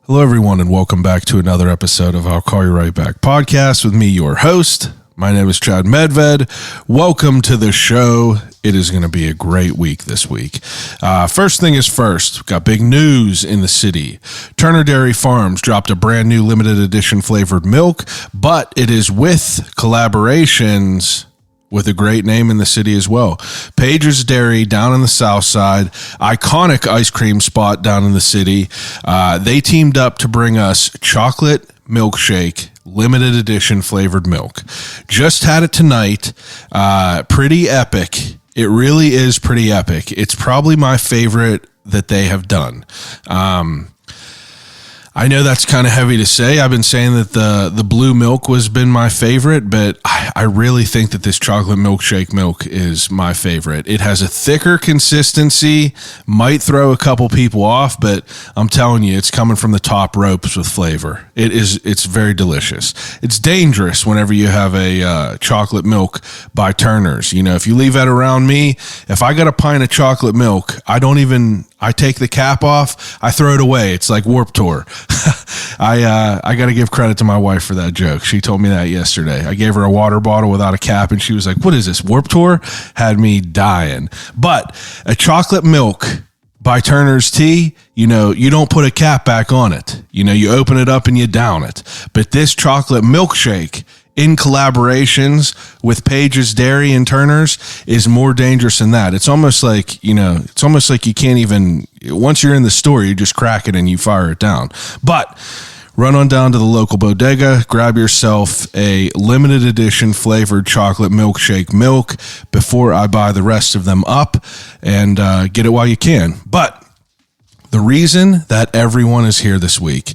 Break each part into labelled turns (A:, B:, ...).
A: Hello, everyone, and welcome back to another episode of I'll Call You Right Back podcast with me, your host. My name is Chad Medved. Welcome to the show. It is going to be a great week this week. First thing is first, we've got big news in the city. Turner Dairy Farms dropped a brand new limited edition flavored milk, but it is with collaborations with a great name in the city as well. Page's Dairy down in the south side, iconic ice cream spot down in the city. They teamed up to bring us chocolate milkshake, limited edition flavored milk. Just had it tonight. Pretty epic. It really is pretty epic. It's probably my favorite that they have done. I know that's kind of heavy to say. I've been saying that the blue milk has been my favorite, but I really think that this chocolate milkshake milk is my favorite. It has a thicker consistency, might throw a couple people off, but I'm telling you, it's coming from the top ropes with flavor. It's very delicious. It's dangerous whenever you have a chocolate milk by Turner's. You know, if you leave that around me, if I got a pint of chocolate milk, I take the cap off, I throw it away. It's like Warped Tour. I got to give credit to my wife for that joke. She told me that yesterday. I gave her a water bottle without a cap, and she was like, "What is this, Warped Tour?" Had me dying. But a chocolate milk by Turner's Tea, you know, you don't put a cap back on it. You know, you open it up and you down it. But this chocolate milkshake, in collaborations with Page's Dairy and Turner's, is more dangerous than that. It's almost like, you can't even, once you're in the store, you just crack it and you fire it down. But run on down to the local bodega, grab yourself a limited edition flavored chocolate milkshake milk before I buy the rest of them up, and get it while you can. But the reason that everyone is here this week,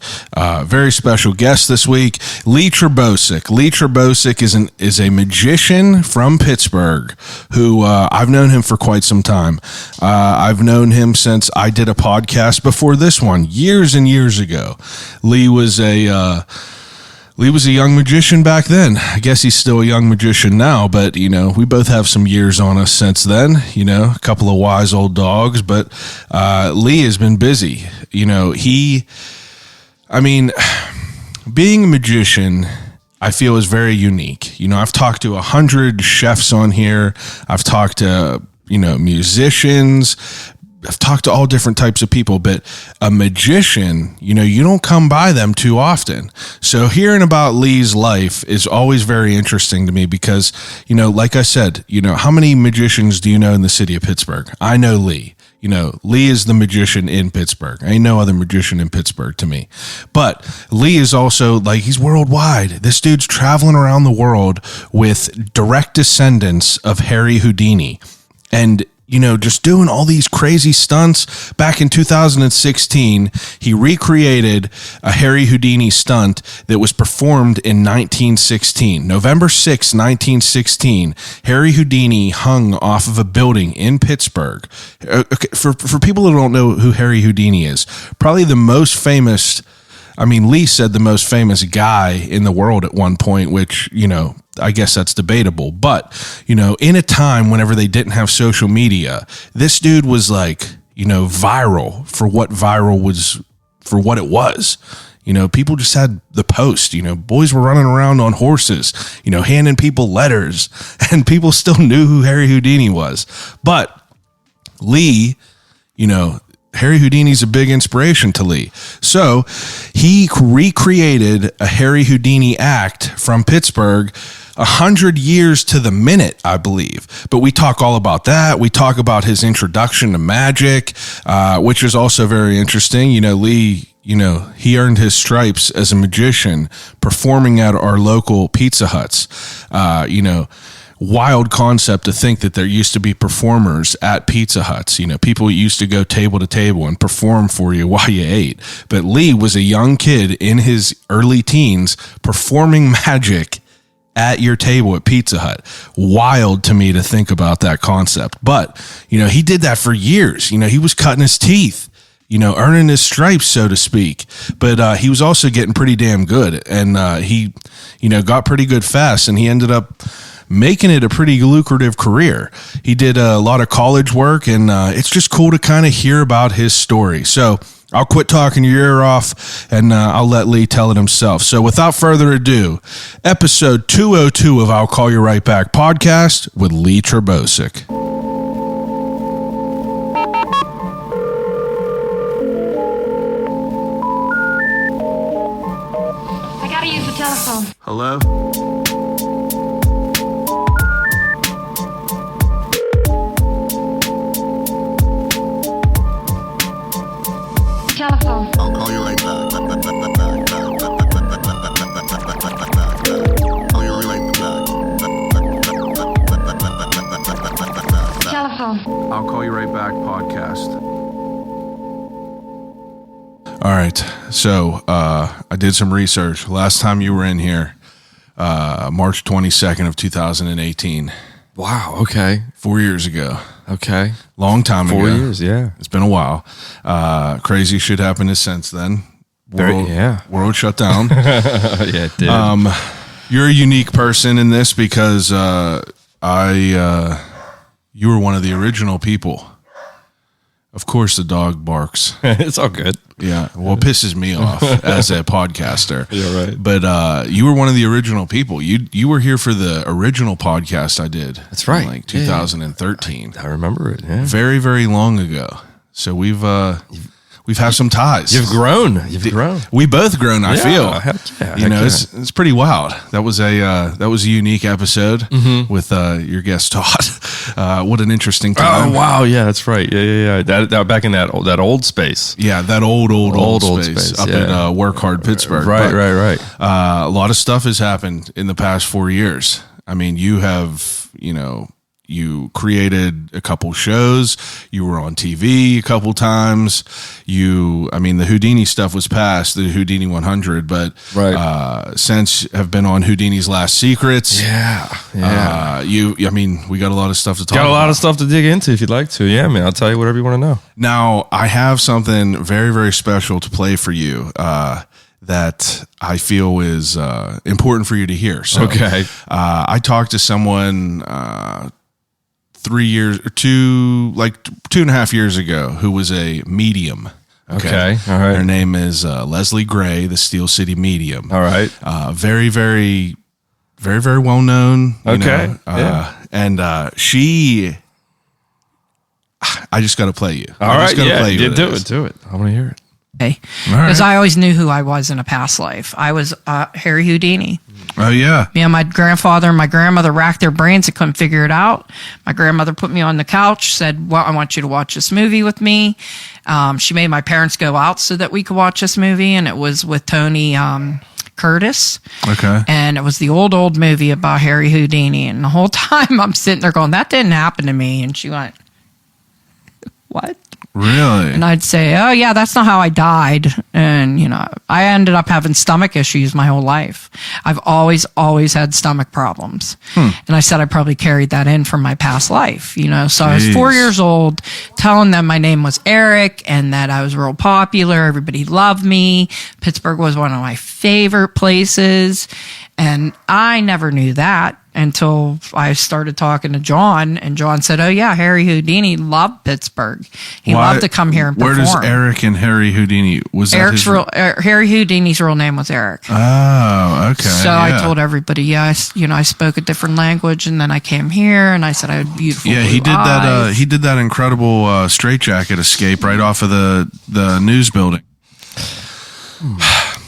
A: very special guest this week, Lee Terbosic. Lee Terbosic is a magician from Pittsburgh who I've known him for quite some time. I've known him since I did a podcast before this one, years and years ago. Lee was a young magician back then. I guess he's still a young magician now, but, you know, we both have some years on us since then, you know, a couple of wise old dogs, but Lee has been busy. You know, being a magician, I feel, is very unique. You know, I've talked to 100 chefs on here. I've talked to, musicians. I've talked to all different types of people, but a magician, you know, you don't come by them too often. So hearing about Lee's life is always very interesting to me because, you know, like I said, you know, how many magicians do you know in the city of Pittsburgh? I know Lee. You know, Lee is the magician in Pittsburgh. Ain't no other magician in Pittsburgh to me. But Lee is also, like, he's worldwide. This dude's traveling around the world with direct descendants of Harry Houdini. And, you know, just doing all these crazy stunts. Back in 2016, he recreated a Harry Houdini stunt that was performed in 1916. November 6, 1916, Harry Houdini hung off of a building in Pittsburgh. Okay, for people who don't know who Harry Houdini is, probably the most famous, Lee said the most famous guy in the world at one point, which, you know, I guess that's debatable. But, you know, in a time whenever they didn't have social media, this dude was like, you know, viral for what it was. You know, people just had the post, you know, boys were running around on horses, you know, handing people letters, and people still knew who Harry Houdini was. But Lee, you know, Harry Houdini's a big inspiration to Lee. So he recreated a Harry Houdini act from Pittsburgh 100 years to the minute, I believe. But we talk all about that. We talk about his introduction to magic, which is also very interesting. You know, Lee, you know, he earned his stripes as a magician performing at our local Pizza Huts. You know, wild concept to think that there used to be performers at Pizza Huts. You know, people used to go table to table and perform for you while you ate. But Lee was a young kid in his early teens performing magic at your table at Pizza Hut. Wild to me to think about that concept. But, you know, he did that for years. You know, he was cutting his teeth, you know, earning his stripes, so to speak. But he was also getting pretty damn good. And he, you know, got pretty good fast, and he ended up making it a pretty lucrative career. He did a lot of college work, and it's just cool to kind of hear about his story. So I'll quit talking your ear off, and I'll let Lee tell it himself. So without further ado, episode 202 of I'll Call You Right Back podcast with Lee Terbosic.
B: I gotta use the telephone.
A: Hello?
B: Telephone.
C: I'll call you right back. Call you right back.
B: Telephone.
A: I'll Call You Right Back podcast. All right. So I did some research. Last time you were in here, March 22nd of 2018.
D: Wow. Okay.
A: 4 years ago.
D: Okay.
A: Long time ago.
D: 4 years. Yeah.
A: It's been a while. Crazy shit happened since then. World shut down.
D: Yeah, it did.
A: You're a unique person in this because you were one of the original people. Of course, the dog barks.
D: It's all good.
A: Yeah, well, it pisses me off as a podcaster.
D: Yeah, right.
A: But you were one of the original people. You were here for the original podcast I did.
D: That's right.
A: In like 2013.
D: I remember it. Yeah.
A: Very, very long ago. So we've had some ties.
D: You've grown. You've grown.
A: We both grown. I feel.
D: Heck yeah.
A: You know, it's pretty wild. That was a unique episode with your guest Todd. What an interesting time.
D: Oh wow, yeah, that's right. Yeah. That back in that old space.
A: Yeah, that old space up at Work Hard Pittsburgh.
D: Right.
A: A lot of stuff has happened in the past 4 years. I mean, you created a couple shows. You were on TV a couple times. The Houdini stuff was past the Houdini 100, but since have been on Houdini's Last Secrets.
D: Yeah.
A: We got a lot of stuff to talk about.
D: Got a lot of stuff to dig into if you'd like to. Yeah, man. I'll tell you whatever you want to know.
A: Now, I have something very, very special to play for you. That I feel is important for you to hear. So,
D: okay.
A: I talked to someone 3 years or 2.5 years ago who was a medium.
D: Okay. All right.
A: Her name is Leslie Gray, the Steel City Medium.
D: All right.
A: Very, very, very, very well known.
D: Okay.
A: And she. I just got to play you.
D: All right. Yeah. Do it. I want to hear it.
B: Because I always knew who I was in a past life. I was Harry Houdini.
A: Oh, yeah.
B: Me and my grandfather and my grandmother racked their brains and couldn't figure it out. My grandmother put me on the couch, said, well, I want you to watch this movie with me. She made my parents go out so that we could watch this movie, and it was with Tony Curtis.
A: Okay.
B: And it was the old movie about Harry Houdini. And the whole time I'm sitting there going, that didn't happen to me. And she went, what?
A: Really?
B: And I'd say, oh, yeah, that's not how I died. And, I ended up having stomach issues my whole life. I've always had stomach problems. And I said I probably carried that in from my past life, So
A: Jeez.
B: I was 4 years old telling them my name was Eric and that I was real popular. Everybody loved me. Pittsburgh was one of my favorite places. And I never knew that until I started talking to John, and John said, oh, yeah, Harry Houdini loved Pittsburgh. He loved to come here and perform.
A: Where does Eric and Harry Houdini, was
B: Eric's
A: that his
B: Harry Houdini's real name was Eric.
A: Oh, okay.
B: So I told everybody, I spoke a different language, and then I came here, and I said I had beautiful blue
A: he did
B: eyes.
A: that. He did that incredible straitjacket escape right off of the news building.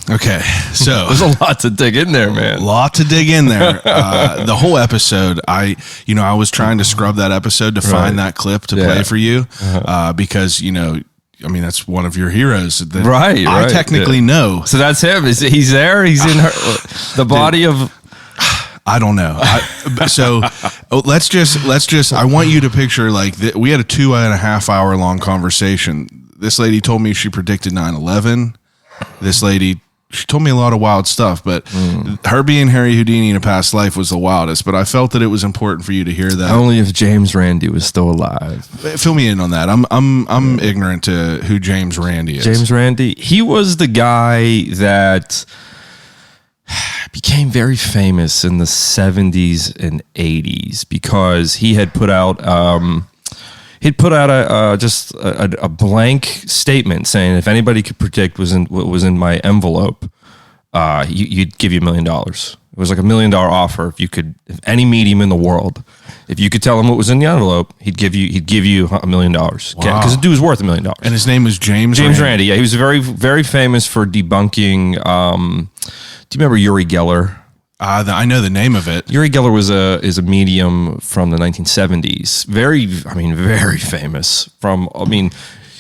A: Okay, so
D: there's a lot to dig in there, man.
A: A lot to dig in there. The whole episode, I was trying to scrub that episode to find that clip to play for you, because that's one of your heroes that I technically know.
D: So that's him. He's there? He's in the body of.
A: I don't know. Let's just. I want you to picture we had a 2.5 hour long conversation. This lady told me she predicted 9/11. This lady. She told me a lot of wild stuff, but her being Harry Houdini in a past life was the wildest. But I felt that it was important for you to hear that.
D: Only if James Randi was still alive.
A: Fill me in on that. I'm ignorant to who James Randi is.
D: James Randi, he was the guy that became very famous in the 70s and 80s because he had put out he'd put out a blank statement saying if anybody could predict what was in my envelope, you'd give you $1 million. It was like $1 million offer if any medium in the world, if you could tell him what was in the envelope, he'd give you $1 million. Because the dude was worth $1 million.
A: And his name was James
D: Randi. Yeah, he was very, very famous for debunking. Do you remember Uri Geller?
A: I know the name of it.
D: Uri Geller is a medium from the 1970s. Very famous.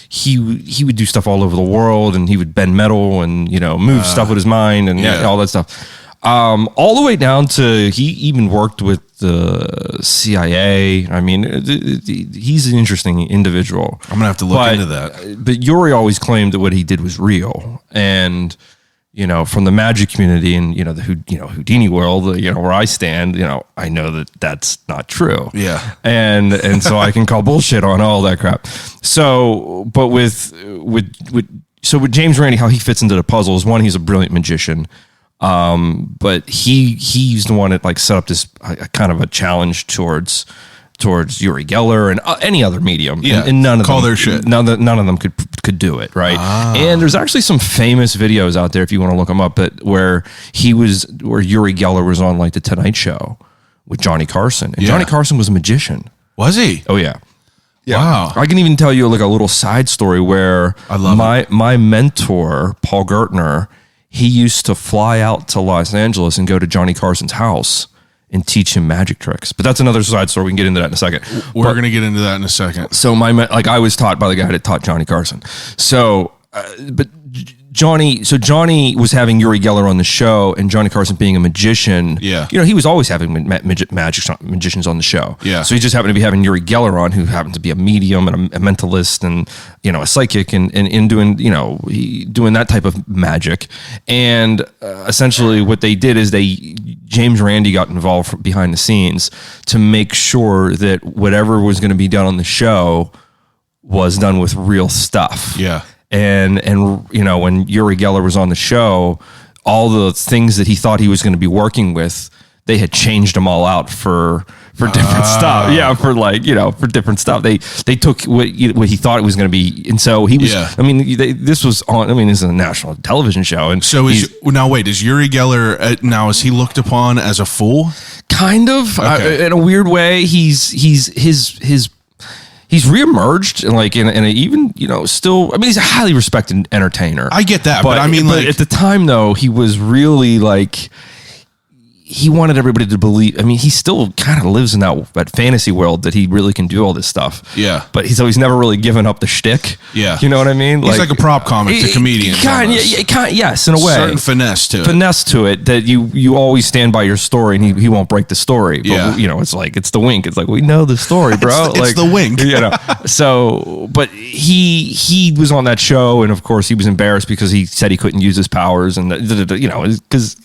D: He would do stuff all over the world, and he would bend metal and move stuff with his mind and all that stuff. All the way down to he even worked with the CIA. I mean, he's an interesting individual.
A: I'm gonna have to look into that.
D: But Yuri always claimed that what he did was real, and from the magic community and the Houdini world, where I stand, I know that that's not true.
A: Yeah,
D: and so I can call bullshit on all that crap. So, but with James Randi, how he fits into the puzzle is, one, he's a brilliant magician. But he's the one that set up this kind of a challenge towards Uri Geller and any other medium.
A: Yeah,
D: and none of
A: call
D: them,
A: their shit.
D: None of them could do it, right? And there's actually some famous videos out there if you want to look them up, but where Uri Geller was on the Tonight Show with Johnny Carson, and Johnny Carson was a magician.
A: Was he?
D: Oh yeah. Yeah.
A: Wow.
D: I can even tell you a little side story where my mentor, Paul Gertner, he used to fly out to Los Angeles and go to Johnny Carson's house and teach him magic tricks. But that's another side story. We can get into that in a second.
A: We're going to get into that in a second.
D: So I was taught by the guy that taught Johnny Carson. So, but Johnny was having Uri Geller on the show, and Johnny Carson being a magician.
A: Yeah.
D: He was always having magicians on the show.
A: Yeah.
D: So he just happened to be having Uri Geller on, who happened to be a medium and a mentalist and, a psychic and doing, doing that type of magic. And essentially what they did is James Randi got involved behind the scenes to make sure that whatever was going to be done on the show was done with real stuff.
A: Yeah.
D: And when Uri Geller was on the show, all the things that he thought he was going to be working with, they had changed them all out for different stuff. Yeah, for different stuff. They took what he thought it was going to be, and so he was. Yeah. I mean, this was on. I mean, this is a national television show, and so is
A: Uri Geller now? Is he looked upon as a fool?
D: Kind of, in a weird way. He's reemerged and even still. I mean, he's a highly respected entertainer.
A: I get that, but
D: at the time though, he was really he wanted everybody to believe. I mean, he still kind of lives in that fantasy world that he really can do all this stuff.
A: Yeah,
D: but he's never really given up the shtick.
A: Yeah,
D: you know what I mean?
A: He's like a prop comic to comedians.
D: Yes, in a way,
A: certain finesse to it that
D: you always stand by your story, and he won't break the story. But, it's the wink. It's we know the story, bro.
A: it's the wink.
D: So, but he was on that show, and of course he was embarrassed because he said he couldn't use his powers, and because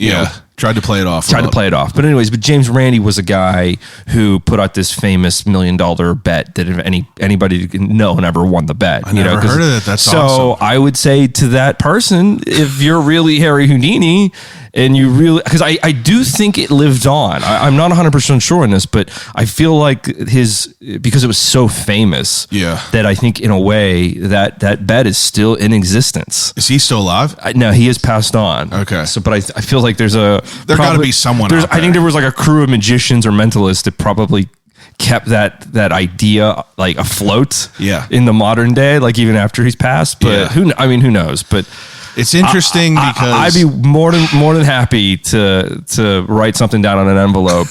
A: tried to play it off.
D: But anyways, James Randi was a guy who put out this famous $1 million bet that if anybody never won the bet.
A: I never heard of it. That's awesome.
D: So I would say to that person, if you're really Harry Houdini and you really, because I do think it lived on. I'm not 100% sure on this, but I feel like because it was so famous, that I think in a way that bet is still in existence.
A: Is he still alive?
D: No, he has passed on.
A: Okay.
D: So, but I feel like there
A: got to be someone out there.
D: I think there was a crew of magicians or mentalists that probably kept that idea afloat in the modern day, even after he's passed. But who knows? But
A: it's interesting because
D: I'd be more than happy to write something down on an envelope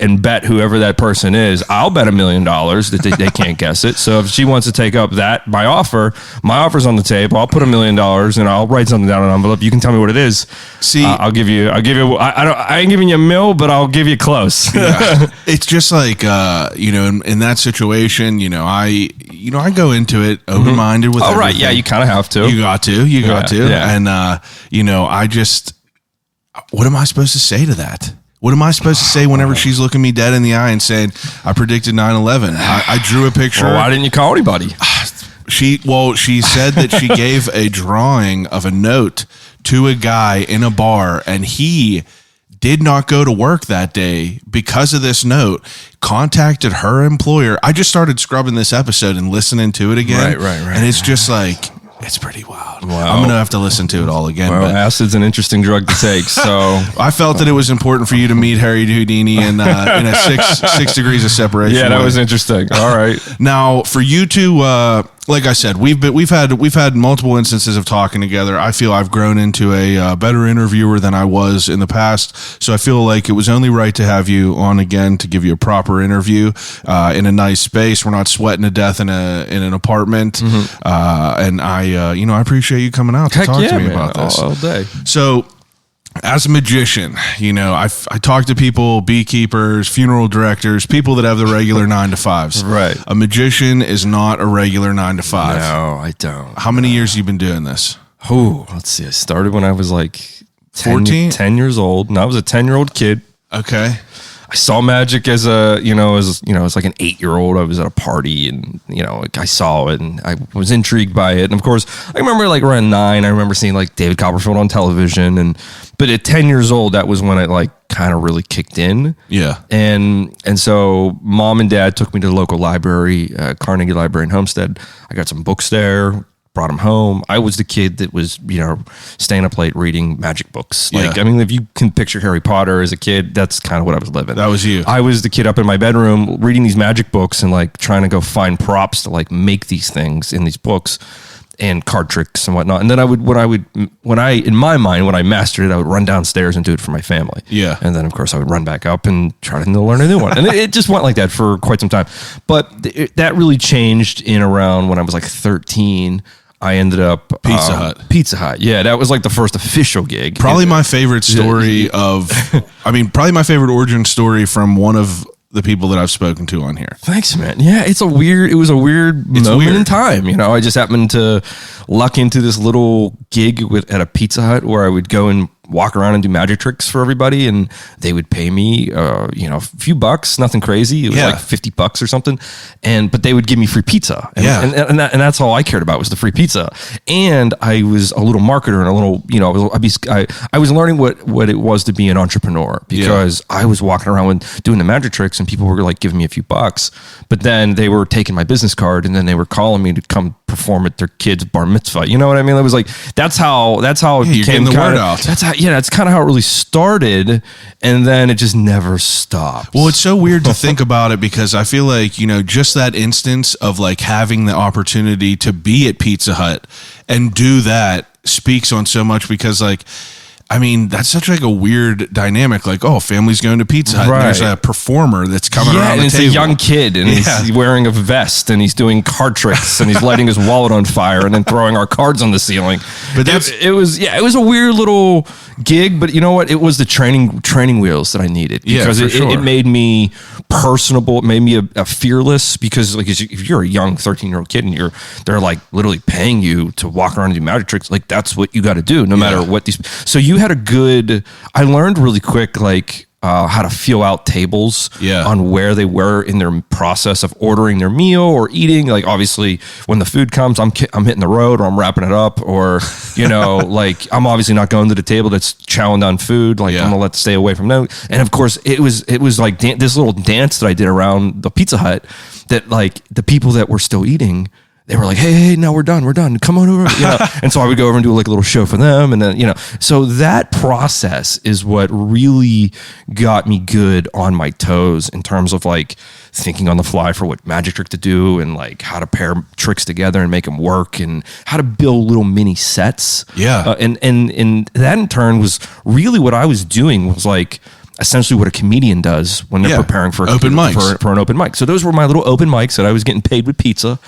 D: and bet whoever that person is. I'll bet $1 million that they can't guess it. So if she wants to take up my offer's on the table. I'll put $1 million and I'll write something down on an envelope. You can tell me what it is.
A: See,
D: I'll give you. I ain't giving you $1 million, but I'll give you close.
A: It's just in that situation, I go into it open-minded with everything.
D: Right. Yeah, you kind of have to.
A: You got to.
D: Yeah.
A: And I just, what am I supposed to say to that? What am I supposed to say whenever she's looking me dead in the eye and saying, I predicted 9/11? I drew a picture.
D: Well, why didn't you call anybody?
A: She said that she gave a drawing of a note to a guy in a bar, and he did not go to work that day because of this note, contacted her employer. I just started scrubbing this episode and listening to it again.
D: Right.
A: And it's just like, it's pretty wild.
D: Wow.
A: I'm going to have to listen to it all again.
D: Well,
A: but
D: acid's an interesting drug to take. So
A: I felt that it was important for you to meet Harry Houdini in a six degrees of separation.
D: yeah, that
A: way.
D: was interesting. All right.
A: Now, for you to, like I said, we've had multiple instances of talking together. I feel I've grown into a better interviewer than I was in the past. So I feel like it was only right to have you on again to give you a proper interview in a nice space. We're not sweating to death in an apartment. And I appreciate you coming out to talk to me about this
D: all day.
A: So, as a magician, I talk to people, beekeepers, funeral directors, people that have the regular 9 to 5s.
D: Right.
A: A magician is not a regular 9 to 5.
D: No, I don't.
A: How many years have you been doing this?
D: Oh, let's see. I started when I was like
A: 14?
D: 10 years old. And I was a 10-year-old kid.
A: Okay.
D: I saw magic as like an 8-year-old. I was at a party and, I saw it and I was intrigued by it. And of course, I remember like around 9, I remember seeing like David Copperfield on television. But at 10 years old, that was when it like kind of really kicked in.
A: Yeah.
D: And so mom and dad took me to the local library, Carnegie Library in Homestead. I got some books there. Brought them home. I was the kid that was, staying up late reading magic books. Like,
A: Yeah.
D: I mean, if you can picture Harry Potter as a kid, that's kind of what I was living.
A: That was you.
D: I was the kid up in my bedroom reading these magic books and like trying to go find props to like make these things in these books and card tricks and whatnot. And then when I mastered it, I would run downstairs and do it for my family.
A: Yeah.
D: And then of course I would run back up and try to learn a new one. And it just went like that for quite some time. But that really changed in around when I was like 13. I ended up
A: Pizza Hut.
D: Pizza Hut. Yeah, that was like the first official gig.
A: Probably my favorite story probably my favorite origin story from one of the people that I've spoken to on here.
D: Thanks, man. Yeah, it was a weird moment in time. I just happened to luck into this little gig at a Pizza Hut where I would go and walk around and do magic tricks for everybody, and they would pay me, a few bucks, nothing crazy. It was like $50 or something, but they would give me free pizza, and that's all I cared about was the free pizza. And I was a little marketer and a little, I was learning what it was to be an entrepreneur because I was walking around doing the magic tricks, and people were like giving me a few bucks, but then they were taking my business card and then they were calling me to come perform at their kid's bar mitzvah. You know what I mean? It was like that's how it became
A: the word out.
D: That's kind of how it really started, and then it just never stopped.
A: Well, it's so weird to think about it because I feel like, just that instance of like having the opportunity to be at Pizza Hut and do that speaks on so much because like, I mean, that's such like a weird dynamic. Like, oh, family's going to Pizza Hut.
D: Right.
A: And there's a performer that's coming around
D: and
A: the
D: it's
A: table.
D: a young kid, and he's wearing a vest, and he's doing card tricks, and he's lighting his wallet on fire, and then throwing our cards on the ceiling.
A: But
D: it was a weird little gig. But you know what? It was the training wheels that I needed because it made me personable. It made me a fearless because like if you're a young 13-year-old kid and they're like literally paying you to walk around and do magic tricks, like that's what you got to do no matter what these. So you had I learned really quick like how to feel out tables on where they were in their process of ordering their meal or eating. Like obviously when the food comes, I'm hitting the road or I'm wrapping it up or, like I'm obviously not going to the table that's chowing down food. Like I'm gonna stay away from that. And of course it was like this little dance that I did around the Pizza Hut that like the people that were still eating, they were like, hey, no, we're done. Come on over. And so I would go over and do like a little show for them. And then, so that process is what really got me good on my toes in terms of like thinking on the fly for what magic trick to do and like how to pair tricks together and make them work and how to build little mini sets.
A: Yeah.
D: And that in turn was really what I was doing was like, essentially what a comedian does when they're preparing for
A: open mics.
D: For an open mic. So those were my little open mics that I was getting paid with pizza.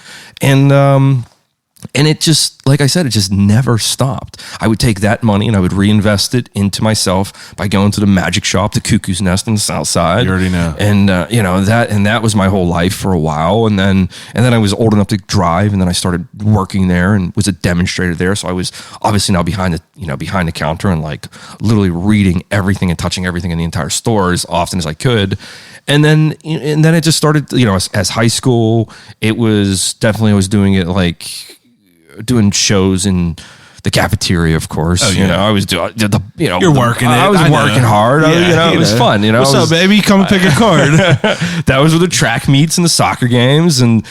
D: And it just, like I said, it just never stopped. I would take that money and I would reinvest it into myself by going to the magic shop, the Cuckoo's Nest in the South Side.
A: You already know.
D: And, that was my whole life for a while. And then I was old enough to drive and then I started working there and was a demonstrator there. So I was obviously now behind the counter and like literally reading everything and touching everything in the entire store as often as I could. And then it just started, as high school, it was definitely, I was doing it like doing shows in the cafeteria, of course.
A: Oh, yeah.
D: You know, I was doing the, you know,
A: You're working it.
D: I was
A: I know.
D: working hard.
A: Yeah,
D: You know, it was fun. You know,
A: what's
D: it
A: up,
D: was-
A: baby? Come pick a card.
D: that was with the track meets and the soccer games, and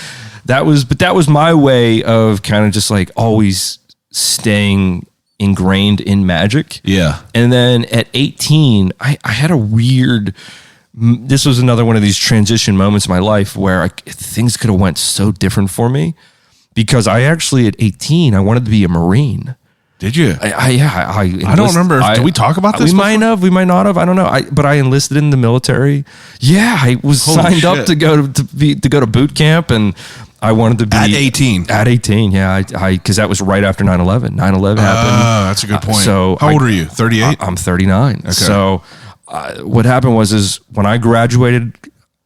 D: that was my way of kind of just like always staying ingrained in magic.
A: Yeah.
D: And then at 18, I had a weird. This was another one of these transition moments in my life where things could have went so different for me, because I actually at 18 I wanted to be a Marine.
A: Did you?
D: I
A: don't remember. Did we talk about this
D: We might have. We might not have. I don't know. But I enlisted in the military. Yeah, I was
A: Holy
D: signed up
A: shit.
D: to go to boot camp, and I wanted to be
A: At 18.
D: At 18, yeah. I because that was right after 9/11. 9/11 happened.
A: Oh, that's a good point.
D: So
A: how old are you? 38?
D: I'm 39. Okay. So what happened was when I graduated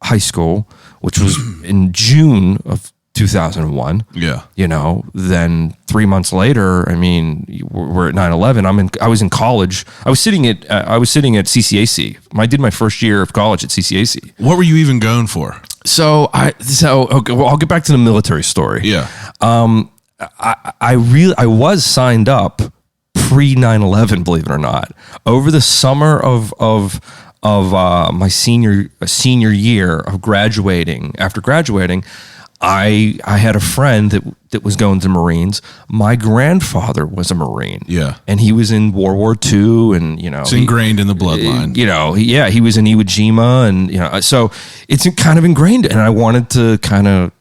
D: high school, which was in June of 2001.
A: Yeah.
D: You know, then 3 months later, I mean, we're at 9/11. I was in college. I was sitting at CCAC. I did my first year of college at CCAC.
A: What were you even going for?
D: So okay, well, I'll get back to the military story.
A: Yeah.
D: I was signed up pre 9/11, believe it or not, over the summer of my senior year of graduating. After graduating, I had a friend that was going to Marines. My grandfather was a Marine.
A: Yeah.
D: And he was in World War II, and you know,
A: It's ingrained in the bloodline.
D: You know, he was in Iwo Jima, and you know, so it's kind of ingrained, and I wanted to kind of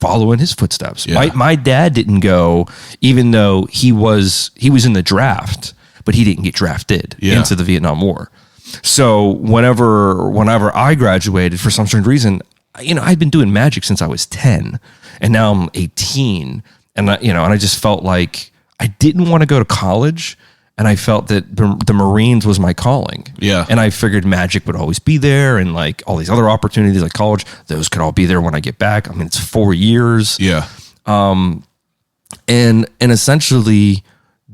D: follow in his footsteps.
A: Yeah.
D: My dad didn't go, even though he was in the draft, but he didn't get drafted into the Vietnam War. So whenever I graduated, for some strange reason, you know, I'd been doing magic since I was 10, and now I'm 18, and I just felt like I didn't want to go to college, and I felt that the Marines was my calling.
A: Yeah.
D: And I figured magic would always be there, and like all these other opportunities like college, those could all be there when I get back. I mean, it's 4 years.
A: Yeah.
D: And essentially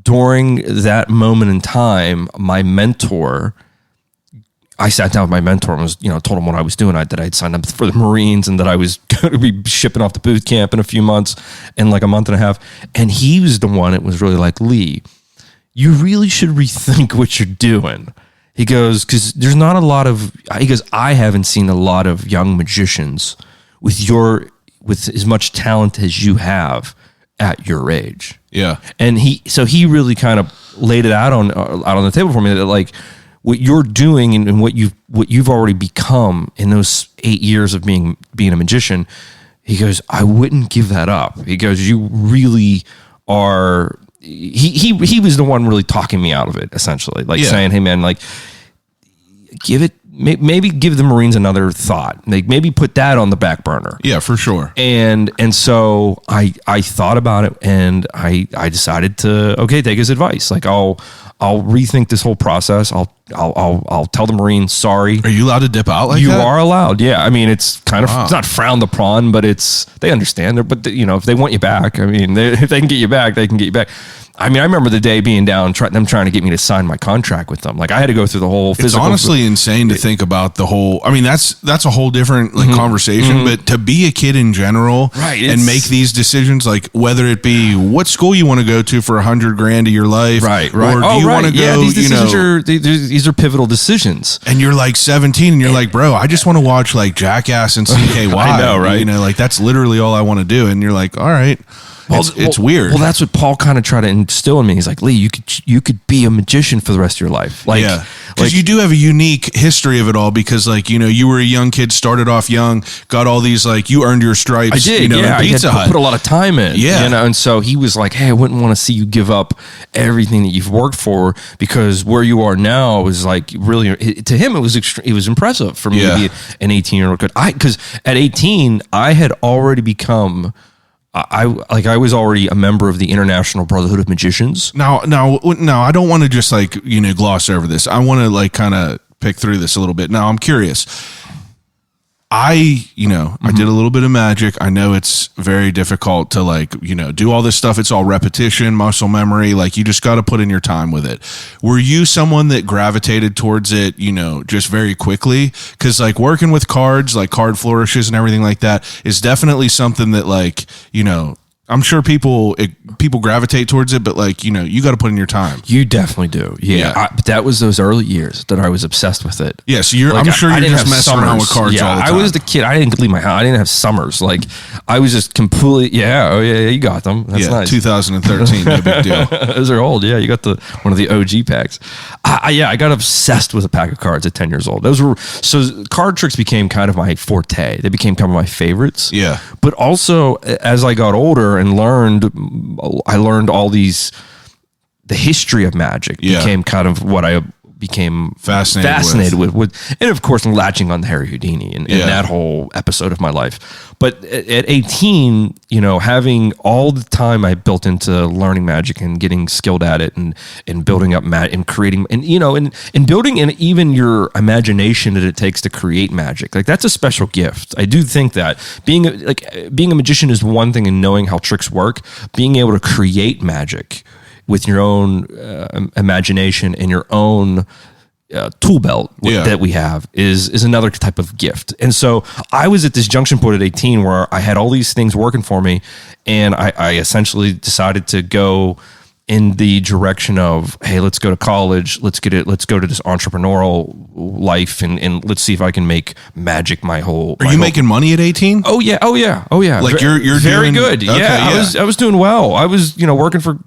D: during that moment in time, my mentor, I sat down with my mentor and was, you know, told him what I was doing. That I'd signed up for the Marines and that I was going to be shipping off to boot camp in a few months, in like a month and a half. And he was the one that was really like, Lee, you really should rethink what you're doing. He goes, because there's not a lot of, he goes, I haven't seen a lot of young magicians with as much talent as you have at your age.
A: Yeah.
D: And he really kind of laid it out on the table for me that like, what you're doing and what you've already become in those 8 years of being a magician, he goes, I wouldn't give that up. He goes, you really are. He was the one really talking me out of it, essentially, like saying, hey man, like maybe give the Marines another thought, like maybe put that on the back burner.
A: Yeah, for sure.
D: And so I thought about it, and I decided to take his advice. Like I'll rethink this whole process. I'll tell the Marines sorry.
A: Are you allowed to dip out like that?
D: You are allowed. Yeah. I mean, it's kind of, it's not frowned upon, but they understand. But you know, if they want you back, I mean, if they can get you back, they can get you back. I mean, I remember the day being down, them trying to get me to sign my contract with them. Like I had to go through the whole physical.
A: It's honestly insane to think about the whole. I mean, that's a whole different conversation. But to be a kid in general,
D: right,
A: and make these decisions, like whether it be what school you want to go to for $100,000 of your life,
D: right,
A: or do you want to go?
D: Yeah, these decisions these are pivotal decisions.
A: And you're like 17, and you're like, bro, I just want to watch like Jackass and CKY.
D: I know, right?
A: You know, like that's literally all I want to do. And you're like, all right. It's weird.
D: Well, that's what Paul kind of tried to instill in me. He's like, Lee, you could be a magician for the rest of your life. Like,
A: yeah, because you do have a unique history of it all. Because like, you know, you were a young kid, started off young, got all these like you earned your stripes.
D: I did.
A: You know,
D: yeah,
A: in Pizza
D: I
A: Hut.
D: put a lot of time in.
A: Yeah,
D: you know, and so he was like, hey, I wouldn't want to see you give up everything that you've worked for, because where you are now is like really to him it was impressive for me to be an 18-year-old kid. Because at 18 I had already become. I was already a member of the International Brotherhood of Magicians.
A: Now, I don't want to just like, you know, gloss over this. I want to like kind of pick through this a little bit. Now, I'm curious. I did a little bit of magic. I know it's very difficult to like, you know, do all this stuff. It's all repetition, muscle memory. Like you just got to put in your time with it. Were you someone that gravitated towards it, you know, just very quickly? Because like working with cards, like card flourishes and everything like that is definitely something that like, you know, I'm sure people gravitate towards it, but like, you know, you got to put in your time.
D: You definitely do. Yeah. But that was those early years that I was obsessed with it.
A: Yeah. So I'm sure you're just messing around with cards all the time.
D: I was the kid. I didn't leave my house. I didn't have summers. Like I was just completely, Oh yeah. You got them. That's nice.
A: 2013. No big deal.
D: Those are old. Yeah. You got one of the OG packs. I got obsessed with a pack of cards at 10 years old. So card tricks became kind of my forte. They became kind of my favorites.
A: Yeah.
D: But also as I got older and I learned all the history of magic became kind of what I became fascinated with, and of course latching on to Harry Houdini and that whole episode of my life. But at 18, you know, having all the time I built into learning magic and getting skilled at it and building up and creating and, you know, and building in even your imagination that it takes to create magic. Like that's a special gift. I do think that being a magician is one thing and knowing how tricks work, being able to create magic with your own imagination and your own tool belt that we have is another type of gift. And so I was at this junction point at 18 where I had all these things working for me, and I essentially decided to go in the direction of, hey, let's go to college, let's go to this entrepreneurial life, and let's see if I can make magic my whole.
A: Are you making money at 18?
D: Oh yeah.
A: Like you're
D: very
A: doing,
D: good.
A: Okay,
D: I was doing well. I was, you know, working for.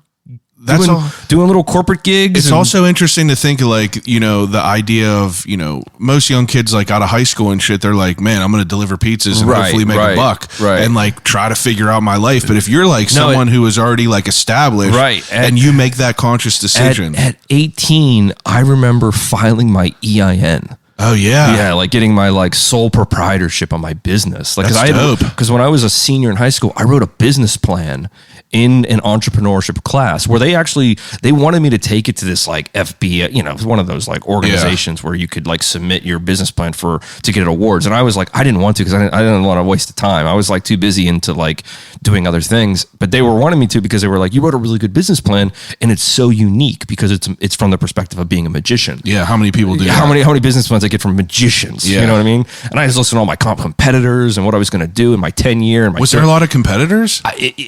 D: Doing little corporate gigs.
A: It's also interesting to think, like, you know, the idea of, you know, most young kids like out of high school and shit, they're like, man, I'm going to deliver pizzas and hopefully make a buck and like try to figure out my life. But if you're like someone who is already like established and you make that conscious decision.
D: At 18, I remember filing my EIN.
A: Oh yeah.
D: Yeah, like getting my like sole proprietorship on my business. Like,
A: that's dope.
D: Because when I was a senior in high school, I wrote a business plan in an entrepreneurship class where they wanted me to take it to this like FBA, you know, one of those like organizations where you could like submit your business plan to get awards. And I was like, I didn't want to because I didn't want to waste the time. I was like too busy into like doing other things, but they were wanting me to because they were like, you wrote a really good business plan and it's so unique because it's from the perspective of being a magician.
A: Yeah. How many people do
D: how many business plans I get from magicians?
A: Yeah.
D: You know what I mean? And I just listened to all my competitors and what I was going to do in my 10 year.
A: Was there a lot of competitors?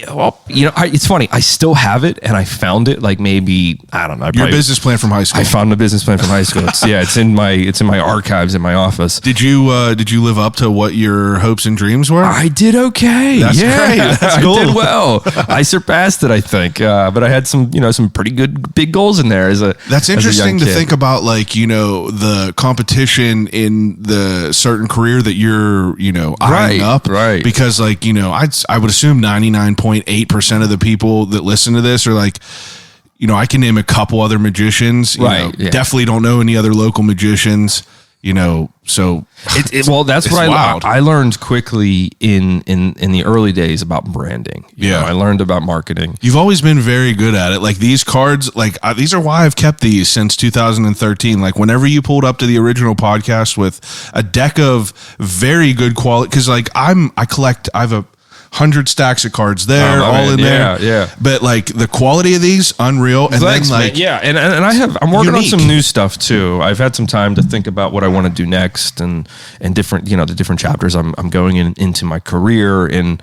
D: Well, you know, it's funny. I still have it, and I found it like maybe I don't know.
A: Your business plan from high school.
D: I found a business plan from high school. It's in my archives in my office.
A: Did you live up to what your hopes and dreams were?
D: I did okay.
A: That's great. That's cool.
D: I did well. I surpassed it, I think. But I had some pretty good big goals in there
A: That's interesting to think about, like, you know, the competition in the certain career that you're, you know, eyeing up.
D: Right.
A: Because, like, you know, I would assume 99.8% of the people that listen to this are like, you know, I can name a couple other magicians. Definitely don't know any other local magicians. You know, so
D: well, that's what I learned quickly in the early days about branding. You know, I learned about marketing.
A: You've always been very good at it. Like these cards, like these are why I've kept these since 2013. Like whenever you pulled up to the original podcast with a deck of very good quality, because like I have 100 stacks of cards there, all in there.
D: Yeah.
A: But like the quality of these, unreal. And
D: thanks,
A: then like,
D: man. And I'm working on some new stuff too. I've had some time to think about what I want to do next and different, you know, the different chapters I'm going into my career. And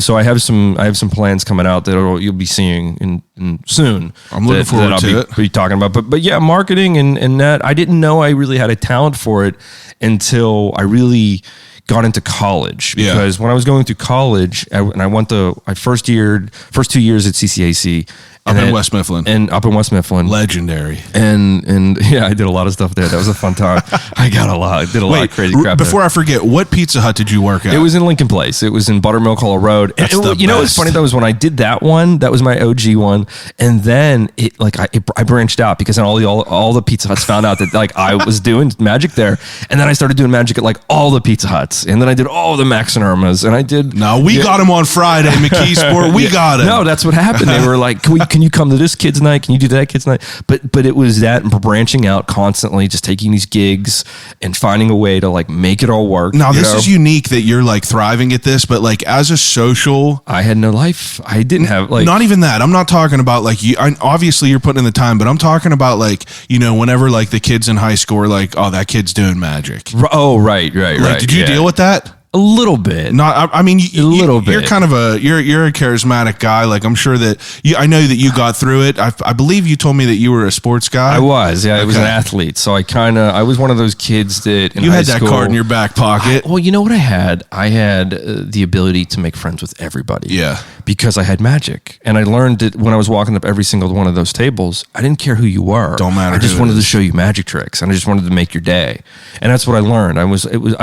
D: so I have some plans coming out that you'll be seeing in soon.
A: I'm looking forward to it.
D: Be talking about, but yeah, marketing and that I didn't know I really had a talent for it until I really got into college, because when I was going through college I went my first 2 years at CCAC
A: up in West Mifflin. Legendary.
D: And yeah, I did a lot of stuff there. That was a fun time. I did a lot of crazy crap
A: before there. I forget, what Pizza Hut did you work at?
D: It was in Lincoln Place. It was in Buttermilk Hollow Road.
A: That's
D: you know what's funny though is when I did that one, that was my OG one, and then I branched out because then all the Pizza Huts found out that like I was doing magic there, and then I started doing magic at like all the Pizza Huts, and then I did all the Max and Irmas, and I did.
A: No, we got him on Friday, McKeesport. We got him.
D: No, that's what happened. They were like, can you come to this kid's night? Can you do that kid's night? But it was that branching out constantly, just taking these gigs and finding a way to like make it all work.
A: Now this is unique that you're like thriving at this, but like as a social,
D: I had no life. I didn't have like,
A: not even that. I'm not talking about like you. Obviously you're putting in the time, but I'm talking about like, you know, whenever like the kids in high school are like, oh, that kid's doing magic.
D: Oh, right.
A: Did you deal with that?
D: A little bit.
A: Not, I mean,
D: A little bit.
A: You're kind of you're a charismatic guy. Like, I'm sure that I know that you got through it. I believe you told me that you were a sports guy.
D: I was, yeah. I was an athlete. So I was one of those kids that in
A: you
D: high
A: had that
D: school,
A: card in your back pocket.
D: well, you know what I had? I had the ability to make friends with everybody.
A: Yeah.
D: Because I had magic. And I learned that when I was walking up every single one of those tables, I didn't care who you were.
A: Don't matter
D: I just
A: who it
D: wanted to
A: is.
D: show you magic tricks, and I just wanted to make your day. And that's what I learned. I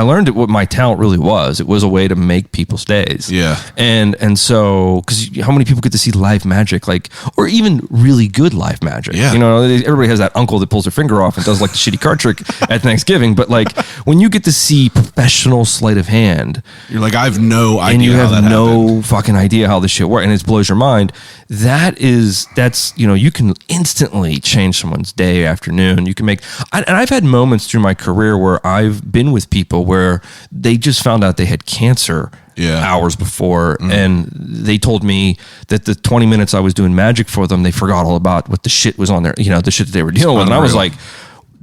D: learned that what my talent really was. It was a way to make people's days.
A: Yeah.
D: And so, because how many people get to see live magic, like, or even really good live magic?
A: Yeah.
D: You know, everybody has that uncle that pulls their finger off and does like the shitty card trick at Thanksgiving. But like, when you get to see professional sleight of hand,
A: You're like, I have no idea
D: and you
A: how
D: have
A: that
D: no
A: happened.
D: fucking idea how this shit works, and it blows your mind. That's you can instantly change someone's day, afternoon. You can make, and I've had moments through my career where I've been with people where they just found out they had cancer hours before, and they told me that the 20 minutes I was doing magic for them, they forgot all about what the shit was on there, the shit that they were dealing with, and I was
A: Unreal.
D: like,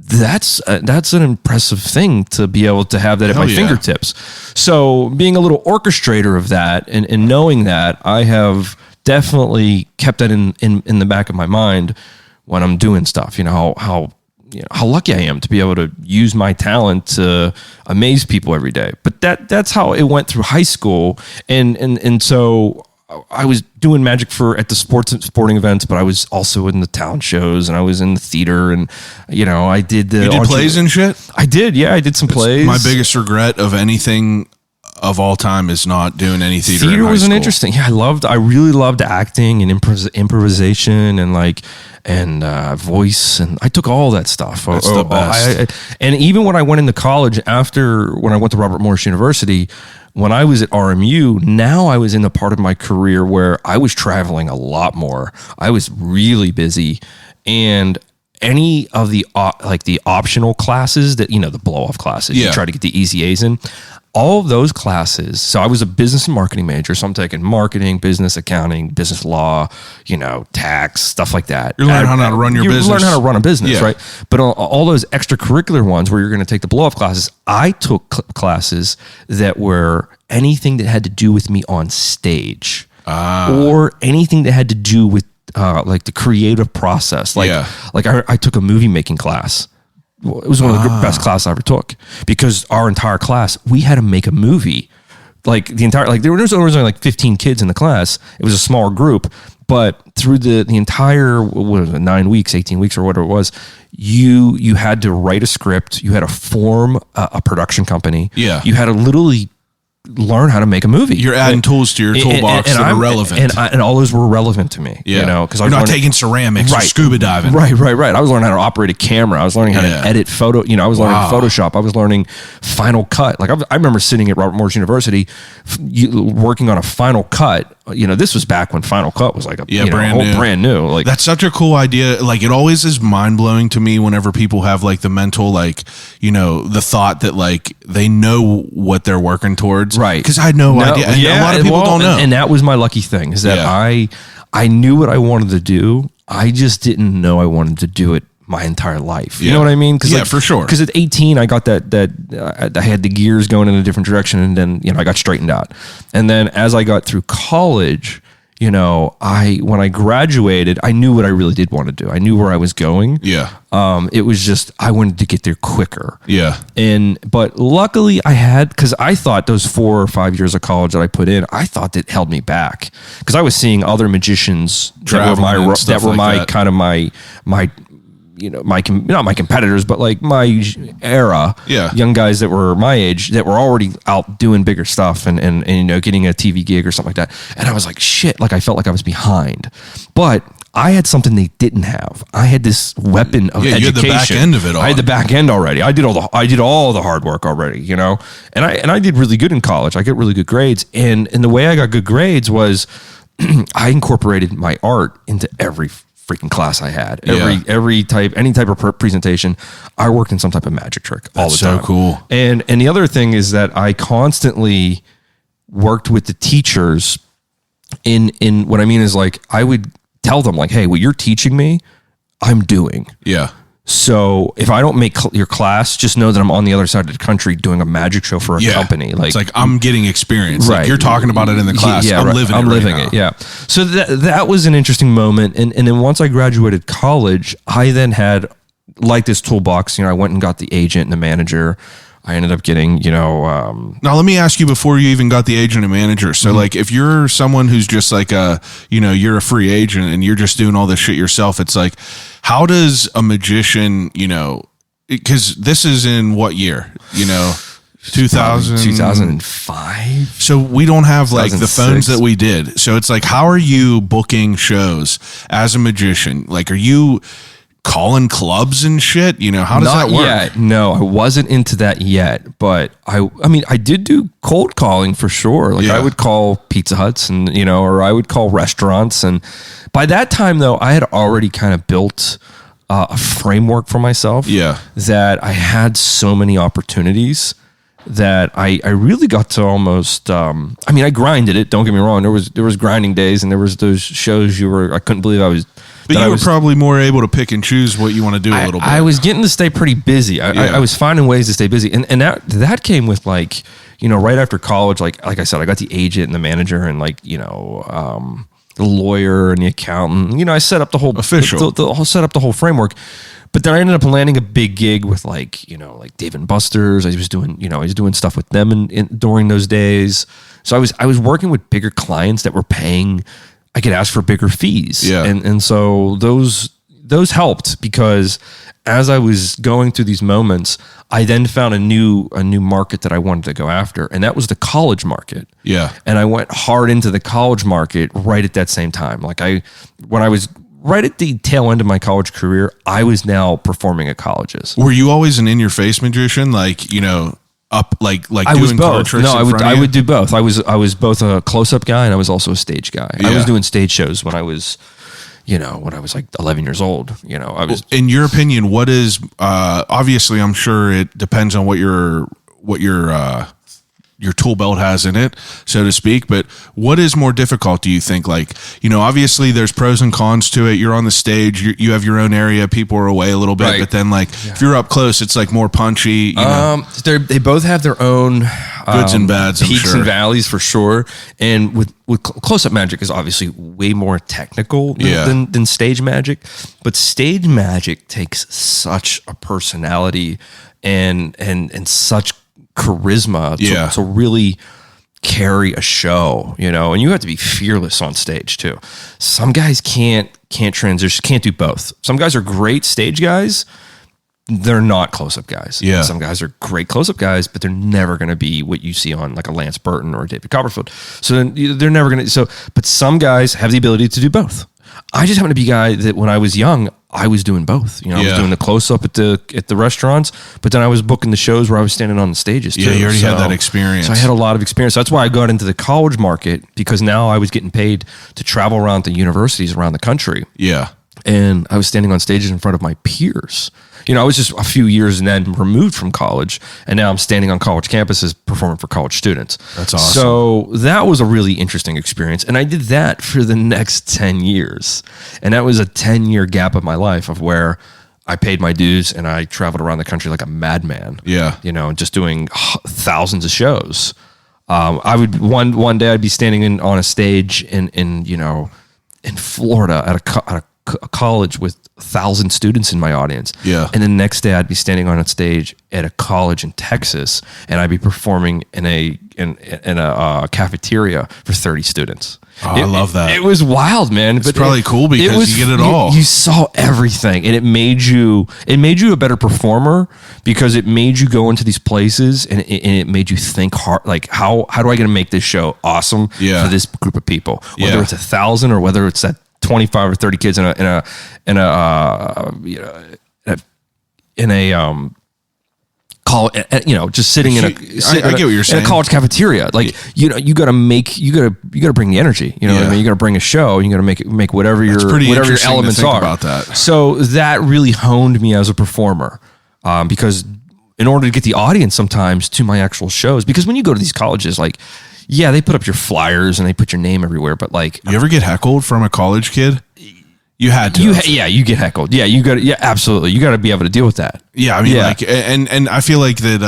D: that's an impressive thing to be able to have that at
A: Hell
D: my
A: yeah.
D: fingertips. So being a little orchestrator of that and knowing that, I have definitely kept that in the back of my mind when I'm doing stuff. How lucky I am to be able to use my talent to amaze people every day. But that's how it went through high school, and so I was doing magic at the sporting events, but I was also in the talent shows, and I was in the theater, and I did the
A: You did plays and shit?
D: I did, yeah, I did some plays.
A: My biggest regret of anything of all time is not doing any theater.
D: Theater
A: in high
D: was an
A: school.
D: interesting. Yeah, I really loved acting and improvisation and voice, and I took all that stuff.
A: That's the best.
D: And even when I went into college when I went to Robert Morris University, when I was at RMU, now I was in the part of my career where I was traveling a lot more. I was really busy, and any of the the optional classes that the blow off classes, you try to get the easy A's in. All of those classes. So I was a business and marketing major. So I'm taking marketing, business, accounting, business law, tax, stuff like that.
A: You're learning how to run your business.
D: You learn how to run a business,
A: Yeah.
D: right? But all those extracurricular ones where you're going to take the blow off classes, I took classes that were anything that had to do with me on stage or anything that had to do with like the creative process. Like I took a movie making class. It was one of the best classes I ever took, because our entire class, we had to make a movie. Like the entire, there was only like 15 kids in the class. It was a smaller group, but through the entire, 9 weeks, 18 weeks or whatever it was, you had to write a script. You had to form a production company.
A: Yeah.
D: You had to literally learn how to make a movie.
A: You're adding tools to your toolbox that are relevant.
D: And all those were relevant to me.
A: Yeah.
D: Because
A: you're not taking ceramics or scuba diving.
D: Right. I was learning how to operate a camera. I was learning how to edit photo. I was learning Photoshop. I was learning Final Cut. Like I remember sitting at Robert Morris University working on a Final Cut. This was back when Final Cut was like brand new. Like,
A: that's such a cool idea. Like, it always is mind blowing to me whenever people have like the mental, the thought that like they know what they're working towards.
D: Right.
A: Because I had no idea. And a lot of people don't know.
D: And that was my lucky thing, is that I knew what I wanted to do. I just didn't know I wanted to do it my entire life. You know what I mean?
A: For sure.
D: Because at 18, I got that I had the gears going in a different direction, and then I got straightened out. And then as I got through college, when I graduated, I knew what I really did want to do. I knew where I was going.
A: Yeah.
D: It was just I wanted to get there quicker.
A: Yeah.
D: But luckily because I thought those 4 or 5 years of college that I put in, I thought that held me back, because I was seeing other magicians that were not my competitors, but like my era, young guys that were my age that were already out doing bigger stuff and getting a TV gig or something like that. And I was like, shit, like I felt like I was behind, but I had something they didn't have. I had this weapon of education.
A: You had the back end of it all.
D: I had the back end already. I did all the hard work already, and I did really good in college. I get really good grades. And the way I got good grades was I incorporated my art into every freaking class I had. Any type of presentation, I worked in some type of magic trick all the time.
A: So cool.
D: And the other thing is that I constantly worked with the teachers in what I mean is, like, I would tell them, like, hey, what you're teaching me, I'm doing.
A: Yeah.
D: So if I don't make your class, just know that I'm on the other side of the country doing a magic show for a company.
A: Like, it's like I'm getting experience.
D: Right.
A: Like you're talking about it in the class.
D: Yeah,
A: I'm
D: right.
A: living it.
D: I'm
A: right
D: living
A: now.
D: it. Yeah. So that was an interesting moment. And then once I graduated college, I then had like this toolbox. I went and got the agent and the manager. I ended up getting,
A: Now, let me ask you before you even got the agent and manager. So, like, if you're someone who's just like you're a free agent and you're just doing all this shit yourself, it's like, how does a magician, because this is in what year?
D: 2005.
A: So we don't have like the
D: 2006.
A: phones that we did. So it's like, how are you booking shows as a magician? Like, are you calling clubs and shit? How does that work?
D: Yet. No, I wasn't into that yet, but I mean, I did do cold calling for sure. Like I would call Pizza Huts and, or I would call restaurants. And by that time though, I had already kind of built a framework for myself.
A: Yeah.
D: That I had so many opportunities that I really got to almost, I grinded it. Don't get me wrong. There was grinding days and there was those shows I couldn't believe I was.
A: But you were probably more able to pick and choose what you want to do a little bit.
D: I was getting to stay pretty busy. I was finding ways to stay busy. And that came with like, right after college, like I said, I got the agent and the manager and like, the lawyer and the accountant. I set up the whole
A: official,
D: set up the whole framework. But then I ended up landing a big gig with like Dave and Buster's. I was doing stuff with them during those days. So I was working with bigger clients that were paying. I could ask for bigger fees.
A: Yeah.
D: And so those helped because as I was going through these moments, I then found a new market that I wanted to go after. And that was the college market.
A: Yeah.
D: And I went hard into the college market right at that same time. Like when I was right at the tail end of my college career, I was now performing at colleges.
A: Were you always an in-your-face magician? Like, up like
D: I was
A: doing card
D: both.
A: tricks
D: No,
A: in
D: I would
A: front of you?
D: would do both. I was both a close-up guy and I was also a stage guy. I was doing stage shows when I was like 11 years old. I was.
A: In your opinion, what is obviously I'm sure it depends on what your tool belt has in it, so to speak. But what is more difficult, do you think? Like, obviously there's pros and cons to it. You're on the stage, you have your own area, people are away a little bit,
D: Right.
A: but then like if you're up close, it's like more punchy.
D: They both have their own
A: Goods and bads, I'm
D: peaks
A: sure.
D: and valleys for sure. And with close-up magic is obviously way more technical than stage magic, but stage magic takes such a personality and such charisma to really carry a show, and you have to be fearless on stage too. Some guys can't transition, can't do both. Some guys are great stage guys. They're not close-up guys.
A: Yeah.
D: Some guys are great close-up guys, but they're never going to be what you see on like a Lance Burton or a David Copperfield. So then they're never going to. But some guys have the ability to do both. I just happen to be a guy that when I was young, I was doing both. I was doing the close-up at the restaurants, but then I was booking the shows where I was standing on the stages too.
A: Yeah, you already had that experience.
D: So I had a lot of experience. So that's why I got into the college market, because now I was getting paid to travel around to universities around the country.
A: Yeah.
D: And I was standing on stages in front of my peers. I was just a few years and then removed from college, and now I'm standing on college campuses performing for college students.
A: That's awesome.
D: So that was a really interesting experience, and I did that for the next 10 years. And that was a 10-year gap of my life of where I paid my dues and I traveled around the country like a madman.
A: Yeah.
D: Just doing thousands of shows. I would one day I'd be standing on a stage in Florida at a college with 1,000 students in my audience.
A: Yeah.
D: And the next day I'd be standing on a stage at a college in Texas, and I'd be performing in a cafeteria for 30 students.
A: Oh, I love that.
D: It was wild, man.
A: It's probably cool because you get it all.
D: You saw everything, and it made you a better performer because it made you go into these places and it made you think hard. Like, how do I get to make this show awesome for this group of people? Whether it's 1,000 or whether it's that 25 or 30 kids in a just sitting
A: I get what you're saying.
D: in a college cafeteria. Like, you got to bring the energy. What I mean? You got to bring a show. You got to make whatever your elements
A: to think
D: are.
A: About that.
D: So that really honed me as a performer, because in order to get the audience sometimes to my actual shows, because when you go to these colleges, like, yeah, they put up your flyers and they put your name everywhere, but like,
A: You ever get heckled from a college kid? You had to.
D: You get heckled. Yeah, you got. Yeah, absolutely. You got to be able to deal with that.
A: Yeah, I mean, like, and I feel like that.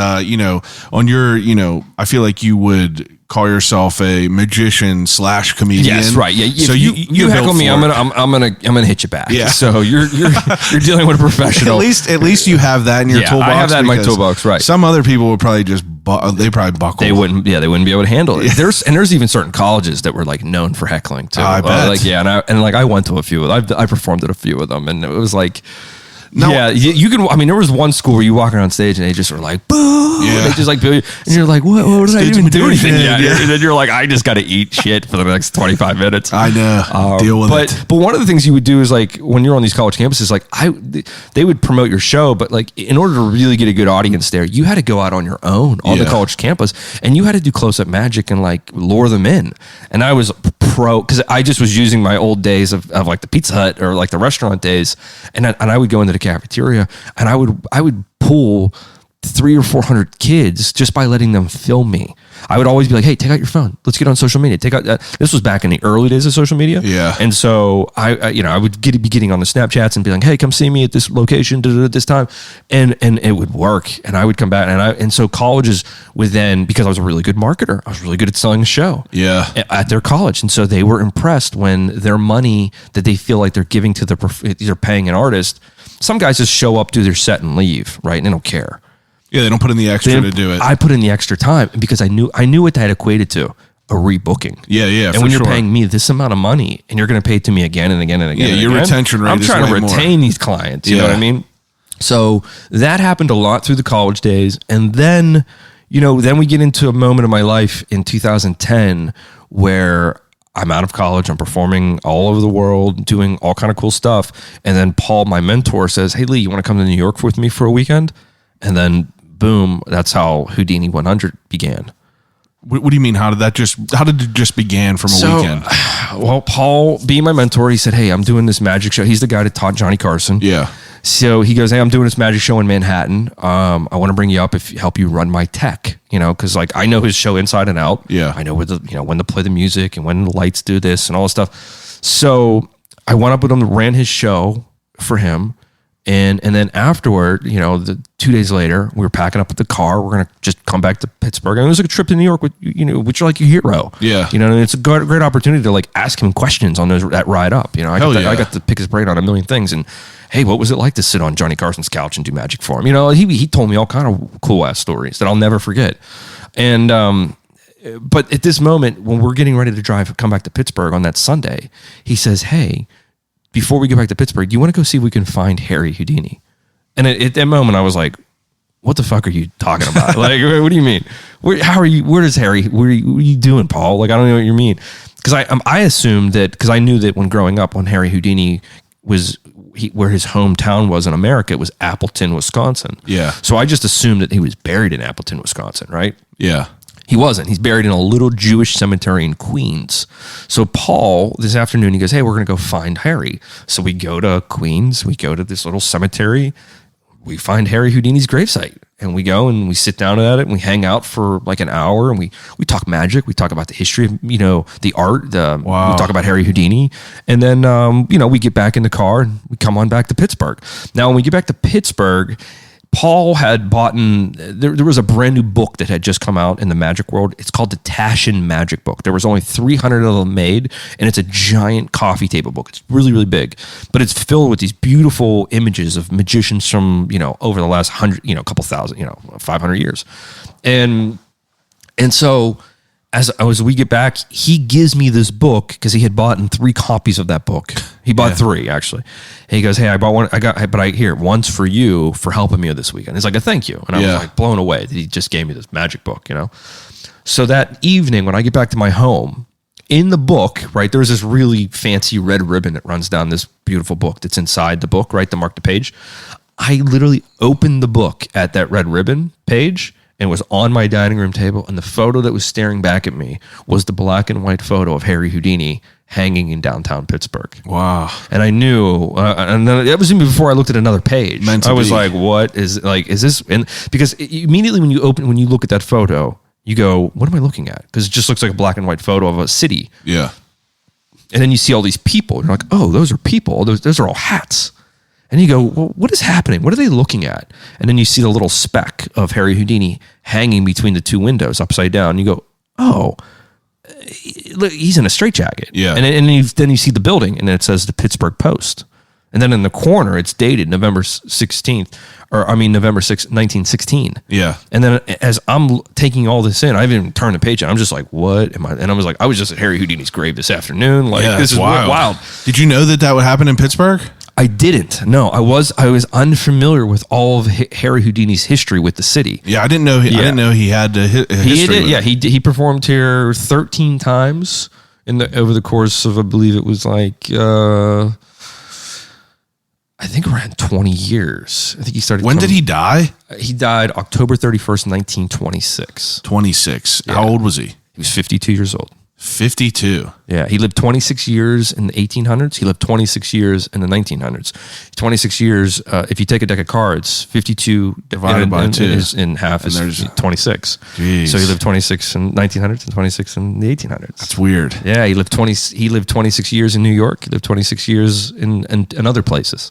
A: On your, I feel like you would call yourself a magician / comedian.
D: Yes, right. Yeah.
A: So
D: you heckle me, I'm gonna hit you back.
A: Yeah.
D: So you're dealing with a professional.
A: At least you have that in your toolbox.
D: I have that in my toolbox. Right.
A: Some other people would probably just they probably buckle.
D: They wouldn't. Yeah, they wouldn't be able to handle it. There's even certain colleges that were like known for heckling too.
A: I bet.
D: I went to a few. I performed at a few of them, and it was like.
A: No.
D: Yeah, you can. I mean, there was one school where you walking on stage and they just were like, "Boo!"
A: Yeah.
D: They just like, boo, and you're like, "What did I even do anything?"
A: Yeah.
D: And then you're like, "I just got to eat shit for the next 25 minutes."
A: I know. Deal with it.
D: But one of the things you would do is like when you're on these college campuses, like they would promote your show, but like in order to really get a good audience there, you had to go out on your own on the college campus, and you had to do close up magic and like lure them in. And I was pro because I just was using my old days of like the Pizza Hut or like the restaurant days, and I would go into the cafeteria and I would pull 300 or 400 kids just by letting them film me. I would always be like, "Hey, take out your phone. Let's get on social media." This was back in the early days of social media.
A: Yeah.
D: And so I would be getting on the Snapchats and be like, "Hey, come see me at this location at this time," and it would work. And I would come back and so colleges would then, because I was a really good marketer, I was really good at selling a show.
A: Yeah.
D: At their college, and so they were impressed when their money that they feel like they're giving to they're paying an artist. Some guys just show up, do their set, and leave. Right, and they don't care.
A: Yeah, they don't put in the extra to do it.
D: I put in the extra time because I knew what that equated to, a rebooking.
A: Yeah.
D: And when you're paying me this amount of money and you're going to pay it to me again and again and again.
A: Yeah,
D: and
A: your
D: again,
A: retention rate
D: I'm
A: is
D: trying to
A: way
D: retain
A: more.
D: these clients. You know what I mean? So that happened a lot through the college days. And then, then we get into a moment of my life in 2010 where I'm out of college. I'm performing all over the world, doing all kind of cool stuff. And then Paul, my mentor, says, "Hey, Lee, you want to come to New York with me for a weekend?" And then boom, that's how Houdini 100 began.
A: What do you mean? How did it just begin from a weekend?
D: Well, Paul, being my mentor, he said, "Hey, I'm doing this magic show." He's the guy that taught Johnny Carson.
A: Yeah.
D: So he goes, "Hey, I'm doing this magic show in Manhattan. I want to bring you up help you run my tech, because like I know his show inside and out.
A: Yeah.
D: I know when to play the music and when the lights do this and all this stuff." So I went up with him, ran his show for him. And then afterward, 2 days later, we were packing up at the car. We're going to just come back to Pittsburgh. And it was like a trip to New York with, which are like your hero.
A: Yeah.
D: And it's a great opportunity to like ask him questions on that ride up. I got to pick his brain on a million things. And hey, what was it like to sit on Johnny Carson's couch and do magic for him? He told me all kind of cool ass stories that I'll never forget. And, but at this moment, when we're getting ready to come back to Pittsburgh on that Sunday, he says, "Hey, before we get back to Pittsburgh, do you want to go see if we can find Harry Houdini?" And at that moment, I was like, "What the fuck are you talking about? Like, what do you mean? How are you? Where is Harry? What are you doing, Paul? Like, I don't know what you mean." Because I assumed that, because I knew that when growing up, when Harry Houdini was where his hometown was in America, it was Appleton, Wisconsin.
A: Yeah.
D: So I just assumed that he was buried in Appleton, Wisconsin, right?
A: Yeah.
D: He wasn't. He's buried in a little Jewish cemetery in Queens. So Paul, this afternoon, he goes, "Hey, we're going to go find Harry." So we go to Queens. We go to this little cemetery. We find Harry Houdini's gravesite. And we go and we sit down at it and we hang out for like an hour and we talk magic. We talk about the history of, the art.
A: Wow.
D: We talk about Harry Houdini. And then, we get back in the car and we come on back to Pittsburgh. Now, when we get back to Pittsburgh, Paul had bought there was a brand new book that had just come out in the magic world. It's called the Tashin Magic Book. There was only 300 of them made, and it's a giant coffee table book. It's really, really big, but it's filled with these beautiful images of magicians from, over the last 100, couple thousand, 500 years. And so as we get back, he gives me this book because he had bought 3 copies of that book. He bought 3 actually. And he goes, "Hey, I bought one. One's for you for helping me this weekend." It's like a thank you. And I was like blown away that he just gave me this magic book, So that evening when I get back to my home, in the book, right, there's this really fancy red ribbon that runs down this beautiful book that's inside the book, right, to mark the page. I literally opened the book at that red ribbon page, and it was on my dining room table, and the photo that was staring back at me was the black and white photo of Harry Houdini hanging in downtown Pittsburgh.
A: Wow.
D: And I knew, and then that was even before I looked at another page. I was like, "What is this?" And because immediately when you look at that photo, you go, "What am I looking at?" Because it just looks like a black and white photo of a city.
A: Yeah.
D: And then you see all these people. And you're like, oh, those are people. Those are all hats. And you go, well, what is happening? What are they looking at? And then you see the little speck of Harry Houdini hanging between the two windows upside down. And you go, oh, look, he's in a straitjacket.
A: Yeah.
D: And then you see the building, and it says the Pittsburgh Post. And then in the corner, it's dated November 6th, November 6th, 1916.
A: Yeah.
D: And then as I'm taking all this in, I haven't even turned the page. I'm just like, what am I? And I was like, I was just at Harry Houdini's grave this afternoon. Like, this is wild.
A: Did you know that would happen in Pittsburgh?
D: I didn't. No, I was unfamiliar with all of Harry Houdini's history with the city.
A: Yeah, I didn't know. I didn't know he had a history.
D: He performed here 13 times over the course of, I believe it was like, I think around 20 years. I think he started.
A: When did he die?
D: He died October 31st, 1926.
A: 26.
D: Yeah.
A: How old was he?
D: He was 52 years old.
A: 52.
D: Yeah, he lived 26 years in the 1800s. He lived 26 years in the 1900s. 26 years, if you take a deck of cards, 52
A: divided by 2
D: is in half is 26.
A: Geez.
D: So he lived 26 in 1900s and 26 in the 1800s.
A: That's weird.
D: Yeah, he lived 26 years in New York. He lived 26 years in other places.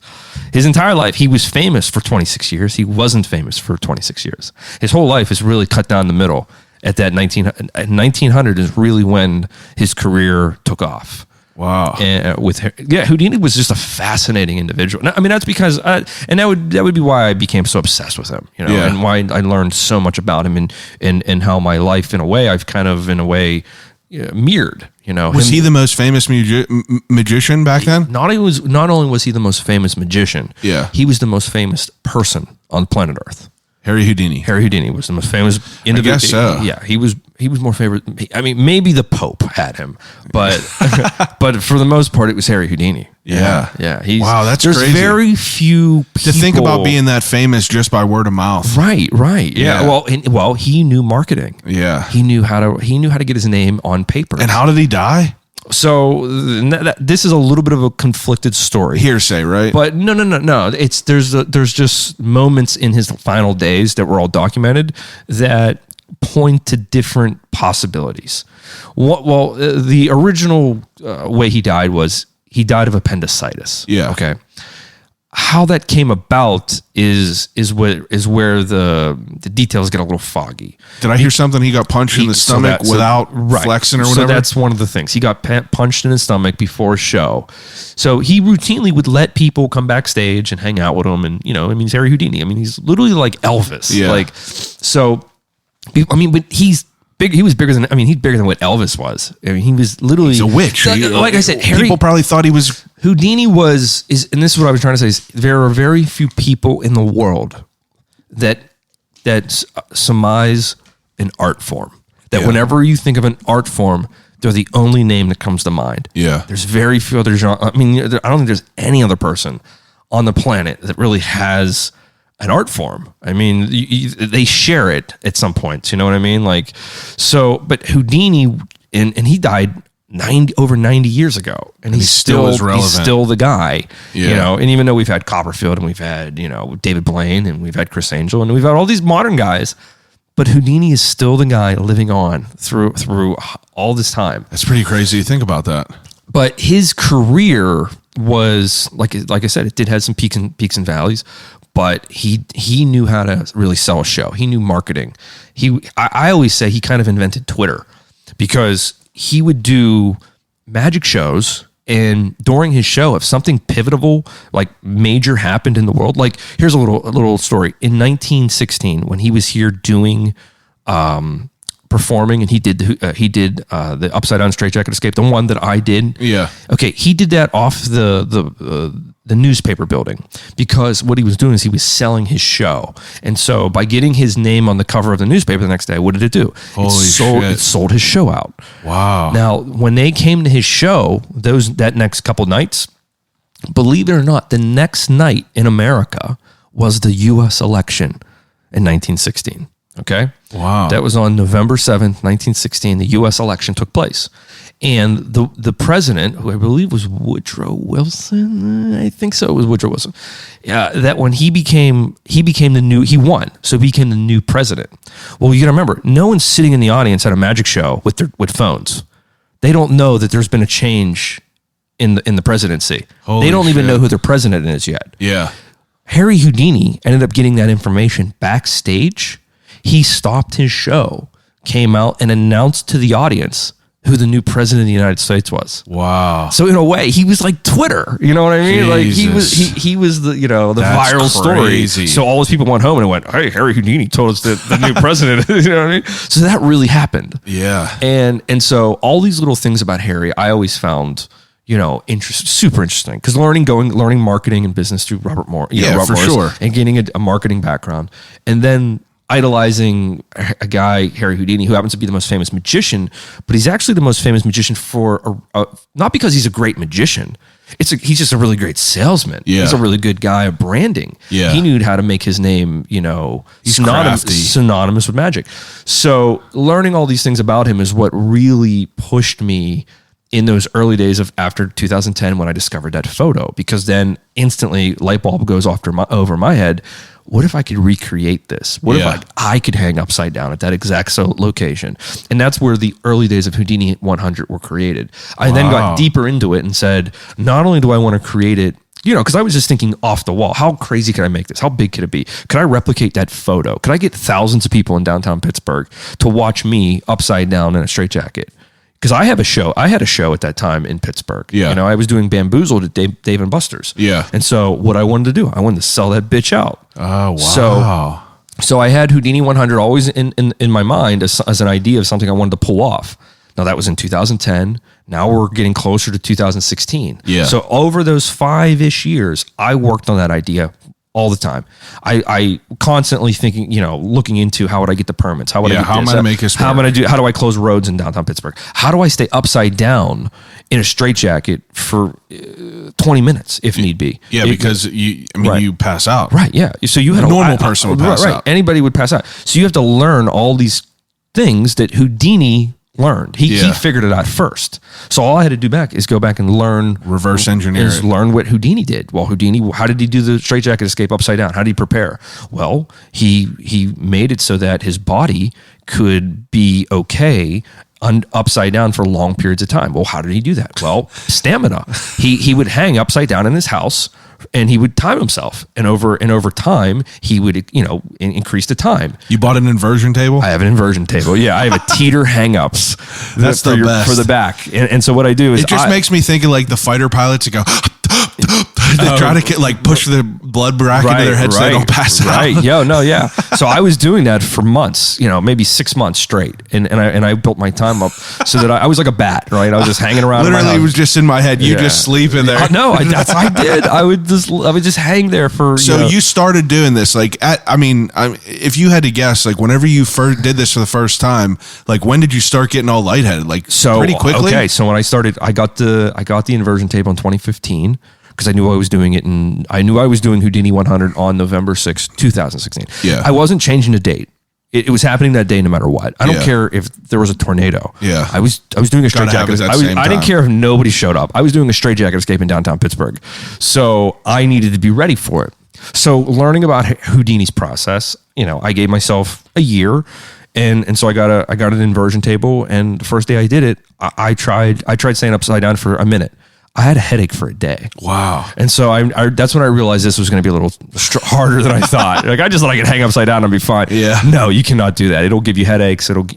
D: His entire life, he was famous for 26 years. He wasn't famous for 26 years. His whole life is really cut down the middle. At that 1900 is really when his career took off.
A: Wow.
D: And Houdini was just a fascinating individual. I mean, that's because, and that would be why I became so obsessed with him, and why I learned so much about him, and how my life, in a way, I've kind of, in a way, mirrored.
A: Was he the most famous magician back then?
D: Not only was he the most famous magician, he was the most famous person on planet Earth.
A: Harry Houdini.
D: Harry Houdini was the most famous individual.
A: I guess so.
D: Yeah, he was more favorite. I mean, maybe the Pope had him, but but for the most part, it was Harry Houdini.
A: Yeah.
D: Wow,
A: that's
D: there's
A: crazy.
D: very few people.
A: To think about being that famous just by word of mouth.
D: Right. Yeah. Well, he knew marketing.
A: Yeah.
D: He knew how to get his name on paper.
A: And how did he die?
D: So this is a little bit of a conflicted story.
A: Hearsay, right?
D: But no. There's just moments in his final days that were all documented that point to different possibilities. Well, the original way he died was he died of appendicitis.
A: Yeah.
D: Okay. How that came about is where the details get a little foggy.
A: Did I hear something? He got punched in the stomach without flexing or whatever?
D: So that's one of the things. He got punched in his stomach before a show. So he routinely would let people come backstage and hang out with him. And, he's Harry Houdini. I mean, he's literally like Elvis.
A: Yeah.
D: But he's big. He was bigger than, he's bigger than what Elvis was. I mean, he was literally.
A: He's a witch.
D: Like I said,
A: people probably thought he was.
D: Houdini and this is what I was trying to say, is there are very few people in the world that surmise an art form. That whenever you think of an art form, they're the only name that comes to mind.
A: Yeah.
D: There's very few other genres. I mean, I don't think there's any other person on the planet that really has an art form. I mean, they share it at some point. You know what I mean? But Houdini, and he died over 90 years ago, and he's still relevant. He's still the guy.
A: Yeah.
D: And even though we've had Copperfield, and we've had David Blaine, and we've had Chris Angel, and we've had all these modern guys, but Houdini is still the guy living on through all this time.
A: That's pretty crazy to think about that.
D: But his career was like I said, it did have some peaks and valleys, but he knew how to really sell a show. He knew marketing. I always say he kind of invented Twitter, because he would do magic shows, and during his show, if something pivotal, like major, happened in the world, like here's a little story. In 1916, when he was here doing performing, and he did the upside down straitjacket escape, the one that I did.
A: Yeah.
D: Okay, he did that off the newspaper building, because what he was doing is he was selling his show. And so by getting his name on the cover of the newspaper the next day, what did it do?
A: Holy shit.
D: It sold his show out.
A: Wow.
D: Now, when they came to his show, that next couple nights, believe it or not, the next night in America was the U.S. election in 1916. Okay?
A: Wow.
D: That was on November 7th, 1916. The U.S. election took place. And the president, who I believe was Woodrow Wilson, I think so, it was Woodrow Wilson. Yeah, that when he won, so he became the new president. Well, you got to remember, no one's sitting in the audience at a magic show with phones. They don't know that there's been a change in the presidency.
A: Holy
D: they don't even
A: shit.
D: know who their president is yet.
A: Yeah.
D: Harry Houdini ended up getting that information backstage. He stopped his show, came out and announced to the audience who the new president of the United States was.
A: Wow.
D: So in a way, he was like Twitter. You know what I mean? Like he was the the
A: That's
D: viral
A: crazy.
D: story. So all those people went home and went, "Hey, Harry Houdini told us that the new president." You know what I mean? So that really happened.
A: Yeah.
D: And so all these little things about Harry, I always found super interesting because learning marketing and business through Robert Moore, Robert
A: for
D: Morris,
A: sure,
D: and getting a marketing background, and then idolizing a guy, Harry Houdini, who happens to be the most famous magician, but he's actually the most famous magician for not because he's a great magician. He's just a really great salesman.
A: Yeah.
D: He's a really good guy at branding.
A: Yeah.
D: He knew how to make his name, synonymous with magic. So learning all these things about him is what really pushed me in those early days of after 2010 when I discovered that photo, because then instantly light bulb goes over my head. What if I could recreate this? What if I could hang upside down at that exact location? And that's where the early days of Houdini 100 were created. I then got deeper into it and said, not only do I want to create it, because I was just thinking off the wall, how crazy can I make this? How big could it be? Could I replicate that photo? Could I get thousands of people in downtown Pittsburgh to watch me upside down in a straitjacket? Because I had a show at that time in Pittsburgh.
A: Yeah.
D: I was doing Bamboozled at Dave and Buster's.
A: Yeah.
D: And so what I wanted to do, I wanted to sell that bitch out.
A: Oh, wow.
D: So I had Houdini 100 always in my mind as an idea of something I wanted to pull off. Now that was in 2010. Now we're getting closer to 2016.
A: Yeah.
D: So over those 5-ish years, I worked on that idea all the time. I constantly thinking, looking into how would I get the permits? How would I get
A: how am I gonna make this
D: How
A: work?
D: how do I close roads in downtown Pittsburgh? How do I stay upside down in a straitjacket for 20 minutes if need be?
A: Yeah, because you pass out.
D: Right, yeah. So you had
A: A normal person would pass out.
D: Anybody would pass out. So you have to learn all these things that Houdini learned. He figured it out first. So all I had to do is go back and learn,
A: Reverse engineer it.
D: learn what Houdini did. Well, Houdini, how did he do the straitjacket escape upside down? How did he prepare? Well, he made it so that his body could be okay upside down for long periods of time. Well, how did he do that? Well, stamina. He would hang upside down in his house and he would time himself. And over time, he would, increase the time.
A: You bought an inversion table?
D: I have an inversion table. Yeah, I have a teeter hang-ups.
A: That's the best.
D: For the back. And so what I do is
A: It just makes me think of like the fighter pilots that go, they try to get push the blood back into their head so they don't pass out.
D: Right. Yeah. So I was doing that for months, maybe 6 months straight. And I built my time up so that I was like a bat, right? I was just hanging around.
A: Literally,
D: in my
A: it
D: house.
A: was just in my head. You just sleep in there.
D: No, I did. I would just hang there for.
A: So you started doing this, if you had to guess, whenever you first did this for the first time, when did you start getting all lightheaded? Pretty quickly.
D: Okay, so when I started, I got the inversion table in 2015 because I knew I was doing it, and I knew I was doing Houdini 100 on November 6th, 2016.
A: Yeah,
D: I wasn't changing the date. It was happening that day no matter what. I don't care if there was a tornado.
A: Yeah.
D: I was doing a straitjacket. I didn't care if nobody showed up. I was doing a straitjacket escape in downtown Pittsburgh. So I needed to be ready for it. So learning about Houdini's process, I gave myself a year. And so I got an inversion table, and the first day I did it, I tried staying upside down for a minute. I had a headache for a day.
A: Wow.
D: And so that's when I realized this was going to be a little harder than I thought. I just thought I could hang upside down and be fine.
A: Yeah.
D: No, you cannot do that. It'll give you headaches. It'll,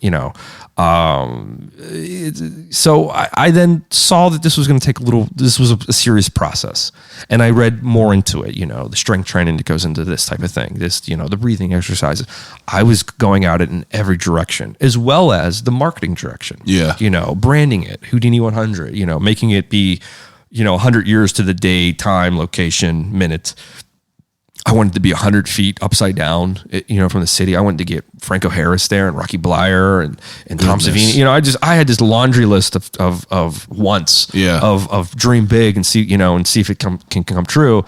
D: so I then saw that this was going to take this was a serious process. And I read more into it, the strength training that goes into this type of thing, the breathing exercises. I was going at it in every direction, as well as the marketing direction.
A: Yeah.
D: Branding it, Houdini 100, making it be, 100 years to the day, time, location, minute. I wanted to be 100 feet upside down, from the city. I wanted to get Franco Harris there and Rocky Blyer and Tom Savini. I had this laundry list of wants, of dream big and see, and see if it can come true.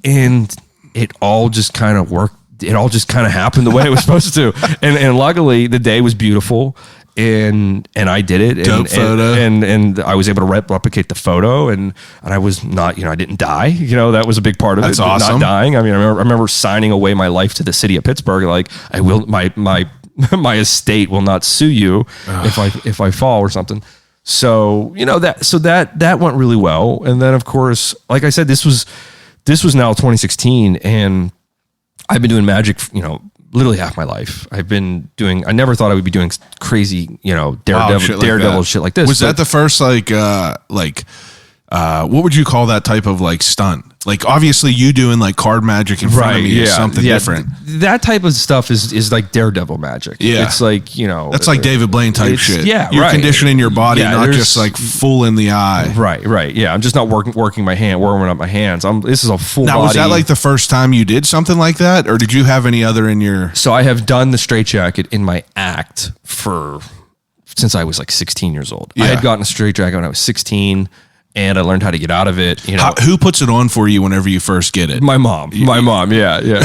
D: And it all just kind of worked. It all just kind of happened the way it was supposed to. And luckily the day was beautiful. And I did it.
A: Dope photo.
D: And I was able to replicate the photo, and I was not, I didn't die. That was a big part of
A: That's
D: it.
A: awesome.
D: Not dying. I mean, I remember signing away my life to the city of Pittsburgh. I will, my estate will not sue you if I fall or something. So, that went really well. And then of course, like I said, this was now 2016, and I've been doing magic, literally half my life. I never thought I would be doing crazy, daredevil shit like this.
A: Was that the first what would you call that type of like stunt? Like obviously you doing like card magic in front of me is something different.
D: That type of stuff is like daredevil magic. Yeah. It's like,
A: that's like David Blaine type shit.
D: Yeah.
A: You're conditioning your body, not just like full in the eye.
D: Right. Yeah. I'm just not warming up my hands. This is a full
A: now,
D: body.
A: Was that like the first time you did something like that? Or did you have any other in your...
D: So I have done the straitjacket in my act since I was like 16 years old. I had gotten a straitjacket when I was 16. And I learned how to get out of it.
A: Who puts it on for you whenever you first get it?
D: My mom. Yeah.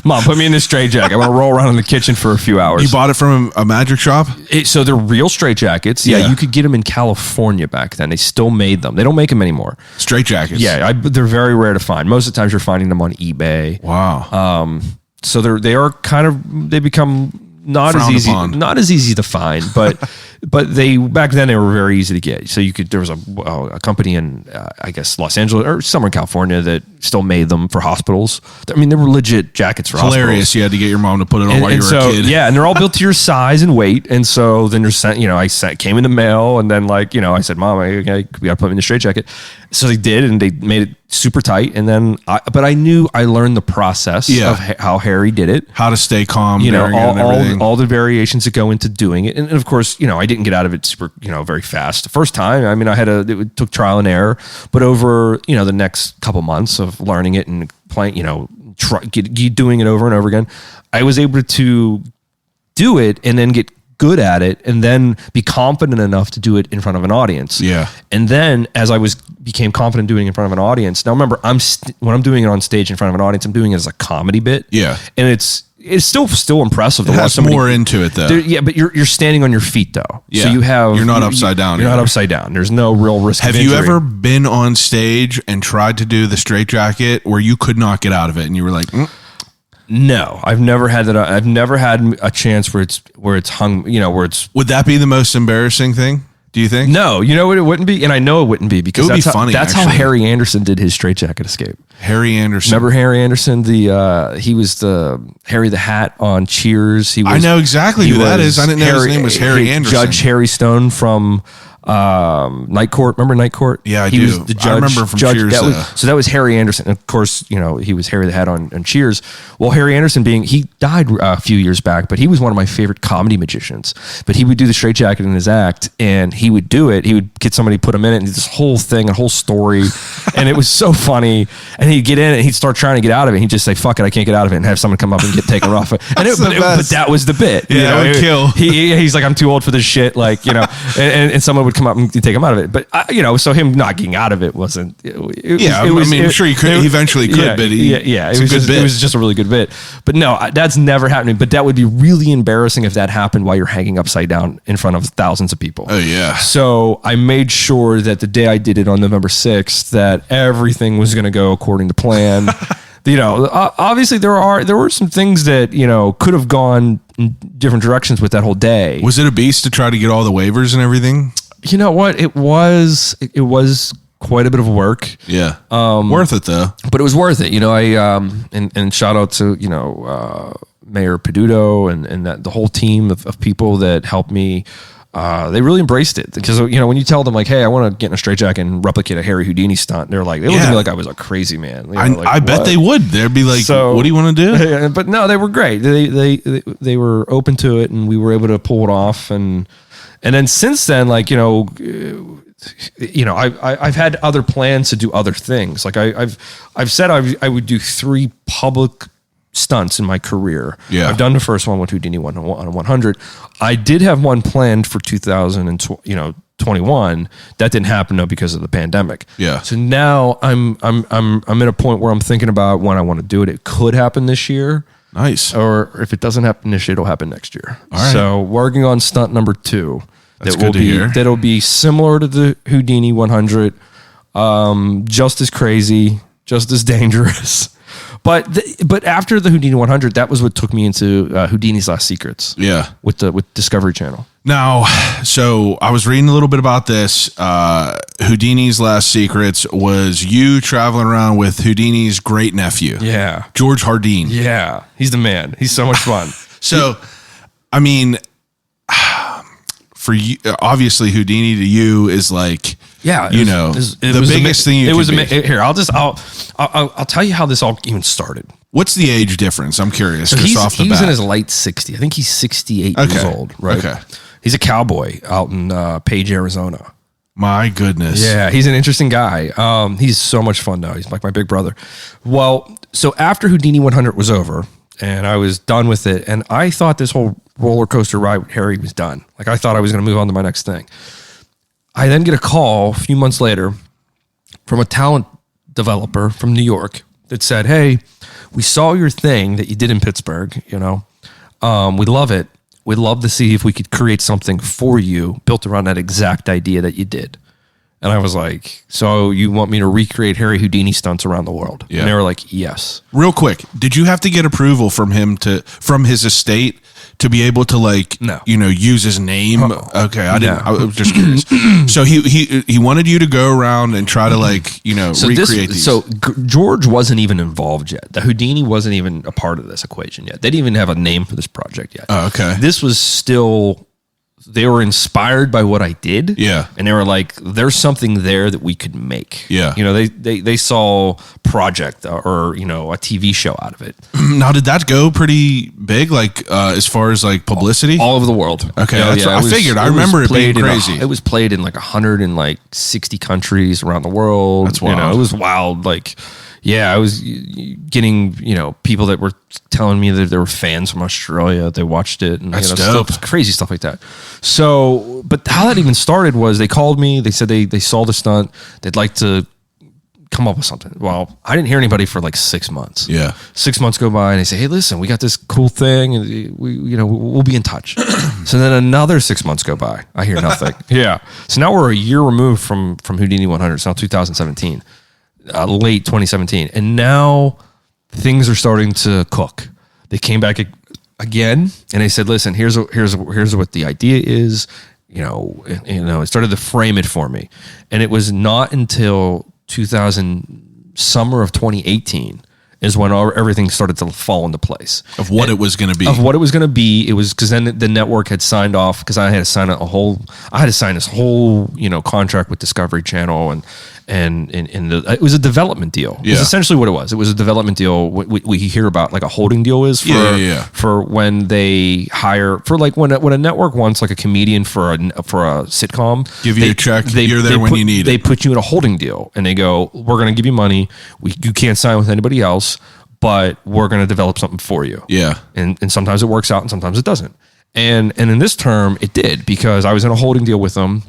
D: Mom, put me in this straitjacket. I want to roll around in the kitchen for a few hours.
A: You bought it from a magic shop?
D: So they're real straitjackets. Yeah, you could get them in California back then. They still made them. They don't make them anymore.
A: Straitjackets?
D: Yeah, they're very rare to find. Most of the times you're finding them on eBay.
A: Wow.
D: So they become not as easy to find, but they back then they were very easy to get. So there was a company in I guess Los Angeles or somewhere in California that still made them for hospitals. I mean, they were legit jackets for
A: hilarious.
D: Hospitals.
A: You had to get your mom to put it on while you were a kid.
D: Yeah, and they're all built to your size and weight. And so then you're sent. Came in the mail, and then I said, Mom, we got to put me in the straitjacket. So they did, and they made it super tight. And then, but I knew I learned the process of how Harry did it,
A: how to stay calm,
D: all the variations that go into doing it. And of course, I didn't get out of it super, very fast the first time. I mean, it took trial and error, but over, the next couple months of learning it and playing, doing it over and over again, I was able to do it and then get good at it and then be confident enough to do it in front of an audience.
A: Yeah.
D: And then as I became confident doing it in front of an audience, now remember, when I'm doing it on stage in front of an audience, I'm doing it as a comedy bit.
A: Yeah.
D: And it's still impressive to watch
A: somebody. More into it though.
D: Yeah, but you're standing on your feet though.
A: Yeah.
D: So
A: you're not upside down.
D: You're not upside down. There's no real risk.
A: Have you ever been on stage and tried to do the straitjacket where you could not get out of it and you were like,
D: No, I've never had that. I've never had a chance where it's hung, where it's.
A: Would that be the most embarrassing thing? Do you think?
D: No, you know what it wouldn't be? And I know it wouldn't be because
A: it would be funny.
D: That's how Harry Anderson did his straitjacket escape.
A: Harry Anderson.
D: Remember Harry Anderson? He was the Harry the Hat on Cheers.
A: I know exactly who that is. I didn't know his name was Harry Anderson.
D: Judge Harry Stone from Night Court. Remember Night Court?
A: Yeah,
D: he was the judge.
A: I remember from Cheers.
D: That was Harry Anderson. And of course, he was Harry the Hat on Cheers. Well, Harry Anderson he died a few years back, but he was one of my favorite comedy magicians. But he would do the straitjacket in his act, and he would do it. He would get somebody to put him in it, and this whole thing, a whole story, and it was so funny. And he'd get in it, and he'd start trying to get out of it. He'd just say, "Fuck it, I can't get out of it," and have someone come up and get taken off. But that was the bit.
A: Yeah, it would kill.
D: He's like, "I'm too old for this shit," and someone would come up and take him out of it. But so him not getting out of it wasn't.
A: I'm sure he could. He eventually could.
D: Yeah,
A: but
D: it was just a really good bit. But no, that's never happening. But that would be really embarrassing if that happened while you're hanging upside down in front of thousands of people.
A: Oh yeah.
D: So I made sure that the day I did it on November 6th, that everything was going to go according to plan. Obviously there were some things that, could have gone in different directions with that whole day.
A: Was it a beast to try to get all the waivers and everything?
D: You know what? It was quite a bit of work.
A: Yeah. Worth it though.
D: But it was worth it. And shout out to, Mayor Peduto and that the whole team of people that helped me. They really embraced it because, when you tell them like, hey, I want to get in a straitjacket and replicate a Harry Houdini stunt, they're like, they look at me like I was a crazy man.
A: I bet they would. They'd be like, what do you want to do?
D: But no, they were great. They were open to it, and we were able to pull it off. And then since then, I've had other plans to do other things. Like I've said I would do 3 public stunts in my career.
A: Yeah.
D: I've done the first one with Houdini 100. I did have one planned for 2021. That didn't happen though because of the pandemic.
A: Yeah.
D: So now I'm at a point where I'm thinking about when I want to do it. It could happen this year.
A: Nice.
D: Or if it doesn't happen this year, it'll happen next year.
A: All right.
D: So working on stunt number 2.
A: That's good to hear.
D: That'll be similar to the Houdini 100. Just as crazy. just as dangerous. But after the Houdini 100, that was what took me into Houdini's Last Secrets.
A: Yeah.
D: With Discovery Channel.
A: Now, so I was reading a little bit about this. Houdini's Last Secrets was you traveling around with Houdini's great nephew.
D: Yeah.
A: George Houdini.
D: Yeah. He's the man. He's so much fun.
A: So, I mean, for you, obviously Houdini to you is like,
D: yeah,
A: the biggest thing you could be.
D: Here, I'll tell you how this all even started.
A: What's the age difference? I'm curious.
D: So
A: just off the bat.
D: He's in his late 60s. I think he's 68 years old, right?
A: Okay.
D: He's a cowboy out in Page, Arizona.
A: My goodness.
D: Yeah, he's an interesting guy. He's so much fun now. He's like my big brother. Well, so after Houdini 100 was over and I was done with it, and I thought this whole roller coaster ride with Harry was done. Like I thought I was going to move on to my next thing. I then get a call a few months later from a talent developer from New York that said, "Hey, we saw your thing that you did in Pittsburgh. We love it. We'd love to see if we could create something for you built around that exact idea that you did." And I was like, "So you want me to recreate Harry Houdini stunts around the world?"
A: Yeah.
D: And they were like, "Yes."
A: Real quick, did you have to get approval from his estate to be able to
D: No.
A: use his name? Okay, I didn't.
D: No.
A: I was just curious. So he wanted you to go around and try to recreate these.
D: George wasn't even involved yet. The Houdini wasn't even a part of this equation yet. They didn't even have a name for this project yet.
A: Oh, okay.
D: This was still. They were inspired by what I did.
A: Yeah.
D: And they were like, there's something there that we could make.
A: Yeah.
D: They saw Project or a TV show out of it.
A: Now, did that go pretty big, as far as publicity?
D: All over the world.
A: Okay, that's what I figured. I remember it being crazy.
D: It was played in 160 countries around the world.
A: That's wild.
D: It was wild. I was getting, people that were telling me that they were fans from Australia. They watched it and
A: That's dope.
D: Crazy stuff like that. So, but how that even started was they called me. They said they saw the stunt. They'd like to come up with something. Well, I didn't hear anybody for 6 months.
A: Yeah.
D: 6 months go by and they say, "Hey, listen, we got this cool thing and we'll be in touch." So then another 6 months go by. I hear nothing. Yeah. So now we're a year removed from Houdini 100. It's now 2017. Late 2017, and now things are starting to cook. They came back again, and they said, "Listen, here's what the idea is." It started to frame it for me, and it was not until summer of 2018 is when everything started to fall into place
A: Of what it was going to be.
D: Of what it was going to be. It was because then the network had signed off because I had to sign this whole contract with Discovery Channel and it was a development deal.
A: Yeah.
D: It's essentially what it was. It was a development deal. We hear about a holding deal is for when they hire for when a network wants a comedian for a sitcom.
A: Give you a check. You're there when you need it.
D: They put you in a holding deal and they go, "We're going to give you money. You can't sign with anybody else, but we're going to develop something for you."
A: Yeah.
D: And sometimes it works out and sometimes it doesn't. And in this term, it did because I was in a holding deal with them.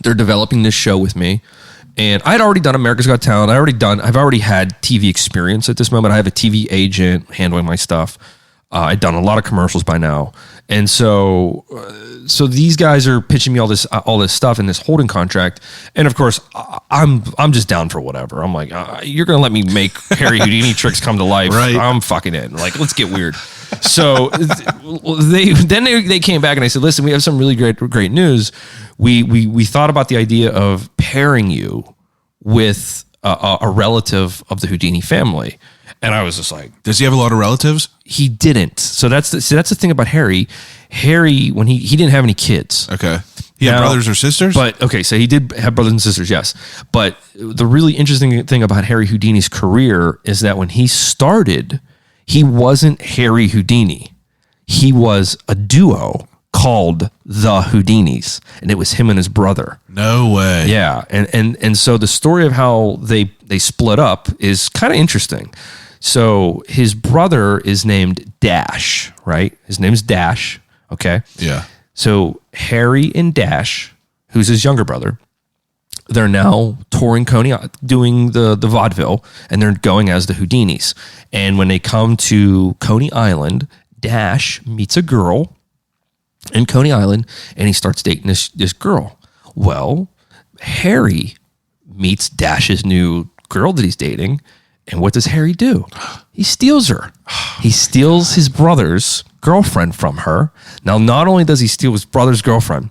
D: They're developing this show with me. And I'd already done America's Got Talent. I've already had TV experience at this moment. I have a TV agent handling my stuff. I'd done a lot of commercials by now. And so these guys are pitching me all this stuff in this holding contract. And of course, I'm just down for whatever. I'm like, you're going to let me make Harry Houdini tricks come to life.
A: Right.
D: I'm fucking in. Let's get weird. So they came back and I said, "Listen, we have some really great news. We thought about the idea of pairing you with a relative of the Houdini family." And I was just like,
A: "Does he have a lot of relatives?"
D: He didn't. So that's the thing about Harry. Harry, when he didn't have any kids.
A: Okay. He had brothers or sisters?
D: But okay, so he did have brothers and sisters, yes. But the really interesting thing about Harry Houdini's career is that when he started, he wasn't Harry Houdini. He was a duo called the Houdinis, and it was him and his brother.
A: No way.
D: Yeah, and so the story of how they split up is kind of interesting. So his brother is named Dash, right? His name's Dash, okay?
A: Yeah.
D: So Harry and Dash, who's his younger brother, they're now touring Coney, doing the vaudeville, and they're going as the Houdinis. And when they come to Coney Island, Dash meets a girl in Coney Island, and he starts dating this girl. Well, Harry meets Dash's new girl that he's dating. And what does Harry do? He steals her. He steals his brother's girlfriend from her. Now, not only does he steal his brother's girlfriend,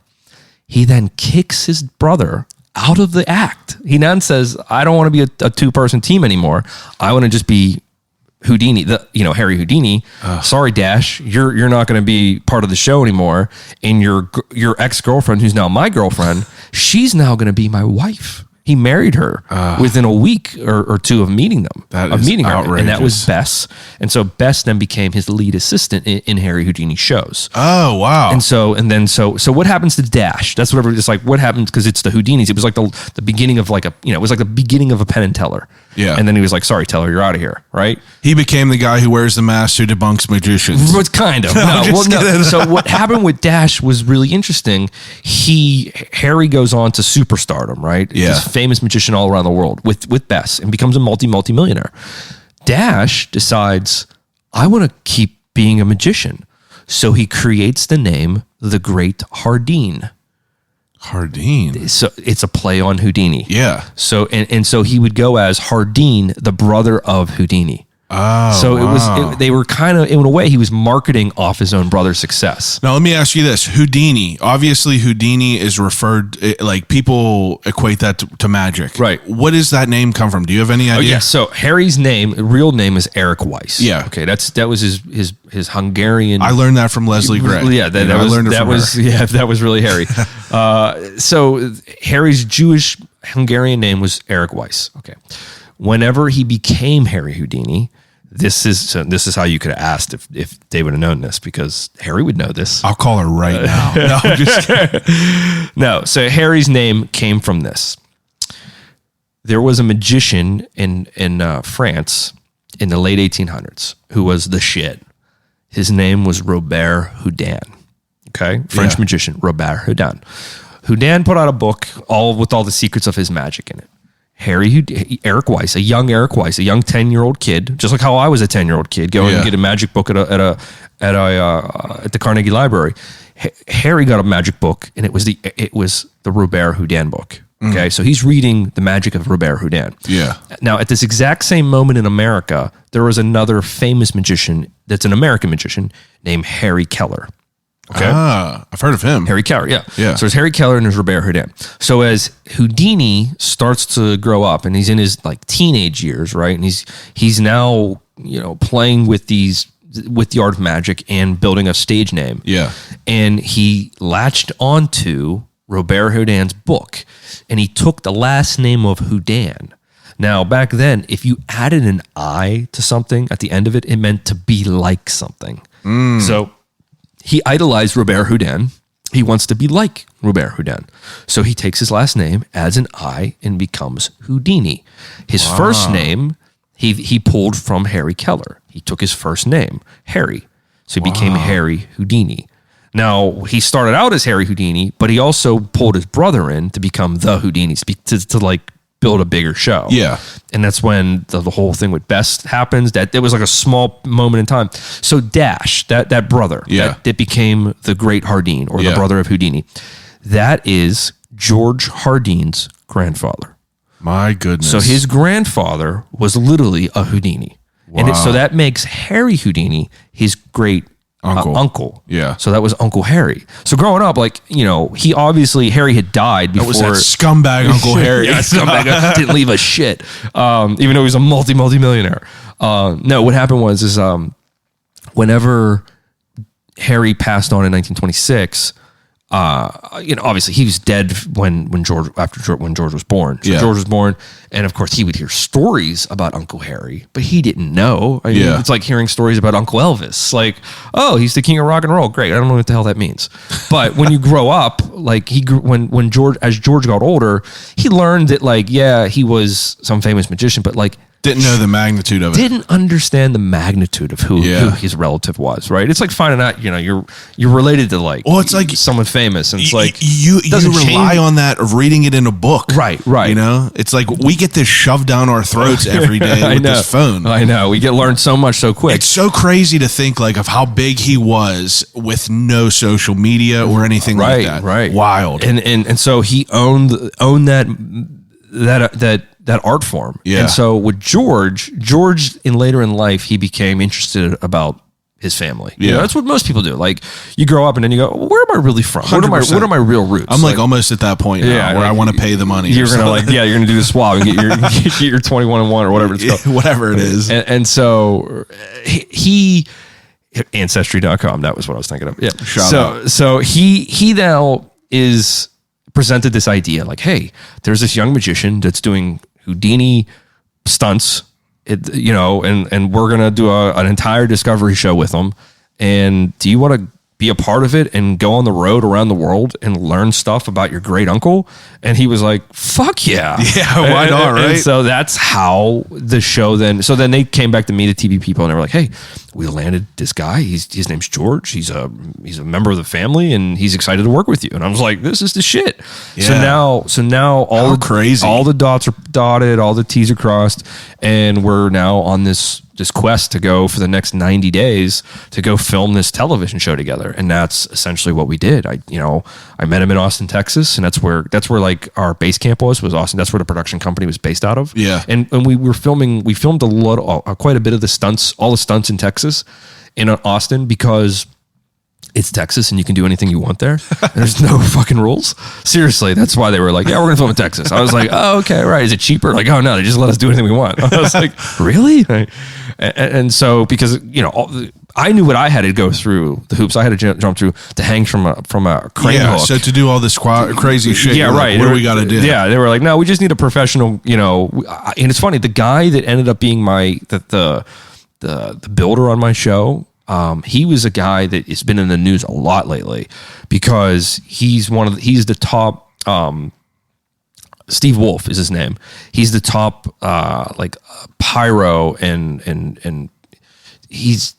D: he then kicks his brother out of the act. He then says, I don't want to be a two-person team anymore. I want to just be Houdini, Harry Houdini. Sorry, Dash, you're not going to be part of the show anymore. And your ex-girlfriend, who's now my girlfriend, she's now going to be my wife. He married her within a week or two of meeting them. Meeting
A: outrageous.
D: her, and that was Bess. And so Bess then became his lead assistant in Harry Houdini shows.
A: Oh wow!
D: And so what happens to Dash? That's whatever. It's like what happens because it's the Houdinis. It was like the beginning of it was like the beginning of a Penn and Teller.
A: Yeah.
D: And then he was like, "Sorry, Teller, you're out of here." Right?
A: He became the guy who wears the mask who debunks magicians.
D: But kind of. So what happened with Dash was really interesting. Harry goes on to superstardom, right?
A: Yeah.
D: He's a famous magician all around the world with Bess and becomes a multi-millionaire. Dash decides, I want to keep being a magician. So he creates the name The Great Hardin.
A: Hardin.
D: So it's a play on Houdini.
A: Yeah.
D: So and so he would go as Hardin, the brother of Houdini.
A: Oh,
D: so
A: wow.
D: they were kind of, in a way, he was marketing off his own brother's success.
A: Now, let me ask you this. Houdini. Obviously, Houdini is referred, like people equate that to magic.
D: Right.
A: What does that name come from? Do you have any idea?
D: Oh, yeah. So Harry's real name is Eric Weiss.
A: Yeah.
D: Okay. That was his Hungarian.
A: I learned that from Leslie Gray.
D: Yeah. That was really Harry. So Harry's Jewish Hungarian name was Eric Weiss. Okay. Whenever he became Harry Houdini, this is how you could have asked if they would have known this, because Harry would know this.
A: I'll call her right now. No, I'm just kidding.
D: No, so Harry's name came from this. There was a magician in France in the late 1800s who was the shit. His name was Robert Houdin. Okay, French magician Robert Houdin. Houdin put out a book with all the secrets of his magic in it. Eric Weiss, a young 10-year-old kid, just like how I was a 10-year-old kid, going and get a magic book at the Carnegie Library. Harry got a magic book, and it was the Robert Houdin book. Okay, so he's reading the magic of Robert Houdin.
A: Yeah.
D: Now, at this exact same moment in America, there was another famous magician that's an American magician named Harry Keller. Okay.
A: I've heard of him.
D: Harry Keller, yeah.
A: Yeah.
D: So there's Harry Keller and there's Robert Houdin. So as Houdini starts to grow up and he's in his teenage years, right? And he's now, playing with the art of magic and building a stage name.
A: Yeah.
D: And he latched onto Robert Houdin's book and he took the last name of Houdin. Now, back then, if you added an I to something at the end of it, it meant to be like something. So he idolized Robert Houdin. He wants to be like Robert Houdin. So he takes his last name, adds an I, and becomes Houdini. His first name, he pulled from Harry Keller. He took his first name, Harry. So he became Harry Houdini. Now, he started out as Harry Houdini, but he also pulled his brother in to become the Houdinis, to build a bigger show.
A: Yeah.
D: And that's when the whole thing with Bess happens. That it was like a small moment in time. So Dash, that brother, that became the Great Hardin, or the brother of Houdini, that is George Hardin's grandfather.
A: My goodness.
D: So his grandfather was literally a Houdini.
A: Wow.
D: And so that makes Harry Houdini his great uncle.
A: Yeah.
D: So that was Uncle Harry. So growing up, Harry had died before.
A: That was that scumbag Uncle Harry.
D: Yeah, scumbag. Didn't leave a shit. Even though he was a multi-millionaire. No, what happened was whenever Harry passed on in 1926, obviously he was dead when George was born. So George was born, and of course he would hear stories about Uncle Harry, but he didn't know. It's like hearing stories about Uncle Elvis. Like, oh, he's the king of rock and roll. Great. I don't know what the hell that means. But when you grow up, when George got older, he learned that he was some famous magician, but
A: didn't know the magnitude of it.
D: Didn't understand the magnitude of who his relative was, right? It's like finding out, you're related to it's like someone famous, and it's
A: you rely on that of reading it in a book.
D: Right.
A: It's like we get this shoved down our throats every day with this phone.
D: I know. We learned so much so quick.
A: It's so crazy to think of how big he was with no social media or anything like that.
D: Right.
A: Wild.
D: And so he owned that that art form.
A: Yeah.
D: And so with George later in life, he became interested about his family. You know, that's what most people do. Like you grow up and then you go, well, where am I really from? What are my real roots?
A: I'm like almost at that point now where I want to pay the money.
D: You're going to you're going to do the swab and get your 21 and 1 or whatever it's called.
A: Whatever it is.
D: And so he Ancestry.com, that was what I was thinking of. Yeah. So he now is presented this idea like, hey, there's this young magician that's doing Houdini stunts, and we're going to do an entire discovery show with him. And do you want to be a part of it and go on the road around the world and learn stuff about your great uncle? And he was like, fuck yeah.
A: Yeah, why not, right?
D: And so that's how the show then they came back to me, the TV people, and they were like, hey, we landed this guy. His name's George. He's a member of the family and he's excited to work with you. And I was like, this is the shit. Yeah. So now all the dots are dotted, all the T's are crossed, and we're now on this quest to go for the next 90 days to go film this television show together. And that's essentially what we did. I met him in Austin, Texas, and that's where like our base camp was Austin. That's where the production company was based out of.
A: Yeah.
D: And we filmed quite a bit of the stunts, all the stunts in Texas, in Austin, because it's Texas and you can do anything you want there. There's no fucking rules. Seriously, that's why they were like, yeah, we're gonna film in Texas. I was like, oh, okay, right. Is it cheaper? Like, oh no, they just let us do anything we want. I was like, really? And so, because I knew what I had to go through, the hoops I had to jump through to hang from a crane hook.
A: So to do all this crazy shit,
D: yeah, right.
A: Like, what do we got to do?
D: Yeah, they were like, no, we just need a professional. And it's funny, the guy that ended up being the builder on my show. He was a guy that has been in the news a lot lately because he's the top, Steve Wolf is his name. He's the top, pyro and he's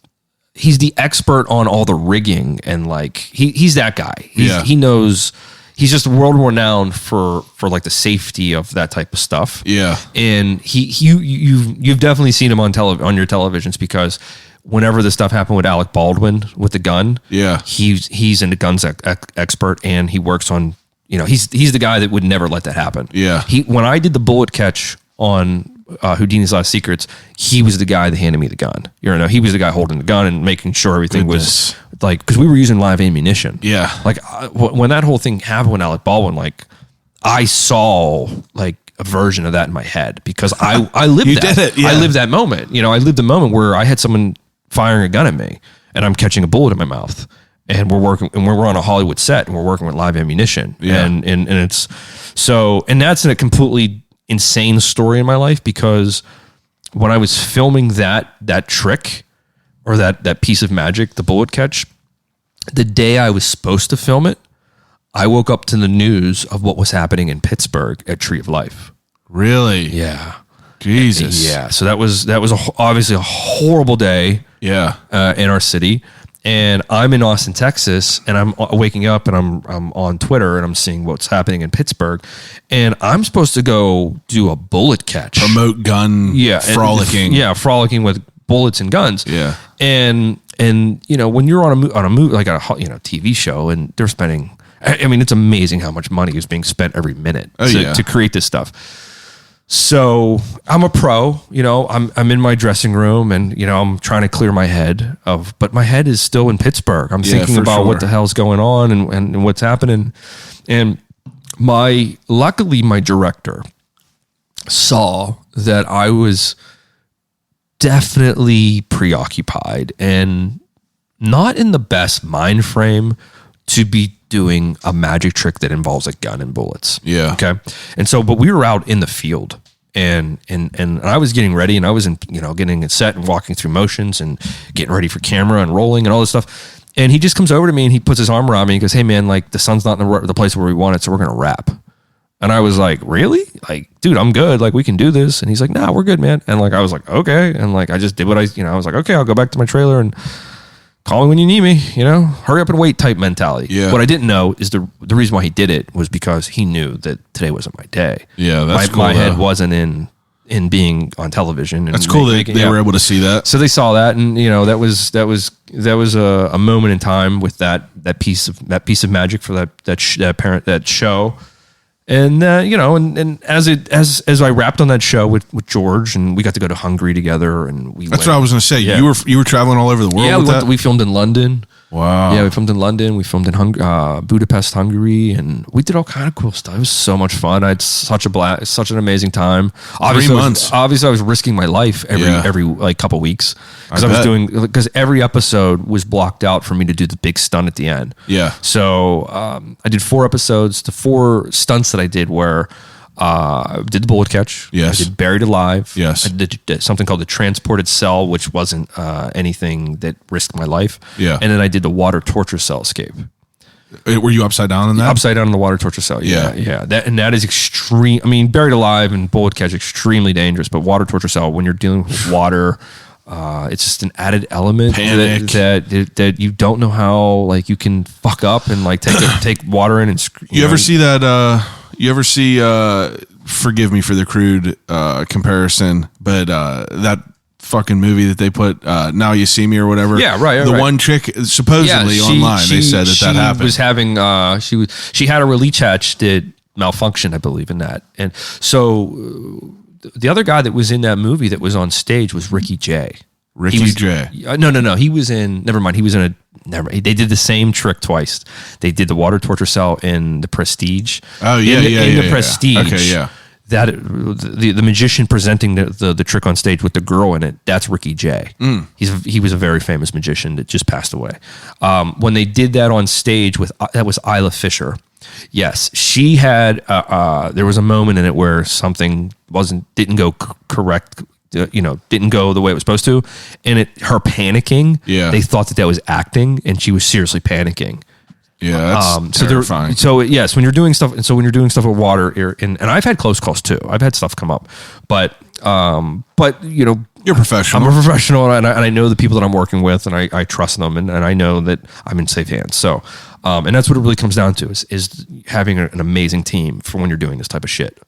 D: the expert on all the rigging and like, he's that guy. He knows, he's just world renowned for like the safety of that type of stuff. Yeah. And you've definitely seen him on your televisions because whenever this stuff happened with Alec Baldwin with the gun, he's into guns expert, and he works on, he's the guy that would never let that happen. Yeah. When I did the bullet catch on Houdini's Last Secrets, he was the guy that handed me the gun. He was the guy holding the gun and making sure everything was like, because we were using live ammunition. Yeah. Like when that whole thing happened with Alec Baldwin, like I saw like a version of that in my head because I lived that. Did it. Yeah. I lived that moment. I lived the moment where I had someone firing a gun at me and I'm catching a bullet in my mouth, and we're on a Hollywood set and we're working with live ammunition. Yeah. And it's so, and that's a completely insane story in my life, because when I was filming that trick or that piece of magic, the bullet catch, the day I was supposed to film it, I woke up to the news of what was happening in Pittsburgh at Tree of Life.
A: Really?
D: Yeah.
A: Jesus.
D: Yeah. So that was obviously a horrible day. Yeah. In our city. And I'm in Austin, Texas, and I'm waking up and I'm on Twitter and I'm seeing what's happening in Pittsburgh, and I'm supposed to go do a bullet catch,
A: promote gun, frolicking,
D: frolicking with bullets and guns, and when you're on a movie like a TV show, and they're spending, I mean, it's amazing how much money is being spent every minute to create this stuff. So I'm a pro, I'm in my dressing room and, I'm trying to clear my head but my head is still in Pittsburgh. I'm thinking about what the hell's going on and what's happening. And luckily my director saw that I was definitely preoccupied and not in the best mind frame to be doing a magic trick that involves a gun and bullets. Yeah. Okay. And so, but we were out in the field and I was getting ready, and I was getting it set and walking through motions and getting ready for camera and rolling and all this stuff. And he just comes over to me and he puts his arm around me and goes, "Hey man, like the sun's not in the place where we want it. So we're going to wrap." And I was like, "Really? Like, dude, I'm good. Like we can do this." And he's like, "Nah, we're good, man." And like, I was like, "Okay." And like, I just did what I was like, "Okay, I'll go back to my trailer and call me when you need me, hurry up and wait" type mentality. Yeah. What I didn't know is the reason why he did it was because he knew that today wasn't my day. Yeah, that's cool. My head wasn't in being on television. And
A: that's cool that they were able to see that.
D: So they saw that, and that was a moment in time with that piece of magic for that show. And and as I wrapped on that show with George, and we got to go to Hungary together, and
A: That's what I was going to say.
D: Yeah.
A: You were traveling all over the world.
D: Yeah,
A: with that?
D: we filmed in London.
A: Wow.
D: Yeah, we filmed in London. We filmed in Budapest, Hungary, and we did all kind of cool stuff. It was so much fun. I had such a blast, such an amazing time.
A: 3 months.
D: Obviously, I was risking my life every like couple weeks because every episode was blocked out for me to do the big stunt at the end.
A: Yeah.
D: So I did 4 episodes. The 4 stunts that I did were. I did the bullet catch.
A: Yes.
D: I did buried alive.
A: Yes.
D: I did something called the transported cell, which wasn't anything that risked my life.
A: Yeah.
D: And then I did the water torture cell escape.
A: Were you upside down in that?
D: Upside down in the water torture cell.
A: Yeah.
D: Yeah. That is extreme. I mean, buried alive and bullet catch extremely dangerous, but water torture cell, when you're dealing with water, it's just an added element
A: Panic.
D: that you don't know how like you can fuck up and like take water in and
A: You ever see that? You ever see? Forgive me for the crude comparison, but that fucking movie that they put, Now You See Me or whatever.
D: Yeah, right.
A: The one chick supposedly online, they said that happened.
D: Was having she had a release hatch that malfunctioned, I believe, in that, and so the other guy that was in that movie that was on stage was Ricky Jay.
A: Ricky Jay.
D: No. He was in. Never mind. He was in They did the same trick twice. They did the water torture cell in The Prestige.
A: Oh yeah,
D: in The Prestige.
A: Okay, yeah.
D: That the magician presenting the trick on stage with the girl in it. That's Ricky Jay. He was a very famous magician that just passed away. When they did that on stage that was Isla Fisher. Yes, she had. There was a moment in it where something didn't go correct. Didn't go the way it was supposed to, and her panicking. Yeah, they thought that was acting, and she was seriously panicking.
A: Yeah, that's terrifying.
D: So yes, when you're doing stuff, with water, and I've had close calls too. I've had stuff come up, but
A: you're professional.
D: I'm a professional, and I know the people that I'm working with, and I trust them, and I know that I'm in safe hands. So, and that's what it really comes down to is having an amazing team for when you're doing this type of shit.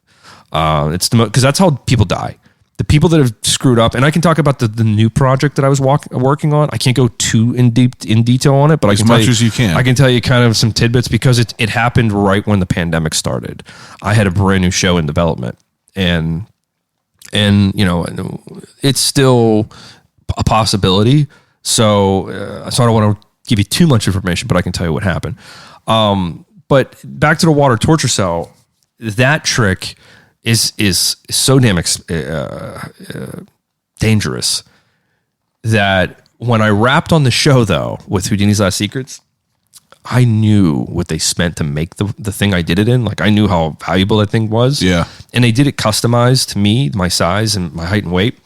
D: It's because that's how people die. The people that have screwed up, and I can talk about the new project that I was working on. I can't go too in detail on it, but
A: as much as you can.
D: I can tell you kind of some tidbits because it happened right when the pandemic started. I had a brand new show in development, and it's still a possibility. So I don't want to give you too much information, but I can tell you what happened. But back to the water torture cell, that trick is so damn dangerous that when I wrapped on the show, though, with Houdini's Last Secrets, I knew what they spent to make the thing I did it in. Like, I knew how valuable that thing was.
A: Yeah.
D: And they did it customized to me, my size and my height and weight.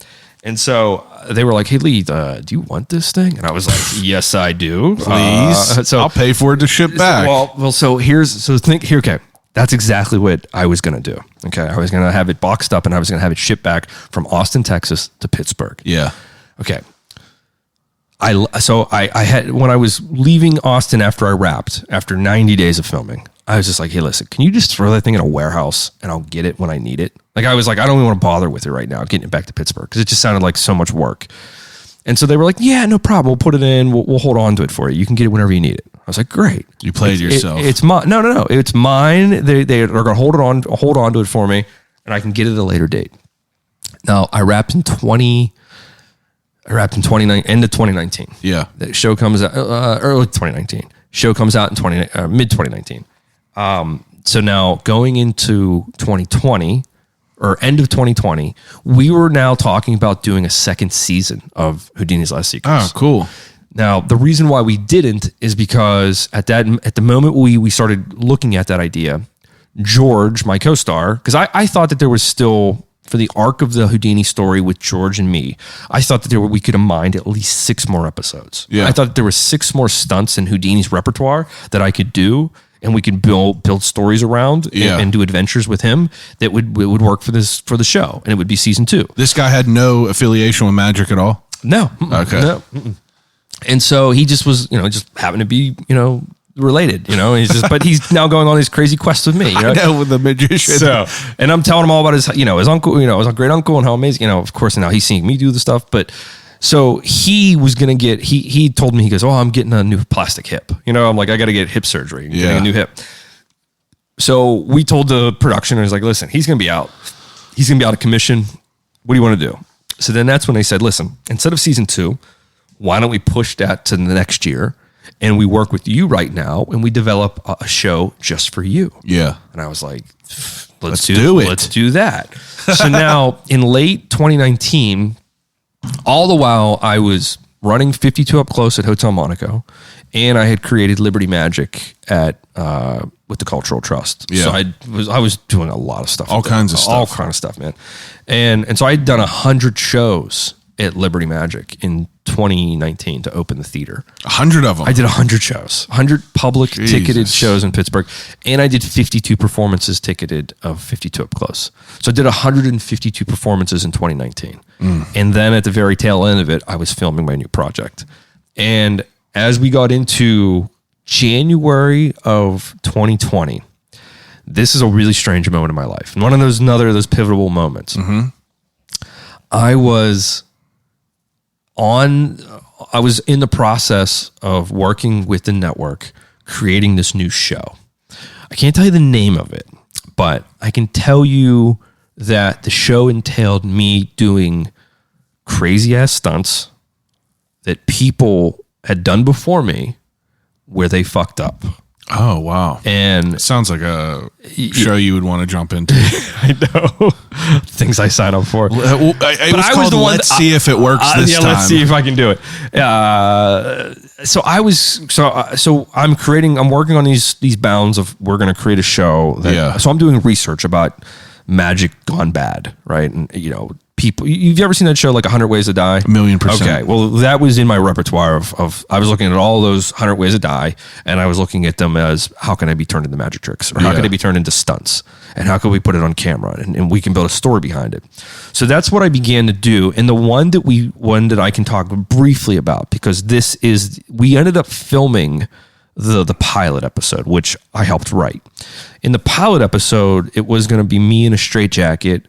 D: And so they were like, "Hey, Lee, do you want this thing?" And I was like, "Yes, I do.
A: Please.
D: So
A: I'll pay for it to ship back."
D: Okay. That's exactly what I was going to do. Okay. I was going to have it boxed up and I was going to have it shipped back from Austin, Texas to Pittsburgh.
A: Yeah.
D: Okay. I had, when I was leaving Austin after I wrapped, after 90 days of filming, I was just like, "Hey, listen, can you just throw that thing in a warehouse and I'll get it when I need it?" Like, I was like, I don't even want to bother with it right now, getting it back to Pittsburgh, because it just sounded like so much work. And so they were like, "Yeah, no problem. We'll put it in. We'll hold on to it for you. You can get it whenever you need it." I was like, "Great."
A: You played yourself.
D: It's mine. No. It's mine. They are going to hold on to it for me, and I can get it at a later date. Now, I wrapped in end of 2019.
A: Yeah.
D: The show comes out early 2019. Show comes out in mid 2019. So now going into 2020 or end of 2020, we were now talking about doing a second season of Houdini's Last Secrets.
A: Oh, cool.
D: Now, the reason why we didn't is because at the moment we started looking at that idea, George, my co-star, because I thought that there was still, for the arc of the Houdini story with George and me, I thought that we could have mined at least 6 more episodes. Yeah. I thought that there were 6 more stunts in Houdini's repertoire that I could do, and we could build stories around and do adventures with him that would work for the show, and it would be season 2.
A: This guy had no affiliation with magic at all?
D: No.
A: Okay.
D: No. And so he just was, just happened to be, related, but he's now going on these crazy quests with me.
A: I know, with the magician.
D: So, and I'm telling him all about his uncle, his great uncle, and how amazing, of course, now he's seeing me do the stuff. But so he was going to he told me, he goes, "Oh, I'm getting a new plastic hip." I'm like, "I got to get hip surgery, getting a new hip." So we told the production, I was like, listen, he's going to be out. He's going to be out of commission. What do you want to do? So then that's when they said, listen, instead of season 2, why don't we push that to the next year? And we work with you right now and we develop a show just for you.
A: Yeah.
D: And I was like, let's do it. Let's do that. So now in late 2019, all the while I was running 52 Up Close at Hotel Monaco, and I had created Liberty Magic at with the Cultural Trust.
A: Yeah.
D: So I was doing a lot of stuff.
A: All kinds of stuff.
D: All kind of stuff, man. And so I had done 100 shows at Liberty Magic in 2019 to open the theater.
A: 100 of them.
D: I did 100 shows, 100 public
A: Jesus.
D: ticketed shows in Pittsburgh, and I did 52 performances ticketed of 52 Up Close. So I did 152 performances in 2019. And then at the very tail end of it, I was filming my new project. And as we got into January of 2020, this is a really strange moment in my life. And another of those pivotal moments. I was in the process of working with the network, creating this new show. I can't tell you the name of it, but I can tell you that the show entailed me doing crazy ass stunts that people had done before me where they fucked up.
A: Oh, wow.
D: And
A: It sounds like a show you would want to jump into.
D: I know things I sign up for.
A: It was
D: I was
A: called
D: the one
A: Let's
D: that-
A: See If It Works This
D: yeah,
A: Time.
D: let's see if I can do it. So I'm working on these bounds of we're going to create a show. So I'm doing research about magic gone bad, right? And people. You've ever seen that show like 100 Ways to Die?
A: 1,000,000%.
D: Okay, well that was in my repertoire of I was looking at all those 100 Ways to Die, and I was looking at them as how can I be turned into magic tricks, or how can I be turned into stunts, and how can we put it on camera, and we can build a story behind it. So that's what I began to do, and the one that I can talk briefly about, because we ended up filming the pilot episode, which I helped write. In the pilot episode, it was going to be me in a straitjacket,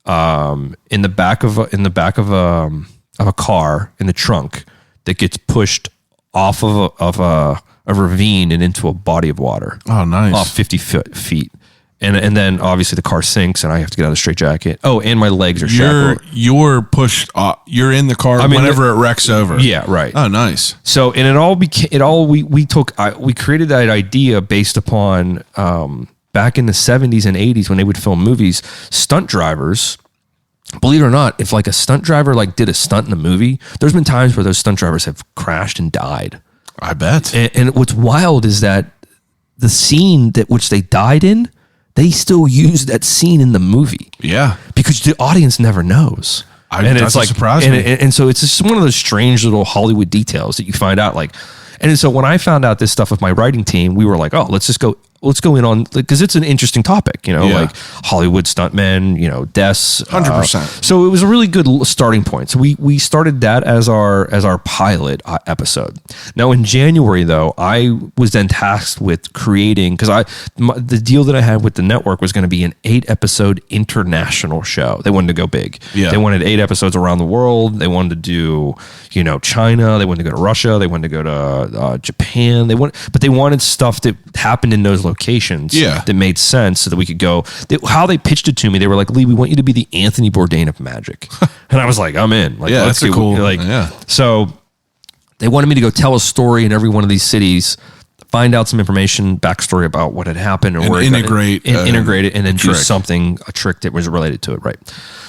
D: in the back of a car in the trunk that gets pushed off of a ravine and into a body of water.
A: Oh, nice.
D: Off 50 feet. And then obviously the car sinks and I have to get out of the straitjacket. Oh, and my legs are shackled.
A: You're pushed. You're in the car whenever it wrecks over.
D: Yeah, right.
A: Oh, nice.
D: So, and we created that idea based upon, back in the 70s and 80s when they would film movies, stunt drivers, believe it or not, if like a stunt driver like did a stunt in a movie, there's been times where those stunt drivers have crashed and died.
A: I bet.
D: And what's wild is that the scene that which they died in, they still use that scene in the movie.
A: Yeah.
D: Because the audience never knows.
A: That's a surprise me.
D: And so it's just one of those strange little Hollywood details that you find out. And so when I found out this stuff with my writing team, we were like, oh, let's go in on, because it's an interesting topic, like Hollywood stuntmen, deaths.
A: 100%.
D: So it was a really good starting point. So we started that as our pilot episode. Now in January though, I was then tasked with creating, because the deal that I had with the network was going to be an 8-episode international show. They wanted to go big.
A: Yeah.
D: They wanted 8 episodes around the world. They wanted to do, China. They wanted to go to Russia. They wanted to go to Japan. But they wanted stuff that happened in those locations that made sense so that we could go. How they pitched it to me, they were like, Lee, we want you to be the Anthony Bourdain of magic. And I was like, I'm in. Like,
A: that's a cool.
D: So they wanted me to go tell a story in every one of these cities, find out some information, backstory about what had happened,
A: and integrate
D: it, and then do a trick that was related to it. Right.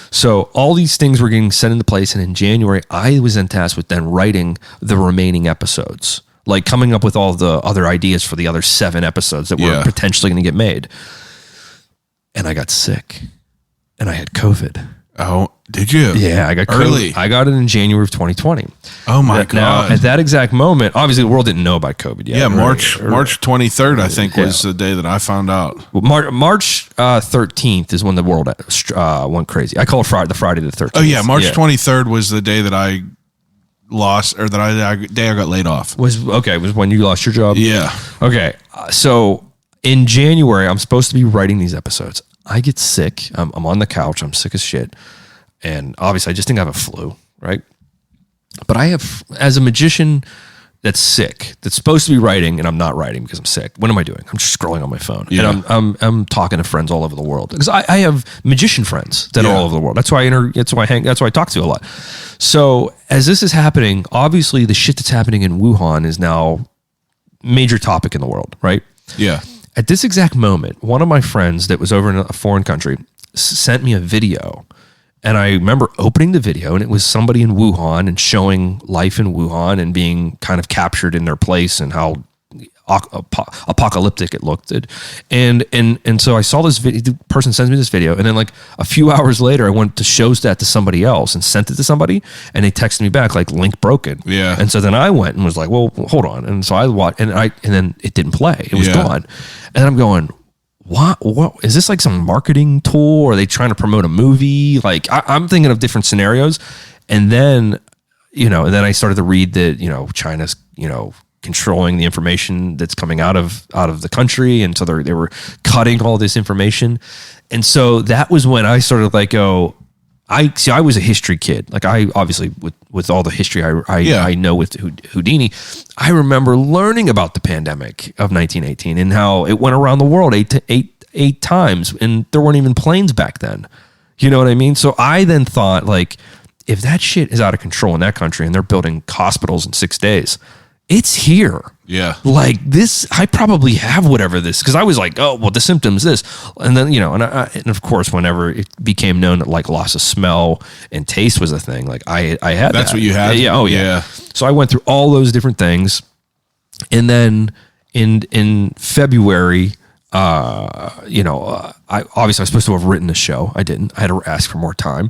D: So all these things were getting set into place. And in January, I was then tasked with then writing the remaining episodes, like coming up with all the other ideas for the other 7 episodes that were potentially going to get made. And I got sick and I had COVID.
A: Oh, did you?
D: Yeah, I got
A: early.
D: COVID. I got it in January of 2020.
A: Oh my God.
D: Now, at that exact moment, obviously the world didn't know about COVID yet.
A: Yeah, March 23rd, I think, was the day that I found out.
D: Well, March 13th is when the world went crazy. I call it the Friday the 13th.
A: Oh yeah, March 23rd was the day that I lost, or I got laid off.
D: Was when you lost your job?
A: Yeah.
D: Okay. So in January, I'm supposed to be writing these episodes. I get sick. I'm on the couch. I'm sick as shit. And obviously I just think I have a flu, right? But I have, as a magician, that's sick, that's supposed to be writing, and I'm not writing because I'm sick. What am I doing? I'm just scrolling on my phone, and I'm talking to friends all over the world because I have magician friends that are all over the world. That's why that's why I talk to a lot. So as this is happening, obviously the shit that's happening in Wuhan is now major topic in the world, right?
A: Yeah.
D: At this exact moment, one of my friends that was over in a foreign country sent me a video. And I remember opening the video, and it was somebody in Wuhan and showing life in Wuhan and being kind of captured in their place and how apocalyptic it looked. And so I saw this video, the person sends me this video, and then like a few hours later, I went to show that to somebody else and sent it to somebody, and they texted me back like link broken.
A: Yeah.
D: And so then I went and was like, well, hold on. And so I watched, and then it didn't play. It was gone. And I'm going, what is this, like some marketing tool? Are they trying to promote a movie? Like I'm thinking of different scenarios. And then, I started to read that, China's, controlling the information that's coming out of the country. And so they were cutting all this information. And so that was when I started like, I was a history kid. Like I obviously with all the history I know with Houdini, I remember learning about the pandemic of 1918 and how it went around the world eight times, and there weren't even planes back then. You know what I mean? So I then thought, like, if that shit is out of control in that country and they're building hospitals in 6 days, it's here.
A: Yeah.
D: Like this, I probably have whatever this, because I was like, oh, well, the symptoms this. And then, and of course, whenever it became known that like loss of smell and taste was a thing, like I had
A: That's what you had?
D: Yeah. Oh, yeah. So I went through all those different things. And then in February, I obviously I was supposed to have written the show. I didn't. I had to ask for more time.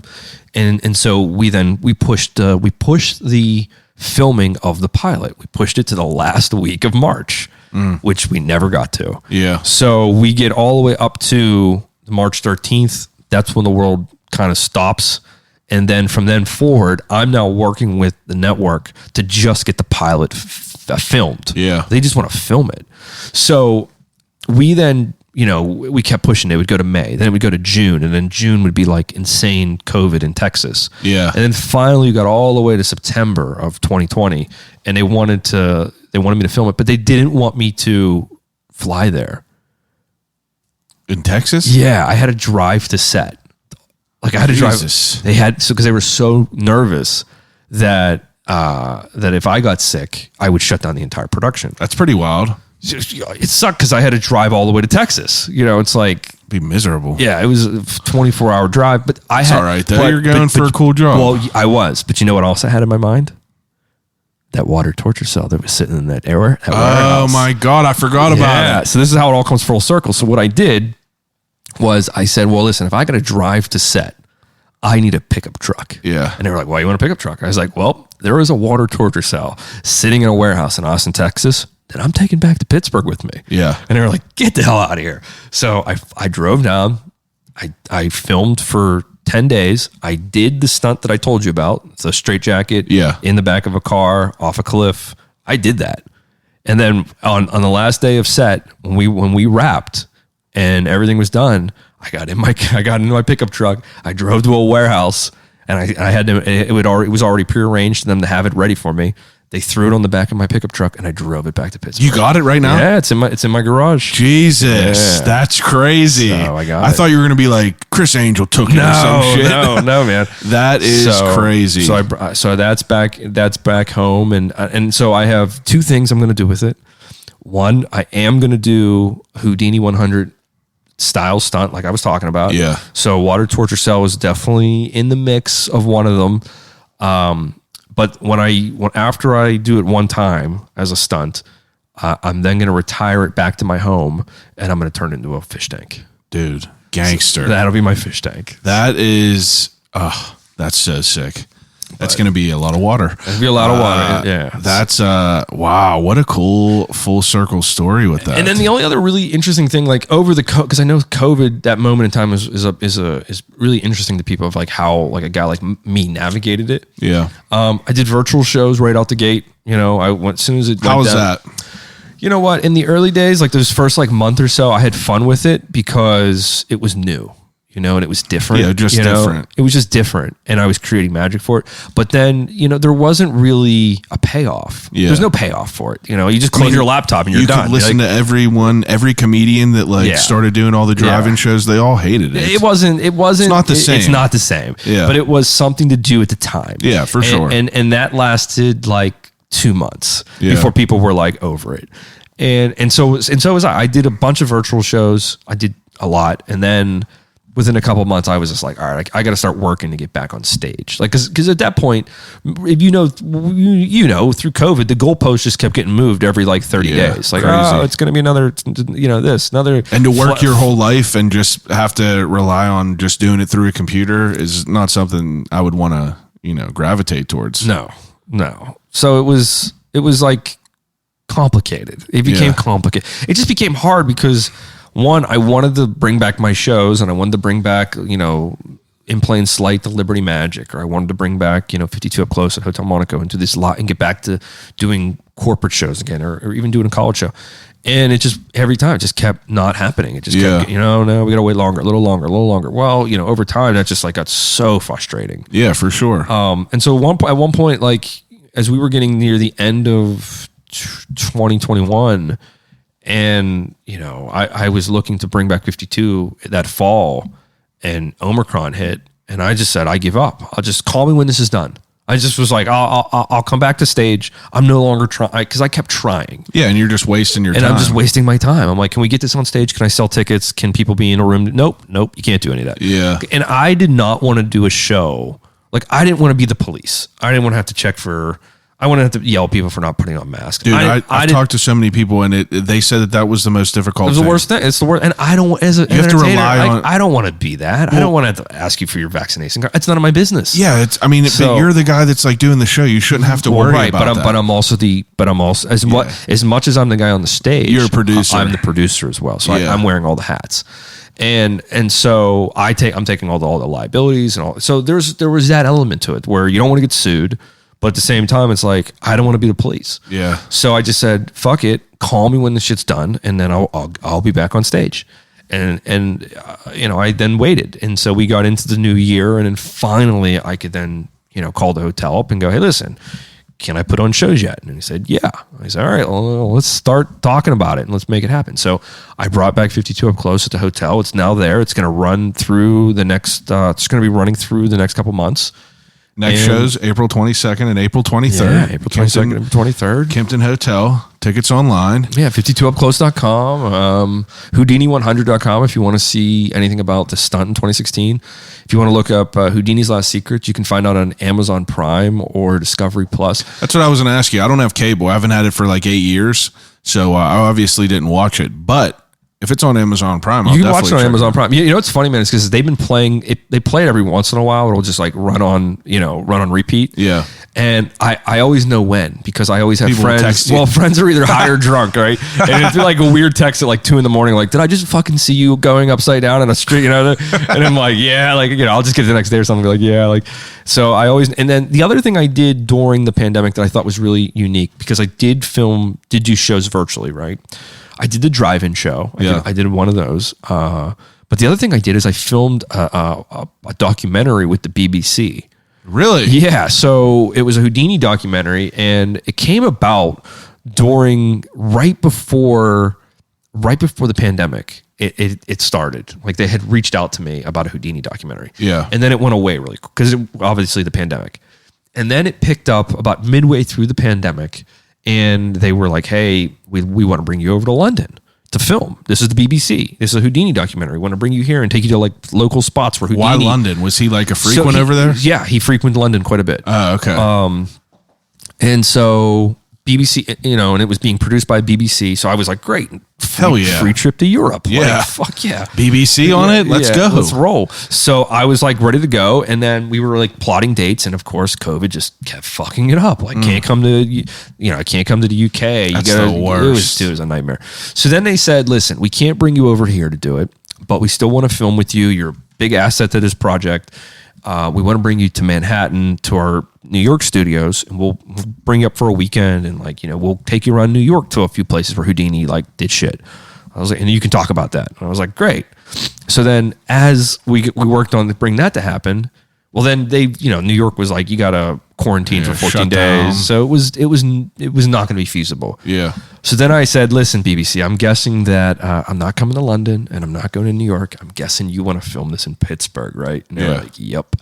D: And so we pushed the filming of the pilot. We pushed it to the last week of March, which we never got to.
A: Yeah.
D: So we get all the way up to March 13th. That's when the world kind of stops. And then from then forward, I'm now working with the network to just get the pilot filmed.
A: Yeah.
D: They just want to film it. So we then, we kept pushing. It would go to May, then it would go to June, and then June would be like insane COVID in Texas.
A: Yeah.
D: And then finally we got all the way to September of 2020, and they wanted me to film it, but they didn't want me to fly there.
A: In Texas?
D: Yeah, I had to drive to set. Like I had to drive. Because they were so nervous that if I got sick, I would shut down the entire production.
A: That's pretty wild.
D: It sucked because I had to drive all the way to Texas. It's like
A: be miserable.
D: Yeah, it was a 24-hour drive, but
A: It's all right though. You're going for a cool job.
D: Well, I was, but you know what else I had in my mind? That water torture cell that was sitting in that warehouse.
A: Oh my God, I forgot about it.
D: So this is how it all comes full circle. So what I did was I said, well, listen, if I got to drive to set, I need a pickup truck.
A: Yeah.
D: And they were like, why you want a pickup truck? I was like, well, there is a water torture cell sitting in a warehouse in Austin, Texas, that I'm taking back to Pittsburgh with me.
A: Yeah.
D: And they were like, get the hell out of here. So I drove down. I filmed for 10 days. I did the stunt that I told you about. The straitjacket in the back of a car, off a cliff. I did that. And then on the last day of set, when we wrapped and everything was done, I got in my pickup truck. I drove to a warehouse, and I had to. It was already prearranged for them to have it ready for me. They threw it on the back of my pickup truck, and I drove it back to Pittsburgh.
A: You got it right now?
D: Yeah, it's in my garage.
A: Jesus, that's crazy.
D: So
A: I thought you were gonna be like Chris Angel took it or some shit.
D: No, man.
A: That is crazy.
D: So that's back home, and so I have two things I'm gonna do with it. One, I am gonna do Houdini 100 style stunt like I was talking about.
A: Yeah.
D: So water torture cell was definitely in the mix of one of them. But after I do it one time as a stunt, I'm then going to retire it back to my home, and I'm going to turn it into a fish tank.
A: Dude, gangster.
D: So that'll be my fish tank.
A: That is, that's so sick. That's going to be a lot of water.
D: It'll be a lot of water. Yeah.
A: That's, wow. What a cool full circle story with that.
D: And then the only other really interesting thing, like over the, because I know COVID, that moment in time is really interesting to people of like how like a guy like me navigated it.
A: Yeah.
D: I did virtual shows right out the gate. I went, as soon as it went
A: How was
D: down,
A: that?
D: You know what? In the early days, like those first like month or so, I had fun with it because it was new. and it was different.
A: Yeah, just different.
D: It was just different, and I was creating magic for it. But then, there wasn't really a payoff.
A: Yeah.
D: There's no payoff for it. You just close your laptop and you're
A: you
D: done.
A: could listen to every comedian that started doing all the drive-in shows. They all hated it.
D: It wasn't. It's
A: not the same.
D: It's not the same.
A: Yeah.
D: But it was something to do at the time.
A: Yeah, for sure.
D: And that lasted like 2 months before people were like over it. And so was I. I did a bunch of virtual shows. I did a lot, and then within a couple of months, I was just like, all right, I got to start working to get back on stage. Like, because at that point, if through COVID, the goalpost just kept getting moved every like 30 days. Like, it's going to be another, another.
A: And to work your whole life and just have to rely on just doing it through a computer is not something I would want to, gravitate towards.
D: No. So it was like complicated. It became complicated. It just became hard because, one, I wanted to bring back my shows, and I wanted to bring back, In Plain Sight, the Liberty Magic, or I wanted to bring back, 52 Up Close at Hotel Monaco and do this lot and get back to doing corporate shows again, or even doing a college show. And it just, every time, it just kept not happening. It just kept, no, we got to wait longer, a little longer. Well, over time, that just like got so frustrating.
A: Yeah, for sure.
D: And so at one point, like, as we were getting near the end of 2021, and, I was looking to bring back 52 that fall, and Omicron hit, and I just said, I give up. I'll just call me when this is done. I just was like, I'll come back to stage. I'm no longer trying, because I kept trying.
A: Yeah, and you're just wasting your time.
D: And I'm just wasting my time. I'm like, can we get this on stage? Can I sell tickets? Can people be in a room? Nope, you can't do any of that.
A: Yeah.
D: And I did not want to do a show. Like, I didn't want to be the police. I didn't want to have to check for... I wouldn't have to yell at people for not putting on masks.
A: Dude, I've talked to so many people, and they said that was the most difficult.
D: It was the worst thing. It's the worst. And I don't, as an
A: have to rely on.
D: I don't want to be that. I don't want to ask you for your vaccination card. It's none of my business.
A: Yeah, but you're the guy that's like doing the show. You shouldn't have to worry about that.
D: But I'm also as much as I'm the guy on the stage,
A: you're a producer.
D: I'm the producer as well. So I'm wearing all the hats. And so I'm taking all the liabilities and all. So there was that element to it where you don't want to get sued. But at the same time, it's like, I don't want to be the police.
A: Yeah.
D: So I just said, fuck it. Call me when the shit's done, and then I'll be back on stage. And I then waited. And so we got into the new year, and then finally I could then, call the hotel up and go, hey, listen, can I put on shows yet? And he said, yeah. I said, all right, well, let's start talking about it and let's make it happen. So I brought back 52 Up Close at the hotel. It's now there. It's going to run through the next, it's going to be running through the next couple months.
A: Next shows April 22nd and April 23rd.
D: Yeah, April 22nd and 23rd.
A: Kimpton Hotel. Tickets online.
D: Yeah, 52upclose.com. Houdini100.com if you want to see anything about the stunt in 2016. If you want to look up Houdini's Last Secrets, you can find out on Amazon Prime or Discovery Plus.
A: That's what I was going to ask you. I don't have cable. I haven't had it for like 8 years. So I obviously didn't watch it. But if it's on Amazon Prime,
D: you can watch it on Amazon Prime. You know what's funny, man? It's because they've been playing it. They play it every once in a while. It'll just like run on repeat.
A: Yeah.
D: And I always know when, because I always have
A: People will text
D: friends.
A: you.
D: Well, friends are either high or drunk, right? And it's like a weird text at like 2 a.m. Like, did I just fucking see you going upside down in a street? And I'm like, yeah, I'll just get it the next day or something. Be like, yeah, so I always. And then the other thing I did during the pandemic that I thought was really unique, because I did do shows virtually, right? I did the drive-in show. I did one of those. But the other thing I did is I filmed a documentary with the BBC.
A: Really?
D: Yeah. So it was a Houdini documentary, and it came about right before the pandemic. It started. Like, they had reached out to me about a Houdini documentary.
A: Yeah.
D: And then it went away really quick because obviously the pandemic. And then it picked up about midway through the pandemic. And they were like, hey, we want to bring you over to London to film. This is the BBC. This is a Houdini documentary. We want to bring you here and take you to like local spots for Houdini.
A: Why London? Was he like a frequent over there?
D: Yeah, he frequented London quite a bit.
A: Oh, okay.
D: And so BBC, and it was being produced by BBC. So I was like, great.
A: Hell yeah.
D: Free trip to Europe.
A: Yeah.
D: Like, fuck yeah.
A: BBC on it? Let's go.
D: Let's roll. So I was like ready to go. And then we were like plotting dates. And of course, COVID just kept fucking it up. Like, can't come to, I can't come to the UK.
A: That's the worst.
D: It was a nightmare. So then they said, listen, we can't bring you over here to do it, but we still want to film with you. You're a big asset to this project. We want to bring you to Manhattan to our New York studios, and we'll bring you up for a weekend, and we'll take you around New York to a few places where Houdini did shit. I was like, and you can talk about that. And I was like, great. So then as we worked on to bring that to happen, well, then New York was like, you got to quarantine for 14 days.
A: down.
D: So it was not going to be feasible.
A: Yeah.
D: So then I said, listen, BBC, I'm guessing that I'm not coming to London and I'm not going to New York. I'm guessing you want to film this in Pittsburgh, right? And they're like, yep.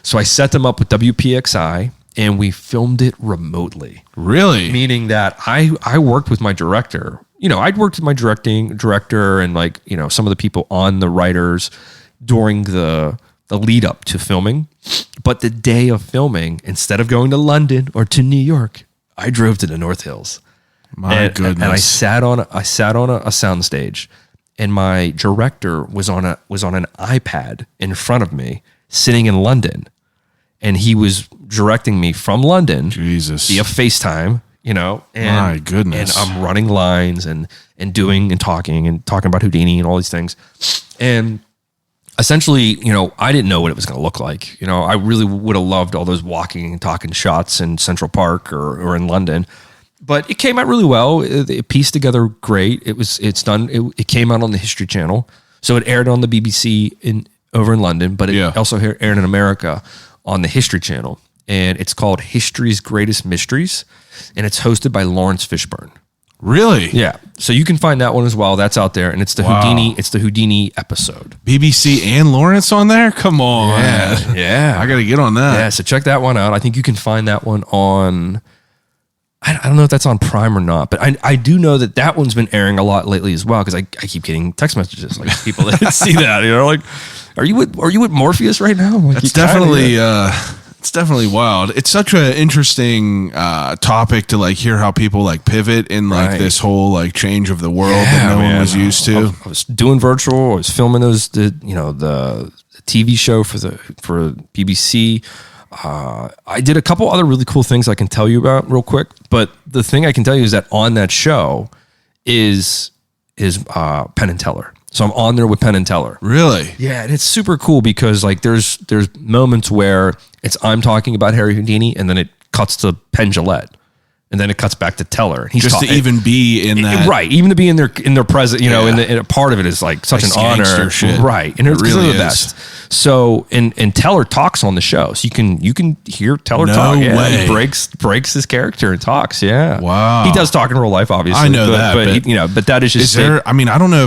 D: So I set them up with WPXI and we filmed it remotely.
A: Really?
D: Meaning that I worked with my director. I'd worked with my director and some of the people on the writers during the lead up to filming. But the day of filming, instead of going to London or to New York, I drove to the North Hills.
A: My goodness.
D: And I sat on a soundstage, and my director was on an iPad in front of me, sitting in London, and he was directing me from London
A: Jesus.
D: via FaceTime. And
A: my goodness.
D: And I'm running lines and doing and talking about Houdini and all these things, and essentially, I didn't know what it was going to look like. I really would have loved all those walking and talking shots in Central Park or in London, but it came out really well. It pieced together great. It's done. It came out on the History Channel, so it aired on the BBC over in London, but it also aired in America on the History Channel, and it's called History's Greatest Mysteries, and it's hosted by Lawrence Fishburne.
A: Really?
D: Yeah. So you can find that one as well. That's out there. And it's the Houdini. It's the Houdini episode.
A: BBC and Lawrence on there? Come on.
D: Yeah.
A: I got to get on that.
D: Yeah. So check that one out. I think you can find that one on, I don't know if that's on Prime or not, but I do know that one's been airing a lot lately as well. Cause I keep getting text messages like people that see that, like, are you with Morpheus right now? Like,
A: it's definitely, it's definitely wild. It's such an interesting topic to hear how people pivot in this whole change of the world that no one was used to.
D: I was doing virtual. I was filming the TV show for BBC. I did a couple other really cool things I can tell you about real quick. But the thing I can tell you is that on that show is Penn and Teller. So I'm on there with Penn and Teller.
A: Really?
D: Yeah, and it's super cool because there's moments where I'm talking about Harry Houdini, and then it cuts to Penn Jillette, and then it cuts back to Teller. He's
A: just to even be in that,
D: right? Even to be in their presence, in a part of it is such an honor,
A: shit.
D: Right? And it's
A: really
D: the best. So and Teller talks on the show, so you can hear Teller talk.
A: No way.
D: He breaks his character and talks. Yeah,
A: wow.
D: He does talk in real life, obviously.
A: I know that,
D: but that is just.
A: Is there? I mean, I don't know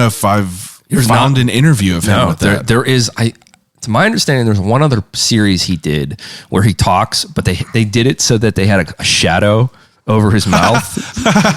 A: if I've found an interview of him with that.
D: There is. To my understanding, there's one other series he did where he talks, but they did it so that they had a shadow over his mouth,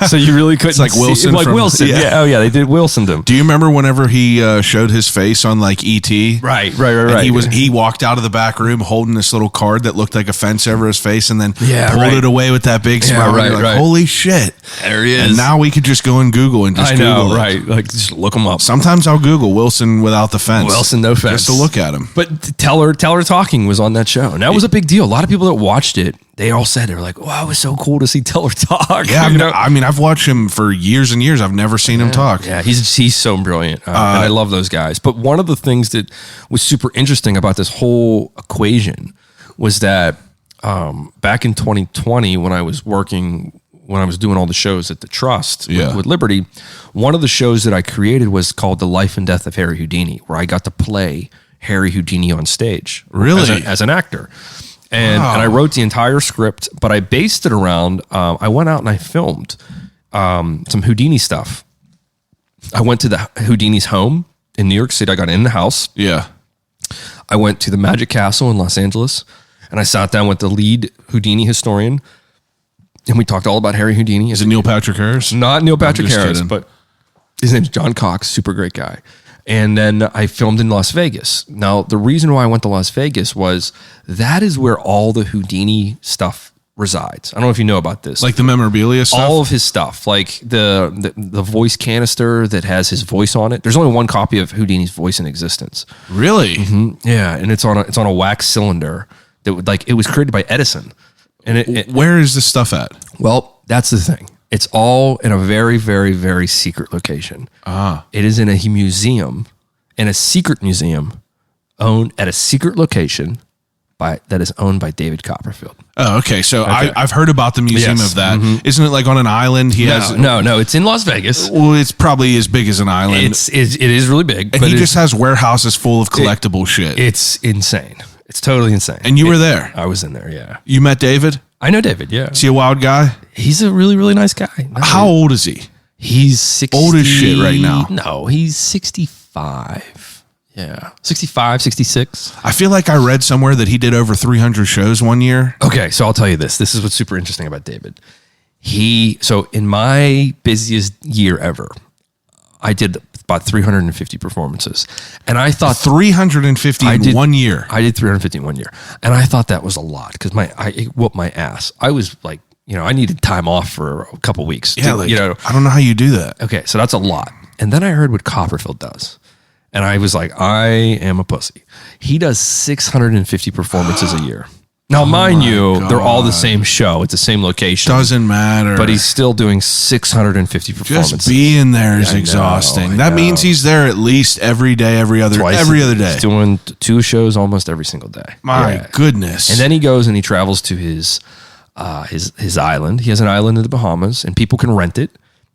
D: so you really couldn't.
A: It's like Wilson,
D: Wilson. Yeah. Oh yeah, they did Wilson him.
A: Do you remember whenever he showed his face on ET?
D: Right.
A: And he walked out of the back room holding this little card that looked like a fence over his face, and then pulled it away with that big smile.
D: Yeah,
A: right. Holy shit!
D: There he is.
A: And now we could just go and Google and just Google it.
D: Right? Just look him up.
A: Sometimes I'll Google Wilson without the fence.
D: Wilson no fence,
A: just to look at him.
D: But Teller talking was on that show, and that was a big deal. A lot of people that watched it, they all said they were like, "Wow, it was so cool to see Teller talk."
A: Yeah, I mean, I've watched him for years and years. I've never seen him talk.
D: Yeah, he's so brilliant, and I love those guys. But one of the things that was super interesting about this whole equation was that back in 2020, when I was doing all the shows at the Trust with Liberty, one of the shows that I created was called The Life and Death of Harry Houdini, where I got to play Harry Houdini on stage,
A: really,
D: as an actor. And I wrote the entire script, but I based it around, I went out and I filmed some Houdini stuff. I went to the Houdini's home in New York City. I got in the house.
A: Yeah.
D: I went to the Magic Castle in Los Angeles, and I sat down with the lead Houdini historian, and we talked all about Harry Houdini.
A: Is it Neil Patrick Harris?
D: Not Neil Patrick Harris,
A: kidding.
D: but his name's John Cox, super great guy. And then I filmed in Las Vegas. Now, the reason why I went to Las Vegas was that is where all the Houdini stuff resides. I don't know if you know about this.
A: Like the memorabilia stuff?
D: All of his stuff, like the voice canister that has his voice on it. There's only one copy of Houdini's voice in existence.
A: Really?
D: Mm-hmm. Yeah, and it's on a wax cylinder that it was created by Edison. And
A: where is this stuff at?
D: Well, that's the thing. It's all in a very, very, very secret location. It is in a museum, in a secret museum, owned at a secret location that is owned by David Copperfield.
A: Oh, okay. So I've heard about the museum
D: Yes.
A: of that. Isn't it like on an island? He has.
D: No, it's in Las Vegas.
A: Well, it's probably as big as an island.
D: It is really big.
A: And
D: but
A: he just has warehouses full of collectible shit.
D: It's insane. It's totally insane.
A: And you were there.
D: I was in there, yeah.
A: You met David?
D: I know David, yeah.
A: Is he a wild guy?
D: He's a really, really nice guy. No,
A: How old is he?
D: He's 60.
A: Old as shit right now.
D: No, he's 65. Yeah. 65, 66.
A: I feel like I read somewhere that he did over 300 shows one year.
D: Okay, so I'll tell you this. This is what's super interesting about David. So in my busiest year ever, I did about 350 performances. And I thought
A: 350 in 1 year.
D: I did 350 in 1 year. And I thought that was a lot because it whooped my ass. I was like, I needed time off for a couple weeks.
A: Yeah, I don't know how you do that.
D: Okay, so that's a lot. And then I heard what Copperfield does. And I was like, I am a pussy. He does 650 performances a year. Now, mind you, they're all the same show. It's the same location.
A: Doesn't matter.
D: But he's still doing 650 performances.
A: Just being there is exhausting.
D: I
A: That
D: know.
A: means he's there at least every day, every other day.
D: He's doing 2 shows almost every single day.
A: My goodness.
D: And then he goes and he travels to his island. He has an island in the Bahamas, and people can rent it.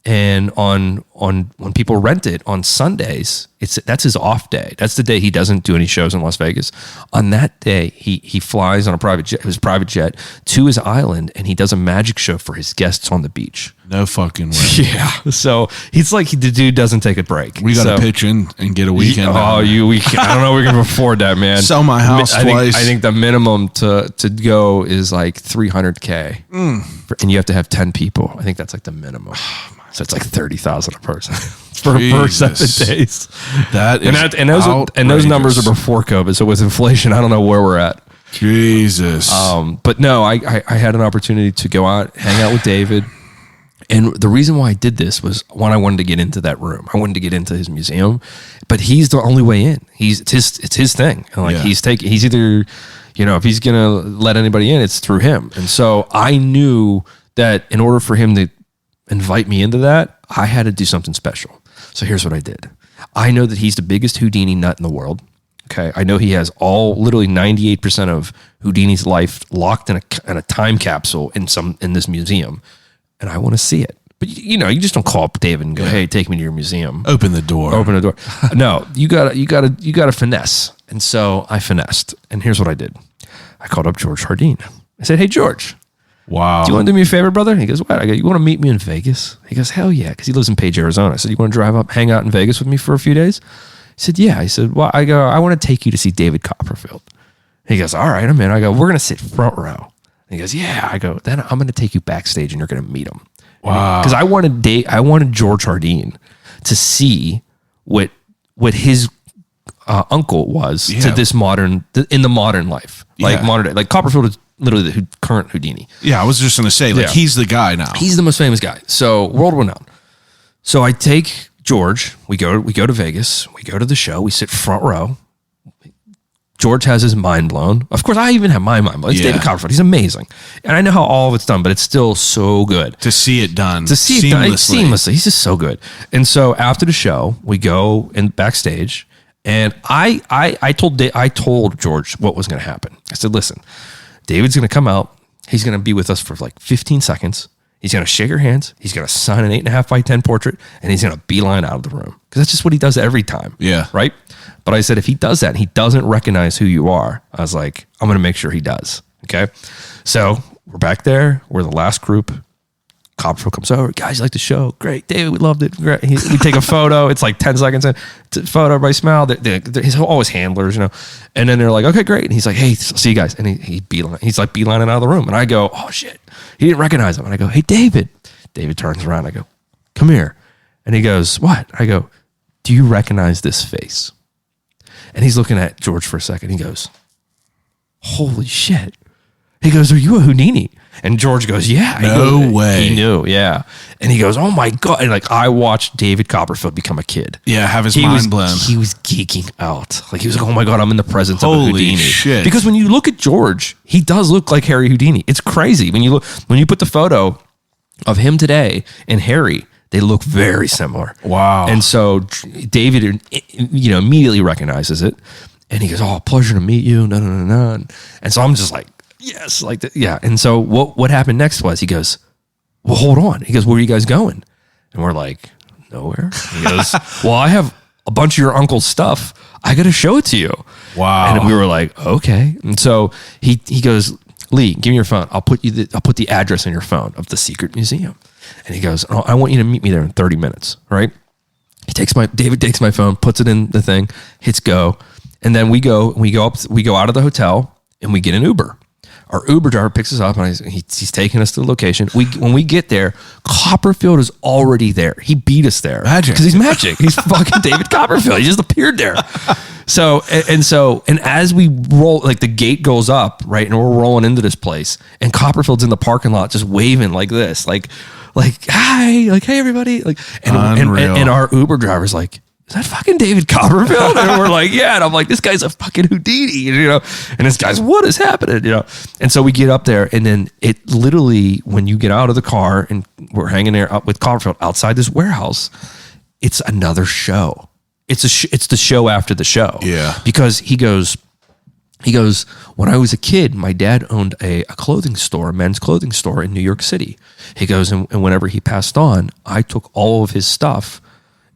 D: And on when people rent it on Sundays, that's his off day. That's the day he doesn't do any shows in Las Vegas. On that day, he flies on his private jet to his island, and he does a magic show for his guests on the beach.
A: No fucking way.
D: Yeah. So he's like, the dude doesn't take a break.
A: We got to pitch in and get a weekend.
D: I don't know if we can afford that, man.
A: Sell my house twice.
D: I think the minimum to go is like $300K. And you have to have 10 people. I think that's like the minimum. So it's like 30,000 a person per 7 days.
A: That is
D: and those numbers are before COVID. So with inflation, I don't know where we're at.
A: Jesus.
D: But no, I had an opportunity to go out, hang out with David. And the reason why I did this was, one, I wanted to get into that room. I wanted to get into his museum, but he's the only way in. It's his thing. And like he's either, if he's going to let anybody in, it's through him. And so I knew that in order for him to invite me into that, I had to do something special. So here's what I did. I know that he's the biggest Houdini nut in the world. Okay. I know he has literally 98% of Houdini's life locked in a time capsule in this museum. And I want to see it. But you just don't call up David and go, "Hey, take me to your museum."
A: Open the door.
D: No, you gotta finesse. And so I finessed. And here's what I did. I called up George Houdini. I said, "Hey, George.
A: Wow.
D: Do you want to do me a favor, brother?" He goes, "What?" I go, "You want to meet me in Vegas?" He goes, "Hell yeah," because he lives in Page, Arizona. I said, "You want to drive up, hang out in Vegas with me for a few days?" He said, "Yeah." I said, "Well," I go, "I want to take you to see David Copperfield." He goes, "All right, I'm in." I go, "We're going to sit front row." He goes, "Yeah." I go, "Then I'm going to take you backstage and you're going to meet him."
A: Wow.
D: Because I wanted George Houdini to see what his uncle was to this in the modern life, like modern day. Like Copperfield is literally the current Houdini.
A: Yeah, I was just going to say, he's the guy now.
D: He's the most famous guy. So world renowned. So I take George. We go to Vegas. We go to the show. We sit front row. George has his mind blown. Of course, I even have my mind blown. It's David Copperfield. He's amazing. And I know how all of it's done, but it's still so good.
A: To see it done.
D: Seamlessly. He's just so good. And so after the show, we go in backstage, and I told George what was going to happen. I said, "Listen, David's going to come out. He's going to be with us for like 15 seconds. He's going to shake your hands. He's going to sign an 8.5 by 10 portrait, and he's going to beeline out of the room." Because that's just what he does every time.
A: Yeah.
D: Right? But I said, if he does that and he doesn't recognize who you are, I was like, I'm going to make sure he does. Okay. So we're back there. We're the last group. Copperfield comes over. "Guys, you like the show? Great. David, we loved it. Great." We take a photo. It's like 10 seconds in. Photo, everybody smile. He's always handlers, And then they're like, "Okay, great." And he's like, "Hey, see you guys." And he's like beelining out of the room. And I go, "Oh shit." He didn't recognize him. And I go, "Hey, David." David turns around. I go, "Come here." And he goes, "What?" I go, "Do you recognize this face?" And he's looking at George for a second. He goes, "Holy shit." He goes, "Are you a Houdini?" And George goes, "Yeah."
A: No way.
D: He knew, yeah. And he goes, "Oh my God." And like, I watched David Copperfield become a kid.
A: Yeah, have his mind blown.
D: He was geeking out. Like, he was like, "Oh my God, I'm in the presence of a
A: Holy
D: Houdini."
A: shit.
D: Because when you look at George, he does look like Harry Houdini. It's crazy. When you put the photo of him today and Harry, they look very similar.
A: Wow.
D: And so David, immediately recognizes it. And he goes, "Oh, pleasure to meet you." No, no, no, no. And so I'm just like, yes, like that. Yeah. And so what happened next was he goes, "Well, hold on." He goes, "Where are you guys going?" And we're like, "Nowhere." He goes, "Well, I have a bunch of your uncle's stuff. I got to show it to you."
A: Wow.
D: And we were like, "Okay." And so he goes, "Lee, give me your phone. I'll put the address on your phone of the secret museum." And he goes, "Oh, I want you to meet me there in 30 minutes." Right? David takes my phone, puts it in the thing, hits go. And then we go out of the hotel and we get an Uber. Our Uber driver picks us up and he's taking us to the location. When we get there, Copperfield is already there. He beat us there.
A: Magic.
D: Because he's magic. He's fucking David Copperfield. He just appeared there. So as we roll, like the gate goes up, right? And we're rolling into this place and Copperfield's in the parking lot just waving like this, like, hi, like, hey, everybody. Like, and our Uber driver's like, "Is that fucking David Copperfield?" And we're like, "Yeah." And I'm like, "This guy's a fucking Houdini, you know?" And this guy's, "What is happening?" You know? And so we get up there and then it literally, when you get out of the car and we're hanging there up with Copperfield outside this warehouse, it's another show. It's the show after the show.
A: Yeah.
D: Because he goes, "When I was a kid, my dad owned a clothing store, a men's clothing store in New York City." He goes, and whenever he passed on, I took all of his stuff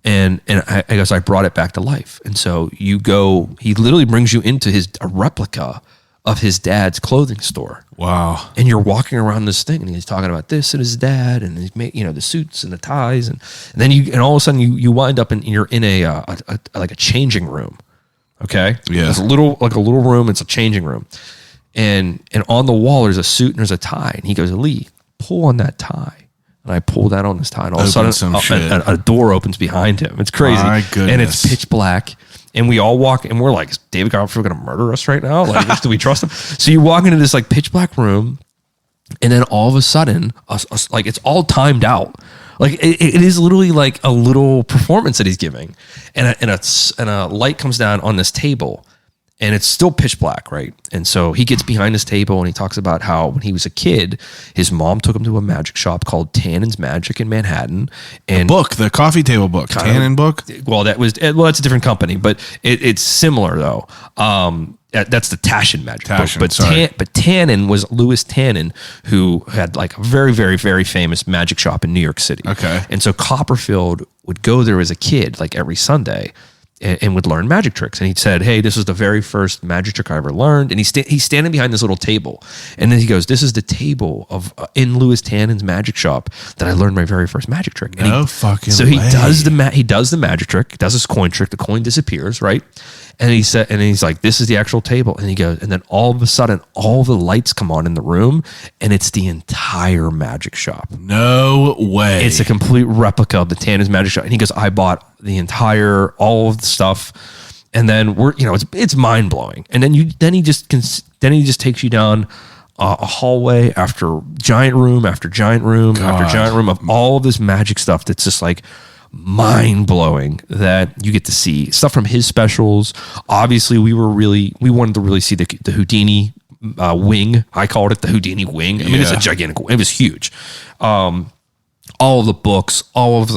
D: and I guess I brought it back to life. And so he literally brings you into a replica of his dad's clothing store.
A: Wow.
D: And you're walking around this thing and he's talking about this and his dad and he's made, the suits and the ties. And then all of a sudden you wind up you're in a like a changing room. Okay.
A: Yeah.
D: It's a little room. It's a changing room. And on the wall, there's a suit and there's a tie. And he goes, "Lee, pull on that tie." And I pull that on this tie, and all of a sudden, a door opens behind him. It's crazy.
A: My goodness.
D: And it's pitch black. And we all walk, and we're like, "Is David Copperfield going to murder us right now? Like, do we trust him?" So you walk into this like pitch black room, and then all of a sudden, like it's all timed out. Like it is literally like a little performance that he's giving, and a light comes down on this table. And it's still pitch black, right? And so he gets behind this table and he talks about how when he was a kid, his mom took him to a magic shop called Tannen's Magic in Manhattan. And
A: The coffee table book, Tannen book.
D: Well, that's a different company, but it's similar though. That's the Taschen Magic book. But Tannen was Louis Tannen, who had like a very, very, very famous magic shop in New York City.
A: Okay.
D: And so Copperfield would go there as a kid, like every Sunday, and would learn magic tricks. And he said, "Hey, this was the very first magic trick I ever learned." And he's standing behind this little table. And then he goes, "This is the table of in Louis Tannen's magic shop that I learned my very first magic trick." And he does the magic trick, does his coin trick. The coin disappears, right? And he's like, "This is the actual table." And he goes, and then all of a sudden, all the lights come on in the room, and it's the entire magic shop.
A: No way.
D: It's a complete replica of the Tannen's magic shop. And he goes, "I bought all of the stuff." And then it's mind blowing. And then he just takes you down a hallway after giant room after giant room after giant room of all of this magic stuff that's just like mind blowing that you get to see stuff from his specials. Obviously, we wanted to really see the Houdini wing. I called it the Houdini wing. I mean, it's a gigantic. It was huge. All of the books,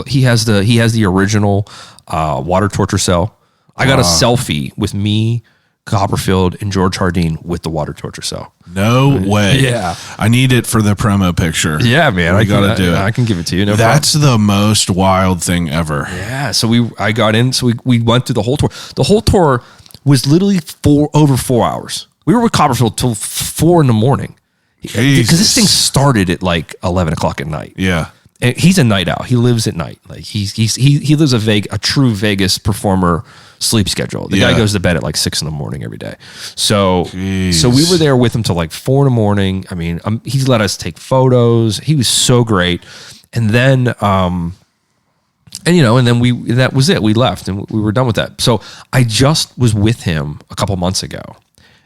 D: he has the original water torture cell. I got a selfie with me, Copperfield, and George Hardin with the water torture cell.
A: No way.
D: Yeah.
A: I need it for the promo picture.
D: Yeah, man.
A: I got to do it.
D: I can give it to you. No
A: That's the most wild thing ever.
D: Yeah. So I got in. So we went through the whole tour. The whole tour was literally over 4 hours. We were with Copperfield till 4 a.m. Because this thing started at like 11 o'clock at night.
A: Yeah.
D: And he's a night owl. He lives at night. Like he lives a true Vegas performer sleep schedule. The guy goes to bed at like 6 a.m. every day. So we were there with him till like 4 a.m. I mean, he's let us take photos. He was so great. And then, that was it. We left and we were done with that. So I just was with him a couple months ago,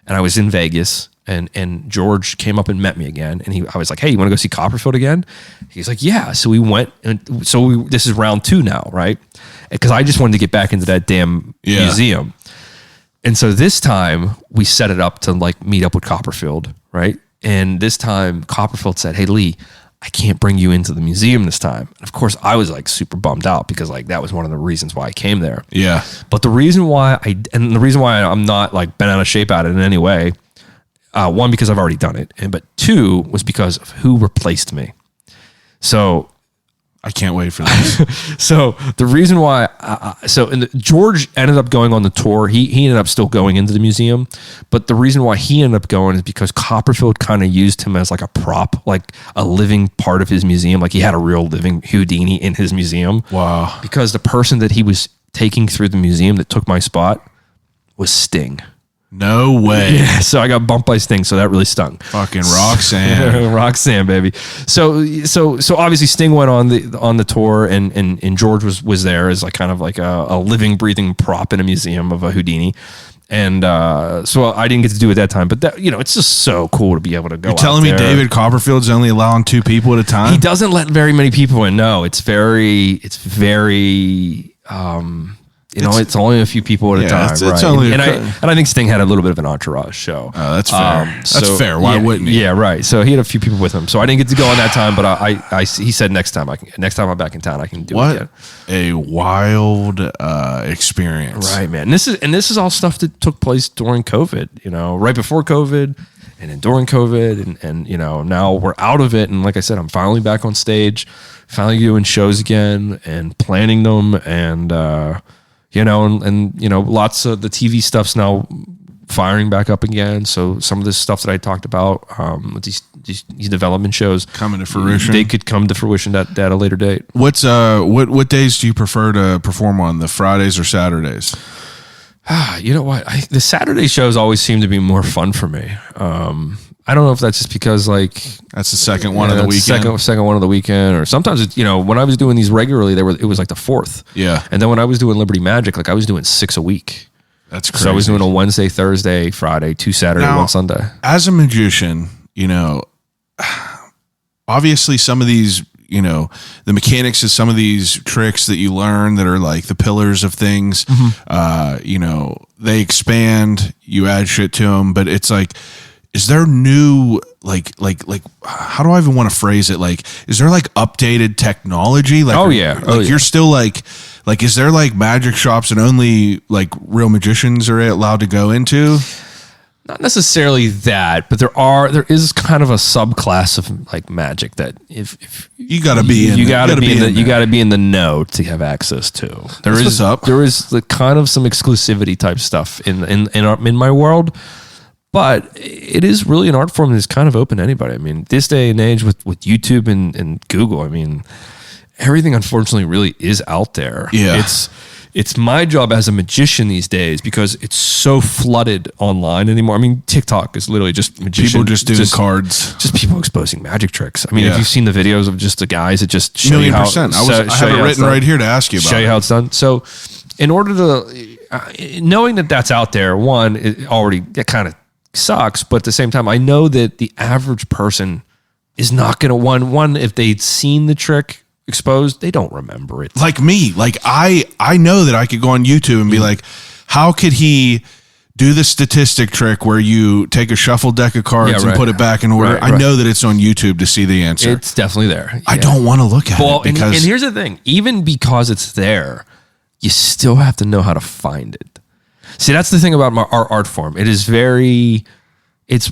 D: and I was in Vegas. And George came up and met me again, and I was like, "Hey, you want to go see Copperfield again?" He's like, "Yeah." So we went, and this is round 2 now, right? Because I just wanted to get back into that damn museum, and so this time we set it up to like meet up with Copperfield, right? And this time Copperfield said, "Hey, Lee, I can't bring you into the museum this time. And of course, I was like super bummed out because like that was one of the reasons why I came there.
A: Yeah.
D: But the reason why I'm not like bent out of shape at it in any way, one, because I've already done it, but two was because of who replaced me. So
A: I can't wait for this.
D: So the reason why, George ended up going on the tour. He ended up still going into the museum, but the reason why he ended up going is because Copperfield kind of used him as like a prop, like a living part of his museum. Like he had a real living Houdini in his museum.
A: Wow.
D: Because the person that he was taking through the museum that took my spot was Sting.
A: No way.
D: Yeah, so I got bumped by Sting, so that really stung.
A: Fucking Roxanne.
D: Roxanne, baby. So obviously Sting went on the tour, and George was there as like kind of like a living, breathing prop in a museum of a Houdini. And so I didn't get to do it that time, but that, it's just so cool to be able to go.
A: You're telling me David Copperfield's only allowing 2 people at a time?
D: He doesn't let very many people in. No, it's very it's only a few people at a time,
A: it's
D: right?
A: only
D: and I think Sting had a little bit of an entourage show.
A: Oh, that's fair. That's fair. Why wouldn't he?
D: Yeah, right. So he had a few people with him. So I didn't get to go on that time, but he said next time I'm back in town, I can do it again.
A: A wild experience.
D: Right, man. And this is all stuff that took place during COVID, right before COVID and then during COVID and now we're out of it. And like I said, I'm finally back on stage, finally doing shows again and planning them and, lots of the TV stuff's now firing back up again. So some of this stuff that I talked about, with these development shows
A: coming to fruition,
D: they could come to fruition at a later date.
A: What's what days do you prefer to perform on? The Fridays or Saturdays?
D: You know what? The Saturday shows always seem to be more fun for me. I don't know if that's just because like
A: that's the second one of the weekend,
D: second one of the weekend, or sometimes it's, when I was doing these regularly, it was like the 4th.
A: Yeah.
D: And then when I was doing Liberty Magic, like I was doing 6 a week.
A: That's crazy.
D: So I was doing a Wednesday, Thursday, Friday, 2 Saturday, 1 Sunday.
A: As a magician, obviously some of these, the mechanics of some of these tricks that you learn that are like the pillars of things, they expand, you add shit to them, but it's like, is there new, like, how do I even want to phrase it? Like, is there like updated technology? Like, you're still like, is there like magic shops and only like real magicians are allowed to go into?
D: Not necessarily that, but there is kind of a subclass of like magic that if
A: you got to be in,
D: you got to be in the know to have access to. There is the kind of some exclusivity type stuff in my world. But it is really an art form that's kind of open to anybody. I mean, this day and age with YouTube and Google, I mean, everything unfortunately really is out there.
A: Yeah.
D: It's my job as a magician these days because it's so flooded online anymore. I mean, TikTok is literally just magicians.
A: People just doing cards.
D: Just people exposing magic tricks. I mean, if you've seen the videos of just the guys that just show
A: $1,000,000%.
D: you how...
A: I have it written right here to ask you about.
D: Show you how it's done. So in order to... knowing that that's out there, one, it already kind of sucks, but at the same time, I know that the average person is not going to one if they'd seen the trick exposed, they don't remember it.
A: Like me, like I know that I could go on YouTube and be like, how could he do the statistic trick where you take a shuffle deck of cards and put it back in order? I know that it's on YouTube to see the answer.
D: It's definitely there. Yeah.
A: I don't want to look at it because...
D: And here's the thing, even because it's there, you still have to know how to find it. See, that's the thing about our art form. It's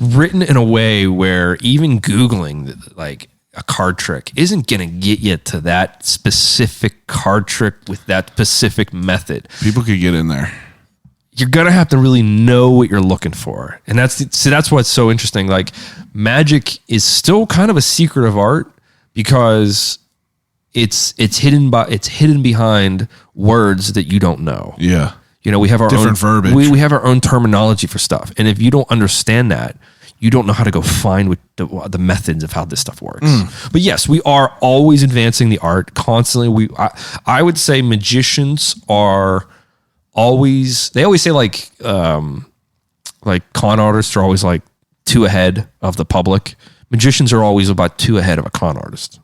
D: written in a way where even Googling like a card trick isn't going to get you to that specific card trick with that specific method.
A: People could get in there.
D: You're going to have to really know what you're looking for. And that's what's so interesting. Like magic is still kind of a secret of art because it's hidden behind words that you don't know.
A: Yeah.
D: We have our
A: different verbiage.
D: We have our own terminology for stuff. And if you don't understand that, you don't know how to go find the methods of how this stuff works. But yes, we are always advancing the art constantly. I would say magicians are always, they always say like con artists are always like 2 ahead of the public. Magicians are always about 2 ahead of a con artist.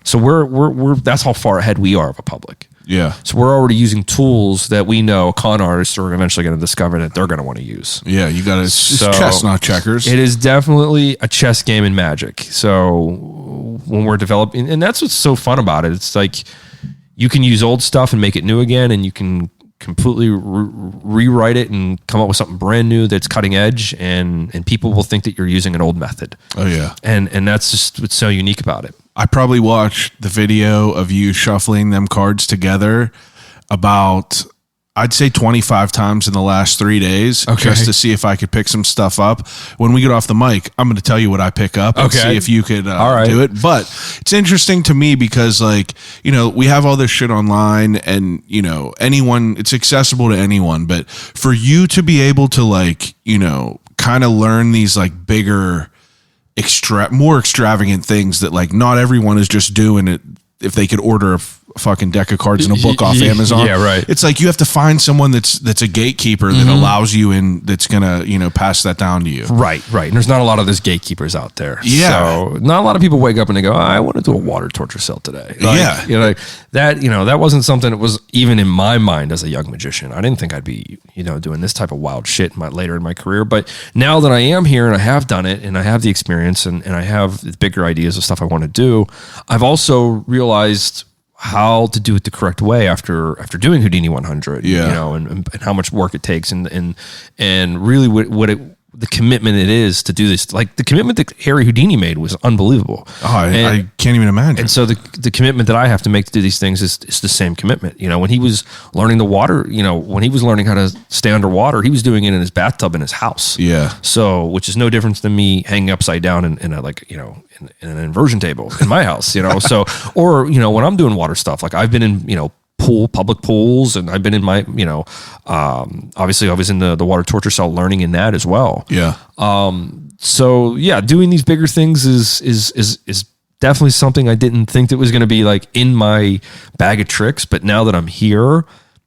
D: So we're that's how far ahead we are of a public.
A: Yeah.
D: So we're already using tools that we know con artists are eventually going to discover that they're going to want to use.
A: Yeah, you got to chess, not checkers.
D: It is definitely a chess game in Magic. So when we're developing, and that's what's so fun about it. It's like you can use old stuff and make it new again, and you can completely rewrite it and come up with something brand new that's cutting edge, and people will think that you're using an old method.
A: Oh yeah.
D: And that's just what's so unique about it.
A: I probably watched the video of you shuffling them cards together about, I'd say 25 times in the last 3 days, just to see if I could pick some stuff up. When we get off the mic, I'm going to tell you what I pick up and see if you could do it. But it's interesting to me because, like, you know, we have all this shit online and, you know, anyone, it's accessible to anyone. But for you to be able to, like, you know, kind of learn these like bigger, more extravagant things that like not everyone is just doing it if they could order a fucking deck of cards and a book off Amazon.
D: Yeah, right.
A: It's like you have to find someone that's a gatekeeper that allows you in, that's gonna, you know, pass that down to you.
D: Right. And there's not a lot of those gatekeepers out there.
A: Yeah.
D: So not a lot of people wake up and they go, I want to do a water torture cell today.
A: Yeah.
D: You know, that wasn't something that was even in my mind as a young magician. I didn't think I'd be, you know, doing this type of wild shit later in my career. But now that I am here and I have done it and I have the experience and I have the bigger ideas of stuff I want to do, I've also realized how to do it the correct way after doing Houdini 100, you know, and how much work it takes and really the commitment it is to do this. Like the commitment that Harry Houdini made was unbelievable.
A: I can't even imagine.
D: And so the commitment that I have to make to do these things is the same commitment. You know, when he was learning the water, you know, when he was learning how to stay underwater, he was doing it in his bathtub in his house.
A: Yeah.
D: So, which is no different than me hanging upside down in a, like, you know, in an inversion table in my house, you know. So, or, you know, when I'm doing water stuff, like I've been in, you know, public pools, and I've been in my, you know, obviously I was in the water torture cell learning in that as well.
A: Yeah.
D: So yeah, doing these bigger things is definitely something I didn't think that was going to be like in my bag of tricks, but now that I'm here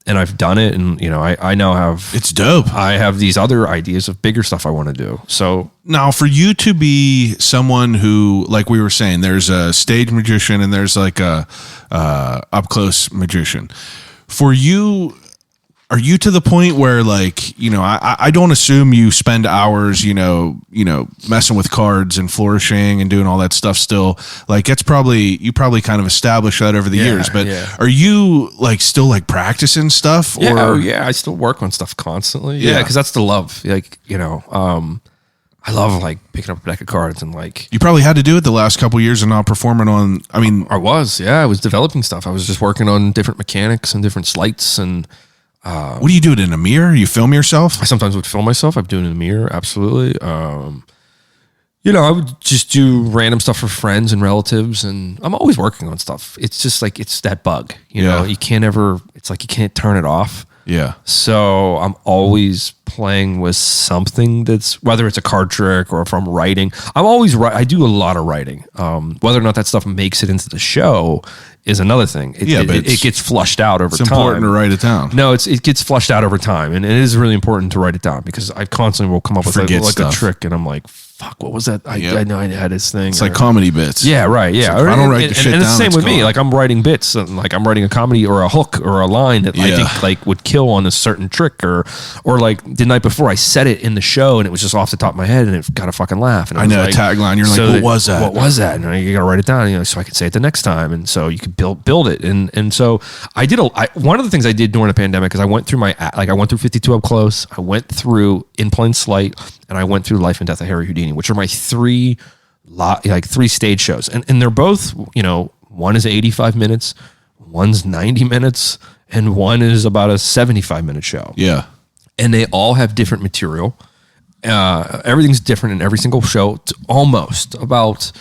D: and I've done it, and you know, I now have,
A: it's dope.
D: I have these other ideas of bigger stuff I want to do. So
A: now for you to be someone who, like we were saying, there's a stage magician and there's like a up close magician. For you, are you to the point where, like, you know, I don't assume you spend hours, you know, messing with cards and flourishing and doing all that stuff still. Like, it's probably, you probably kind of established that over the years, but are you like still like practicing stuff?
D: Yeah,
A: or?
D: I still work on stuff constantly.
A: Yeah.
D: Because that's the love. Like, you know, I love like picking up a deck of cards and like.
A: You probably had to do it the last couple of years and not performing on. I mean,
D: I was developing stuff. I was just working on different mechanics and different sleights and.
A: What do you do it in a mirror? You film yourself?
D: I sometimes would film myself. I'm doing it in a mirror. Absolutely. You know, I would just do random stuff for friends and relatives, and I'm always working on stuff. It's just like, it's that bug, you know, you can't ever, it's like you can't turn it off.
A: Yeah.
D: So I'm always playing with something that's, whether it's a card trick or if I'm writing, I do a lot of writing. Whether or not that stuff makes it into the show is another thing. It gets flushed out over time.
A: It's important to write it down.
D: No, it gets flushed out over time, and it is really important to write it down because I constantly will come up with like a trick, and I'm like, fuck, what was that? I know I had this thing.
A: It's like comedy bits.
D: Yeah, right. Yeah.
A: Like, I don't write the shit down.
D: And it's the same with me. Like I'm writing bits, and like I'm writing a comedy or a hook or a line that I think like would kill on a certain trick, or like the night before I said it in the show and it was just off the top of my head and it got a fucking laugh. And
A: I know, like, a tagline. You're like, what was that?
D: What was that? And you got to write it down, you know, so I could say it the next time, and so you could build it. And so I did one of the things I did during the pandemic is I went through I went through 52 Up Close, I went through In Plain Sight, and I went through Life and Death of Harry Houdini, which are my three stage shows. And they're both, you know, one is 85 minutes, one's 90 minutes, and one is about a 75-minute show.
A: Yeah.
D: And they all have different material. Everything's different in every single show. It's almost about,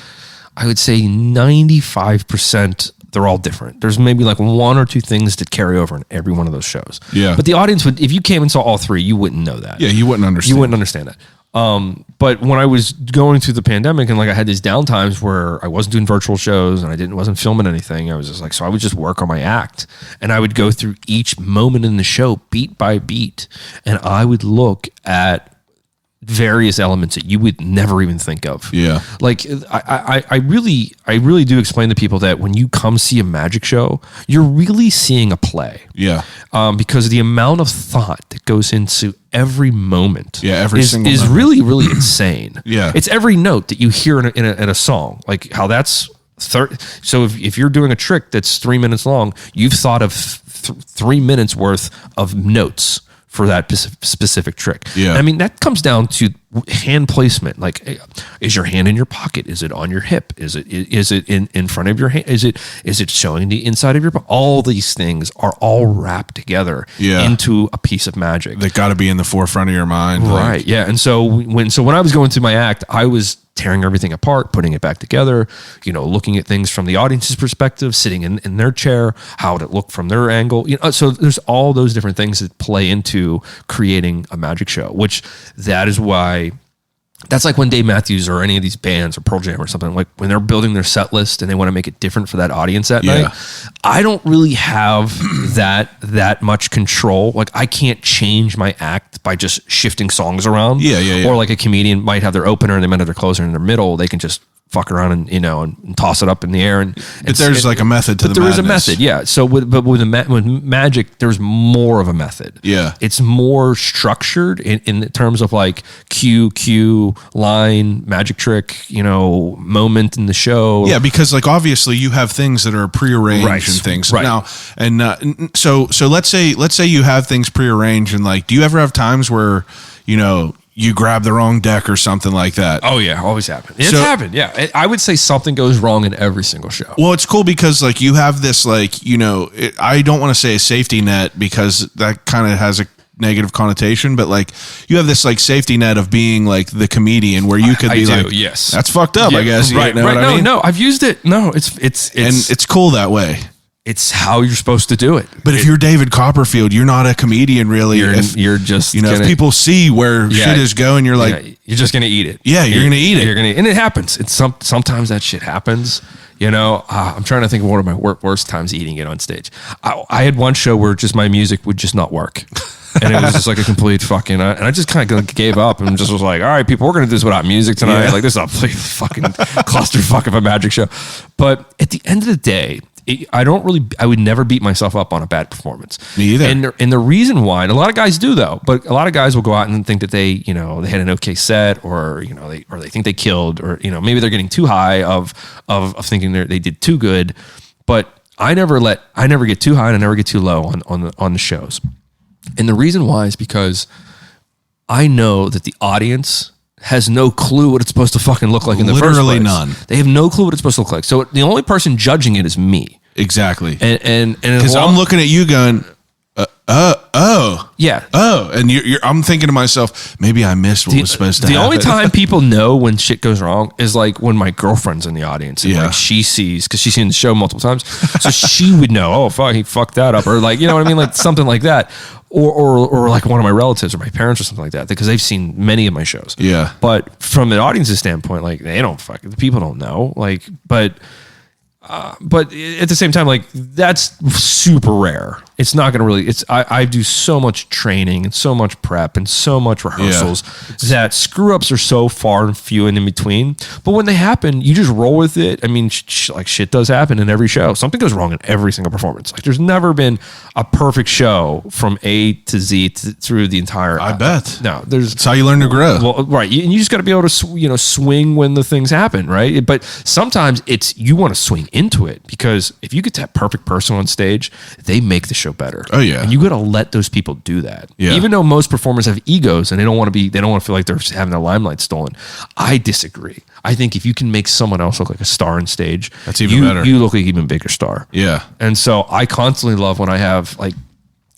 D: I would say 95%, they're all different. There's maybe like one or two things that carry over in every one of those shows.
A: Yeah.
D: But the audience would, if you came and saw all three, you wouldn't know that.
A: Yeah, you wouldn't understand.
D: You wouldn't understand that. But when I was going through the pandemic and like I had these downtimes where I wasn't doing virtual shows and I wasn't filming anything, I was just like, so I would just work on my act and I would go through each moment in the show beat by beat, and I would look at various elements that you would never even think of.
A: Yeah.
D: Like I really do explain to people that when you come see a magic show, you're really seeing a play.
A: Yeah.
D: Because the amount of thought that goes into every moment is
A: moment.
D: really, really insane.
A: Yeah.
D: It's every note that you hear in a song, like how that's so if you're doing a trick that's 3 minutes long, you've thought of 3 minutes worth of notes for that specific trick.
A: Yeah.
D: I mean, that comes down to hand placement. Like, is your hand in your pocket? Is it on your hip? Is it in front of your hand? Is it showing the inside of your pocket? All these things are all wrapped together into a piece of magic.
A: They got to be in the forefront of your mind.
D: Right.
A: Like,
D: yeah. And so when I was going through my act, I was tearing everything apart, putting it back together, looking at things from the audience's perspective, sitting in their chair, how would it look from their angle? So there's all those different things that play into creating a magic show, which that is why that's like when Dave Matthews or any of these bands or Pearl Jam or something, like when they're building their set list and they want to make it different for that audience that night. I don't really have that much control. Like I can't change my act by just shifting songs around.
A: Yeah.
D: Or like a comedian might have their opener and they might have their closer in their middle. They can just fuck around and toss it up in the air
A: but there's like a method to the madness.
D: There is a method, yeah. So with magic, there's more of a method.
A: Yeah,
D: it's more structured in terms of like cue, line, magic trick, moment in the show.
A: Yeah, because like obviously you have things that are prearranged and things now, and so let's say you have things prearranged, and like, do you ever have times where you grab the wrong deck or something like that?
D: Oh yeah, always happen. It's happened. Yeah, I would say something goes wrong in every single show.
A: Well, it's cool because like you have this like I don't want to say a safety net because that kind of has a negative connotation, but like you have this like safety net of being like the comedian where you could be like,
D: yes,
A: that's fucked up. I guess.
D: Right.
A: What I mean?
D: No, I've used it. No, it's
A: and it's cool that way.
D: It's how you're supposed to do it.
A: But if you're David Copperfield, you're not a comedian, really.
D: You're just
A: if people see where shit is going, you're like,
D: you're just gonna eat it.
A: Yeah, you're gonna eat it.
D: And it happens. It's sometimes that shit happens. I'm trying to think of one of my worst times eating it on stage. I had one show where just my music would just not work. And it was just like a complete fucking, and I just kind of gave up and just was like, all right, people, we're going to do this without music tonight. Like, this is a fucking clusterfuck of a magic show. But at the end of the day, I would never beat myself up on a bad performance.
A: Me either.
D: And the reason why, and a lot of guys do though, but a lot of guys will go out and think that they had an okay set, or they think they killed, or maybe they're getting too high of thinking they did too good. But I never get too high and I never get too low on the shows. And the reason why is because I know that the audience has no clue what it's supposed to fucking look like in the first place.
A: Literally none.
D: They have no clue what it's supposed to look like. So the only person judging it is me.
A: Exactly.
D: And
A: because I'm looking at you going,
D: yeah.
A: And I'm thinking to myself, maybe I missed what was supposed to happen.
D: The only time people know when shit goes wrong is like when my girlfriend's in the audience and like she sees, because she's seen the show multiple times, so she would know, oh fuck, he fucked that up, or like, you know what I mean, like something like that, or like one of my relatives or my parents or something like that, because they've seen many of my shows.
A: Yeah.
D: But from an audience's standpoint, like the people don't know, like, but at the same time, like, that's super rare. It's not going to really, I do so much training and so much prep and so much rehearsals that screw ups are so far and few and in between. But when they happen, you just roll with it. I mean, like shit does happen in every show. Something goes wrong in every single performance. Like there's never been a perfect show from A to Z through the entire.
A: I bet.
D: No,
A: it's how you learn to grow.
D: Well, right. And you just got to be able to, swing when the things happen. Right. But sometimes you want to swing into it, because if you get that perfect person on stage, they make the show better.
A: Oh yeah.
D: And you got to let those people do that.
A: Yeah.
D: Even though most performers have egos and they don't want to feel like they're having their limelight stolen. I disagree. I think if you can make someone else look like a star on stage,
A: that's even better.
D: You look like an even bigger star.
A: Yeah.
D: And so I constantly love when I have like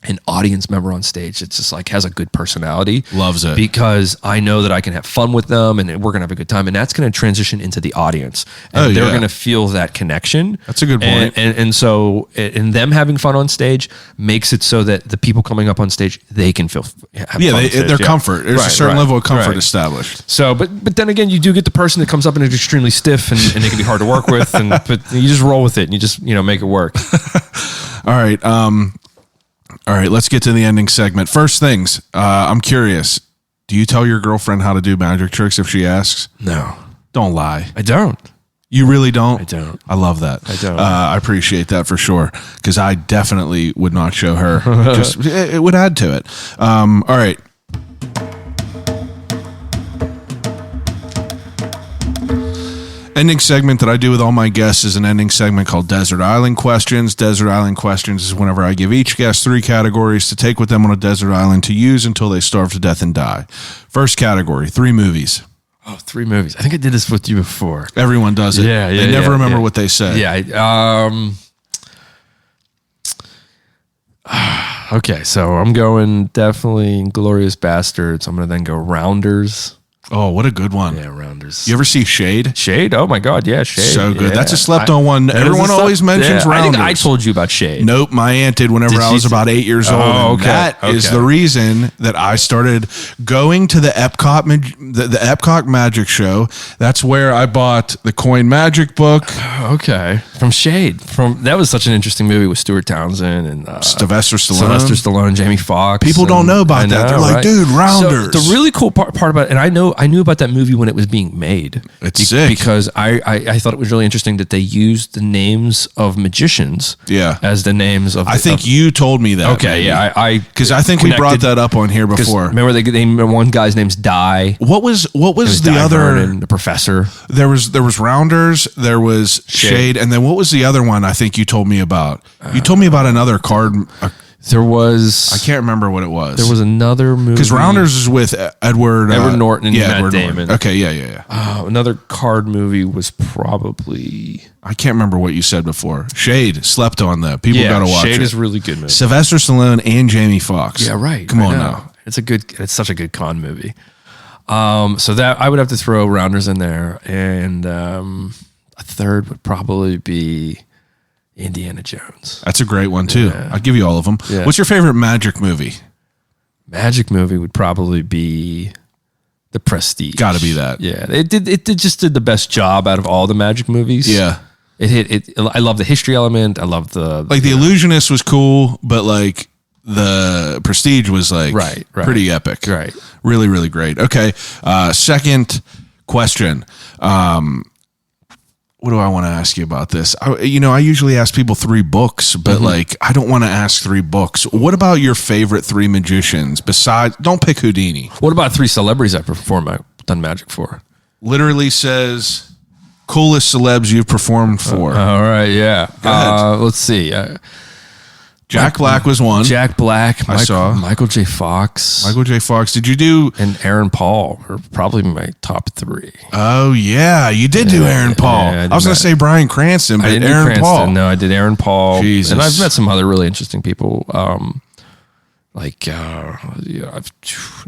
D: an audience member on stage that's just like has a good personality.
A: Loves it.
D: Because I know that I can have fun with them and we're going to have a good time, and that's going to transition into the audience. And they're going to feel that connection.
A: That's a good point.
D: And so them having fun on stage makes it so that the people coming up on stage, they can feel
A: their comfort. There's a certain level of comfort established.
D: So, but then again, you do get the person that comes up and is extremely stiff and they can be hard to work with, but you just roll with it and you just, make it work.
A: All right, let's get to the ending segment. First things, I'm curious. Do you tell your girlfriend how to do magic tricks if she asks?
D: No,
A: Don't lie.
D: I don't.
A: You really don't?
D: I don't.
A: I love that.
D: I don't.
A: I appreciate that for sure, because I definitely would not show her. Just it would add to it. All right. Ending segment that I do with all my guests is an ending segment called Desert Island Questions. Desert Island Questions is whenever I give each guest 3 categories to take with them on a desert island to use until they starve to death and die. First category, 3 movies.
D: Oh, 3 movies. I think I did this with you before.
A: Everyone does it.
D: Yeah,
A: They never remember what they say.
D: Yeah. Okay, so I'm going definitely Inglourious Bastards. I'm going to then go Rounders.
A: Oh, what a good one.
D: Yeah, Rounders.
A: You ever see Shade?
D: Shade? Oh my God, yeah, Shade.
A: So good.
D: Yeah.
A: That's a slept on one.
D: That is
A: Everyone
D: a slept-
A: always mentions
D: yeah,
A: Rounders.
D: I think I told you about Shade.
A: Nope, my aunt did whenever
D: Did
A: I
D: she
A: was
D: say-
A: about 8 years old.
D: Oh,
A: and
D: okay,
A: that is
D: okay.
A: the reason that I started going to the Epcot the Epcot Magic Show. That's where I bought the Coin Magic book.
D: Okay, from Shade. That was such an interesting movie with Stuart Townsend and
A: Sylvester Stallone.
D: Sylvester Stallone, Jamie Foxx.
A: People don't know about
D: I
A: that. They're
D: know,
A: like,
D: right?
A: dude, Rounders.
D: So the really cool part about it, and I knew about that movie when it was being made.
A: It's sick.
D: Because I thought it was really interesting that they used the names of magicians as the names of.
A: I think you told me that.
D: Okay,
A: maybe.
D: yeah,
A: because I think we brought that up on here
D: 'cause
A: before.
D: Remember one guy's name's Di.
A: What was the
D: Di
A: other?
D: Vernon, the professor.
A: There was Rounders, there was Shade, and then what was the other one? I think you told me about. You told me about another card.
D: There was.
A: I can't remember what it was.
D: There was another movie
A: because Rounders is with Edward
D: Norton and Matt
A: Edward
D: Damon.
A: Norton. Okay, yeah.
D: Another card movie was probably.
A: I can't remember what you said before. Shade slept on that. People got to watch
D: Shade
A: it.
D: is really good movie.
A: Sylvester Stallone and Jamie Foxx.
D: Yeah, right.
A: Come
D: I
A: on
D: know.
A: now.
D: It's such a good con movie. So that I would have to throw Rounders in there, and a third would probably be Indiana Jones.
A: That's a great one too.
D: Yeah.
A: I'll give you all of them.
D: Yeah.
A: What's your favorite magic movie?
D: Magic movie would probably be The Prestige.
A: Got to be that.
D: Yeah, it just did the best job out of all the magic movies.
A: Yeah.
D: I love the history element. I love the
A: The Illusionist was cool, but like the Prestige was like
D: Right.
A: pretty epic.
D: Right.
A: Really, really great. Okay. Second question. What do I want to ask you about this? I usually ask people 3 books, but I don't want to ask 3 books. What about your favorite 3 magicians besides, don't pick Houdini.
D: What about 3 celebrities I've done magic for?
A: Literally says coolest celebs you've performed for.
D: All right, yeah.
A: Go ahead.
D: Let's see.
A: Jack Black was one.
D: Jack Black.
A: I saw.
D: Michael J. Fox.
A: Michael J. Fox. Did you do?
D: And Aaron Paul are probably my top 3.
A: Oh yeah, you did do Aaron Paul.
D: yeah, I did
A: I was going to say Bryan Cranston, but
D: I didn't do
A: Aaron
D: Cranston.
A: Paul.
D: No, I did Aaron Paul.
A: Jesus.
D: And I've met some other really interesting people. I've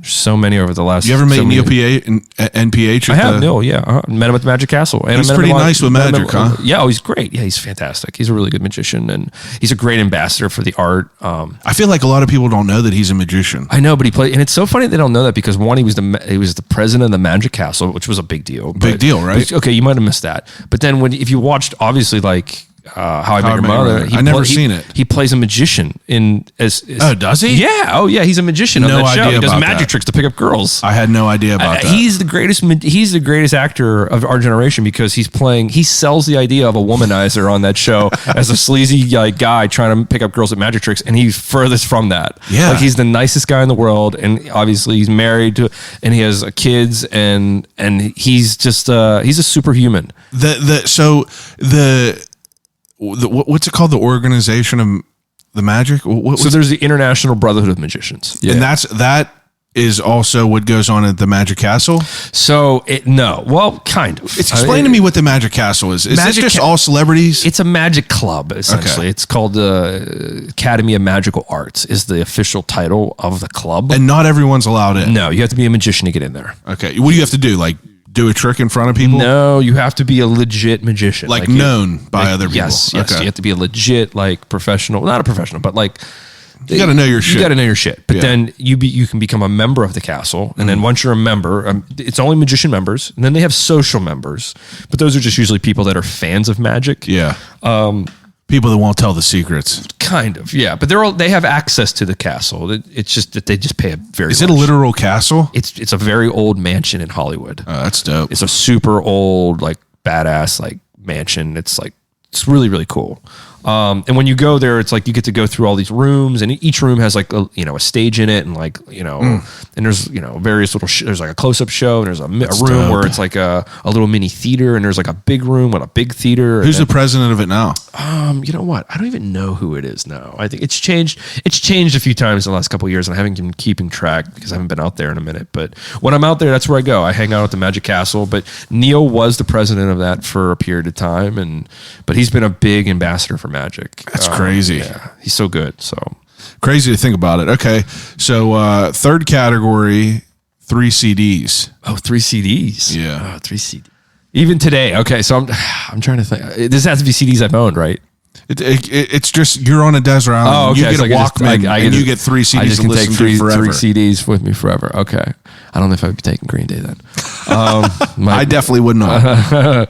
D: so many over the last.
A: You ever met
D: so many-
A: Neil NPH?
D: I have Neil. Yeah, met him at the Magic Castle. And
A: He's
D: I met him
A: pretty
D: a lot-
A: nice with
D: met him-
A: magic, huh?
D: Yeah, he's great. Yeah, he's fantastic. He's a really good magician, and he's a great ambassador for the art.
A: I feel like a lot of people don't know that he's a magician.
D: I know, but he played, and it's so funny they don't know that because one, he was the president of the Magic Castle, which was a big deal.
A: Big deal, right?
D: Okay, you might have missed that, but then if you watched, obviously, like How I Met Your Mother,
A: I've never seen it.
D: He plays a magician as
A: Oh, does he?
D: Yeah. Oh, yeah. He's a magician on
A: No
D: that show.
A: idea
D: He does
A: about
D: magic
A: that.
D: tricks to pick up girls.
A: I had no idea about that.
D: He's the greatest. He's the greatest actor of our generation because he sells the idea of a womanizer on that show as a sleazy guy trying to pick up girls at magic tricks, and he's furthest from that.
A: Yeah.
D: Like he's the nicest guy in the world, and obviously he's married to, and he has kids, and he's just he's a superhuman.
A: What's it called? The Organization of the Magic.
D: So there's the International Brotherhood of Magicians,
A: and that is also what goes on at the Magic Castle.
D: So kind of.
A: Explain to me what the Magic Castle is. Is this
D: Magic
A: just all celebrities?
D: It's a magic club, essentially.
A: Okay.
D: It's called the Academy of Magical Arts is the official title of the club.
A: And not everyone's allowed in.
D: No, you have to be a magician to get in there.
A: Okay. What do you have to do? Like do a trick in front of people?
D: No, you have to be a legit magician.
A: Like known by other people?
D: Yes.
A: Okay.
D: You have to be a legit, professional, not a professional, but
A: you got to know your shit.
D: You got to know your shit. But
A: Yeah.
D: then you can become a member of the castle. And then once you're a member, it's only magician members. And then they have social members. But those are just usually people that are fans of magic.
A: Yeah. People that won't tell the secrets.
D: Kind of, yeah. But they have access to the castle. It's just that they just pay a very.
A: Is it a literal castle?
D: It's a very old mansion in Hollywood.
A: Oh, that's dope.
D: It's a super old, like badass, like mansion. It's really really cool. And when you go there, it's like you get to go through all these rooms, and each room has like a stage in it, and like and there's various little there's like a close up show, and there's a room
A: dope.
D: where it's like a little mini theater, and there's like a big room with a big theater.
A: Who's the president of it now?
D: You know what? I don't even know who it is now. I think it's changed. It's changed a few times in the last couple of years, and I haven't been keeping track because I haven't been out there in a minute. But when I'm out there, that's where I go. I hang out at the Magic Castle. But Neil was the president of that for a period of time, but he's been a big ambassador for Magic.
A: That's crazy.
D: Yeah, he's so good. So
A: crazy to think about it. Okay, so third category, 3 CDs.
D: Oh, 3 CDs.
A: Yeah.
D: Oh, 3 CDs. Even today. Okay, so I'm trying to think. This has to be CDs I've owned, right?
A: It's just you're on a desert island.
D: Oh, okay.
A: You get
D: So
A: a Walkman, and you get 3 CDs
D: I just
A: to
D: can
A: listen
D: take
A: to forever.
D: 3 CDs with me forever. Okay. I don't know if I'd be taking Green Day then.
A: I definitely would not.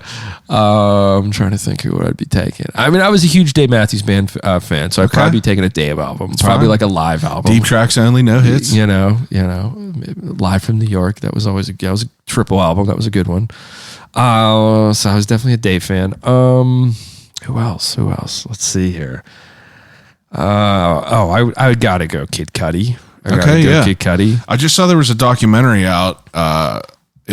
D: I'm trying to think who I'd be taking. I mean, I was a huge Dave Matthews Band fan, so I'd probably be taking a Dave album. It's probably like a live album.
A: Deep tracks only, no hits.
D: You know, Live from New York. That was always that was a triple album. That was a good one. So I was definitely a Dave fan. Who else? Let's see here. I gotta go Kid Cudi. Kid Cudi.
A: I just saw there was a documentary out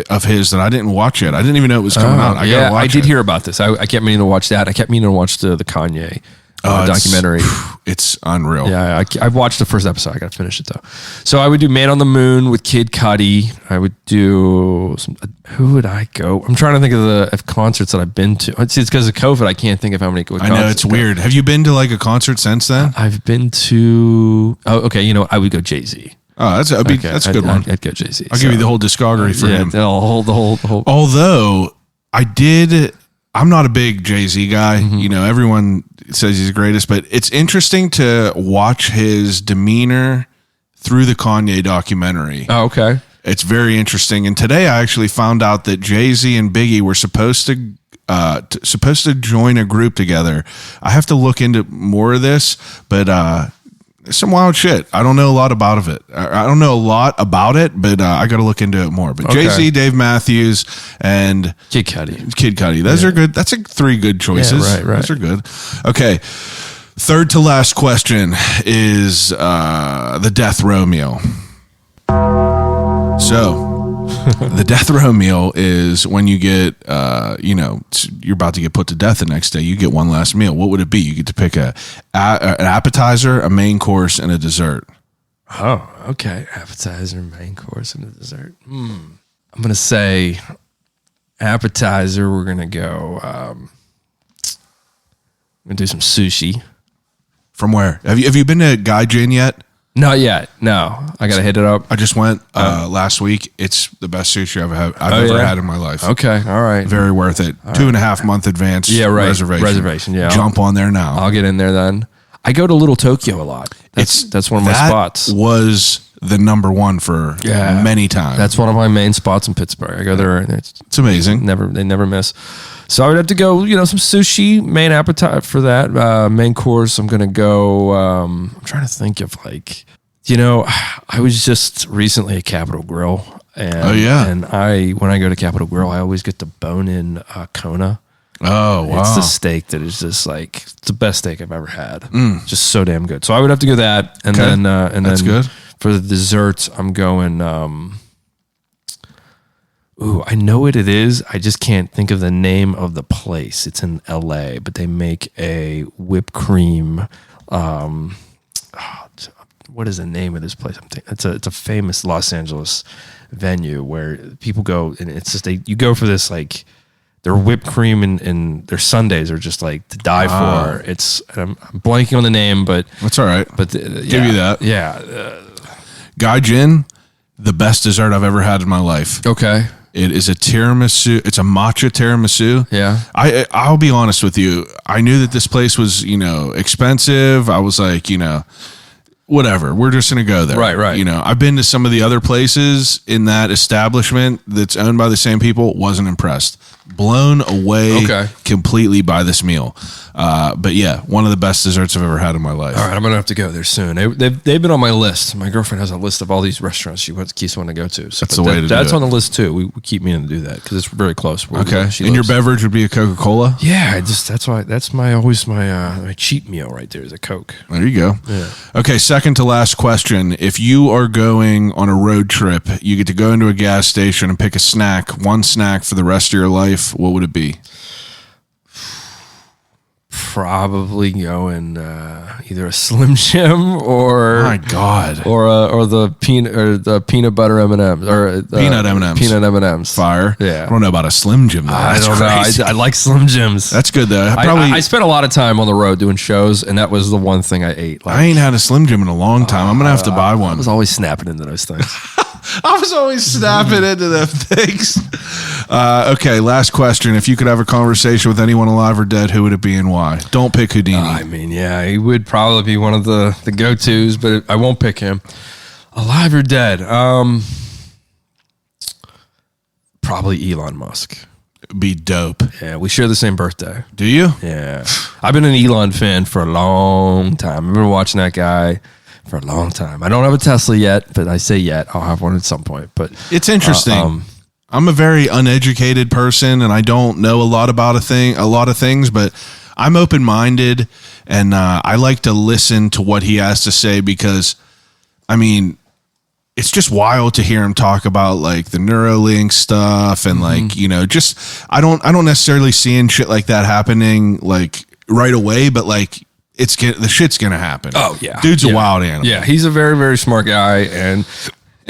A: of his that I didn't watch yet. I didn't even know it was coming out.
D: I did hear about this. I kept meaning to watch that. I kept meaning to watch the Kanye documentary.
A: It's unreal.
D: Yeah, I watched the first episode. I got to finish it though. So I would do Man on the Moon with Kid Cudi. I would do who would I go? I'm trying to think of concerts that I've been to. It's because of COVID. I can't think of how many concerts.
A: I know, it's weird. Have you been to like a concert since then?
D: I've been to. Oh, okay. You know, I would go Jay-Z.
A: Oh, that's a good one.
D: I'd go Jay-Z.
A: I'll give you the whole discography for him.
D: The whole.
A: Although I'm not a big Jay-Z guy. Mm-hmm. You know, everyone says he's the greatest, but it's interesting to watch his demeanor through the Kanye documentary.
D: Oh, okay.
A: It's very interesting. And today I actually found out that Jay-Z and Biggie were supposed to join a group together. I have to look into more of this, but some wild shit. I don't know a lot about it. I don't know a lot about it, but I got to look into it more. But okay. Jay-Z, Dave Matthews, and
D: Kid Cudi.
A: Those are good. That's 3 good choices.
D: Yeah, right.
A: Those are good. Okay. Third to last question is the death row meal. So the death row meal is when you get, you're about to get put to death the next day. You get one last meal. What would it be? You get to pick an appetizer, a main course, and a dessert.
D: Oh, okay. Appetizer, main course, and a dessert. I'm going to say appetizer. We're going to go, I'm going to do some sushi.
A: From where? Have you been to Gaijin yet?
D: Not yet. No, I got to hit it up.
A: I just went last week. It's the best sushi I've ever had in my life.
D: Okay. All right.
A: Very worth it. All 2.5 month advance reservation.
D: Yeah.
A: Jump on there now.
D: I'll get in there then. I go to Little Tokyo a lot. That's one of my spots.
A: Was the number one for many times.
D: That's one of my main spots in Pittsburgh. I go there and it's
A: amazing.
D: They never miss. So I would have to go, some sushi, main appetite for that. Main course, I'm going to go, I'm trying to think of I was just recently at Capitol Grill. And, And when I go to Capitol Grill, I always get the bone-in Kona.
A: Oh, wow.
D: It's the steak that is just it's the best steak I've ever had. Just so damn good. So I would have to go that. And then,
A: that's good.
D: For the desserts, I'm going, I know what it is. I just can't think of the name of the place. It's in LA, but they make a whipped cream. What is the name of this place? I'm thinking it's a famous Los Angeles venue where people go, and it's just you go for this their whipped cream and their sundaes are just to die for. I'm blanking on the name, but
A: that's all right.
D: But
A: give you that.
D: Yeah,
A: Gaijin, the best dessert I've ever had in my life.
D: Okay.
A: It is a tiramisu. It's a matcha tiramisu.
D: Yeah.
A: I'll be honest with you. I knew that this place was, expensive. I was like, whatever. We're just going to go there.
D: Right.
A: I've been to some of the other places in that establishment that's owned by the same people. Wasn't impressed. blown away
D: Okay.
A: completely by this meal. But yeah, one of the best desserts I've ever had in my life.
D: All right, I'm gonna have to go there soon. They've been on my list. My girlfriend has a list of all these restaurants she keeps wanting to go to. So
A: That's the way to do
D: That's
A: it.
D: on the list too. We keep meaning to do that because it's very close. where
A: Okay.
D: she
A: And your
D: lives.
A: beverage would be a Coca-Cola?
D: Yeah, that's my cheat meal right there is a Coke.
A: There you go.
D: Yeah.
A: Okay, second to last question. If you are going on a road trip, you get to go into a gas station and pick a snack, one snack for the rest of your life, what would it be?
D: Probably going either a Slim Jim or
A: My God.
D: or the peanut butter M&Ms or
A: Peanut M&Ms.
D: Peanut M&Ms.
A: Fire.
D: Yeah.
A: I don't know about a Slim Jim, though.
D: I
A: That's
D: don't
A: crazy.
D: know. I like Slim Jims.
A: That's good, though.
D: I spent a lot of time on the road doing shows, and that was the one thing I ate. Like,
A: I ain't had a Slim Jim in a long time. I'm going to have to buy
D: I
A: one.
D: was always snapping into those things.
A: I was always snapping into them things. Okay, last question. If you could have a conversation with anyone alive or dead, who would it be and why? Don't pick Houdini.
D: I mean, yeah, he would probably be one of the go-tos, but I won't pick him. Alive or dead? Probably Elon Musk.
A: Be dope.
D: Yeah, we share the same birthday.
A: Do you?
D: Yeah. I've been an Elon fan for a long time. I've been watching that guy for a long time. I don't have a Tesla yet, but I say yet. I'll have one at some point. But
A: It's interesting. I'm a very uneducated person, and I don't know a lot about a lot of things, but I'm open-minded, and I like to listen to what he has to say because, I mean, it's just wild to hear him talk about like the Neuralink stuff and like, you know, just I don't necessarily seeing shit like that happening like right away, but like the shit's gonna happen.
D: Oh yeah,
A: dude's a wild animal.
D: Yeah, he's a very, very smart guy, and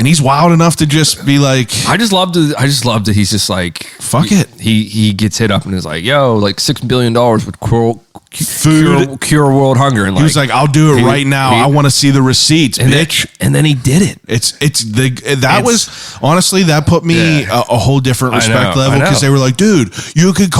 A: he's wild enough to just be like,
D: I just love that he's just like,
A: fuck it.
D: He gets hit up and is like, yo, like $6 billion would cure world hunger, and
A: He was like, I'll do it
D: he-
A: right now.
D: he-
A: I want to see the receipts,
D: and
A: bitch.
D: and then he did it.
A: Was honestly that put me
D: Yeah.
A: a whole different
D: I
A: respect
D: know,
A: level
D: I know.
A: because they were like, dude, you could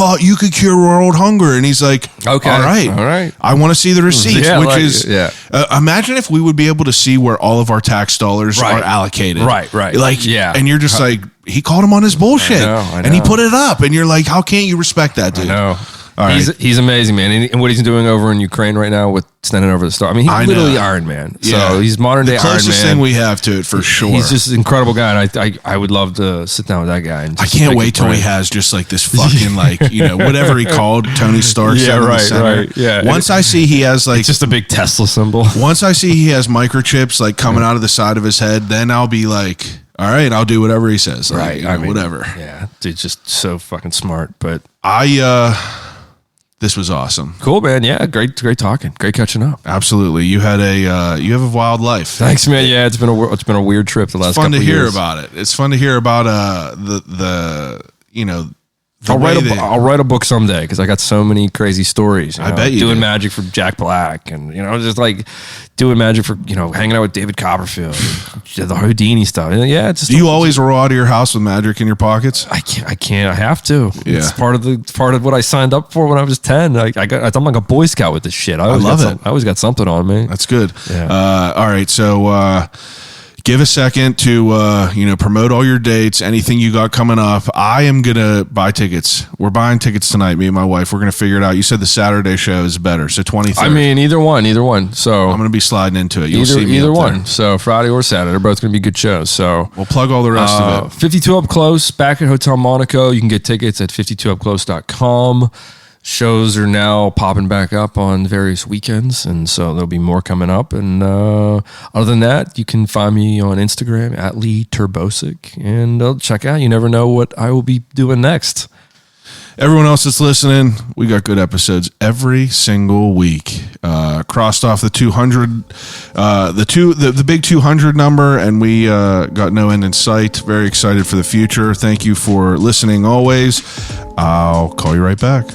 A: cure world hunger, and he's like,
D: Okay,
A: all right, I want to see the receipts,
D: Yeah,
A: which
D: like,
A: is
D: yeah.
A: Imagine if we would be able to see where all of our tax dollars
D: Right.
A: are allocated,
D: Right.
A: like,
D: Yeah.
A: and you're just like, he called him on his bullshit,
D: I
A: and he
D: know.
A: put it up, and you're like, how can't you respect that, dude?
D: No.
A: All right.
D: He's amazing, man. And what he's doing over in Ukraine right now with standing over the star. I mean,
A: I
D: he's literally
A: know.
D: Iron Man.
A: Yeah.
D: So he's modern day
A: The
D: Iron
A: closest
D: Man.
A: thing we have to it for sure.
D: He's just an incredible guy, and I would love to sit down with that guy. And
A: I
D: just
A: can't
D: pick
A: wait
D: his
A: till he
D: brain.
A: has just like this fucking like, you know, whatever he called Tony Stark.
D: Yeah,
A: in the
D: right,
A: center.
D: right, yeah.
A: Once I see he has like,
D: It's just a big Tesla symbol.
A: once I see he has microchips like coming out of the side of his head, then I'll be like, all right, I'll do whatever he says. Like, you know, whatever.
D: Yeah, dude's just so fucking smart. But
A: This was awesome.
D: cool, man. Yeah, great talking. Great catching up.
A: Absolutely. You have a wild life.
D: Thanks, man. Yeah, it's been a weird trip the last
A: It's fun
D: couple
A: to hear
D: years.
A: about it. It's fun to hear about the you know, the
D: I'll
A: way
D: I'll write a book someday because I got so many crazy stories.
A: I bet you
D: doing
A: do.
D: magic for Jack Black, and just like doing magic for hanging out with David Copperfield, the Houdini stuff. Yeah, it's just
A: Do you always roll out of your house with magic in your pockets?
D: I can't. I have to.
A: Yeah.
D: It's part of what I signed up for when I was 10. I'm like a Boy Scout with this shit. I
A: love it.
D: I always got something on me.
A: That's good.
D: Yeah.
A: All right. So give a second to promote all your dates, anything you got coming up. I am gonna buy tickets. We're buying tickets tonight. Me and my wife. We're gonna figure it out. You said the Saturday show is better, so 23rd.
D: I mean, either one. So
A: I'm gonna be sliding into it. You'll see me
D: either
A: up
D: one.
A: there.
D: So Friday or Saturday, they're both gonna be good shows. So
A: We'll plug all the rest of it.
D: 52 Up Close back at Hotel Monaco. You can get tickets at 52upclose.com. Shows are now popping back up on various weekends, and so there'll be more coming up. And other than that, you can find me on Instagram at Lee Terbosic, and check out. You never know what I will be doing next.
A: Everyone else that's listening, we got good episodes every single week. Crossed off the 200, the big 200 number, and we got no end in sight. Very excited for the future. Thank you for listening always. I'll call you right back.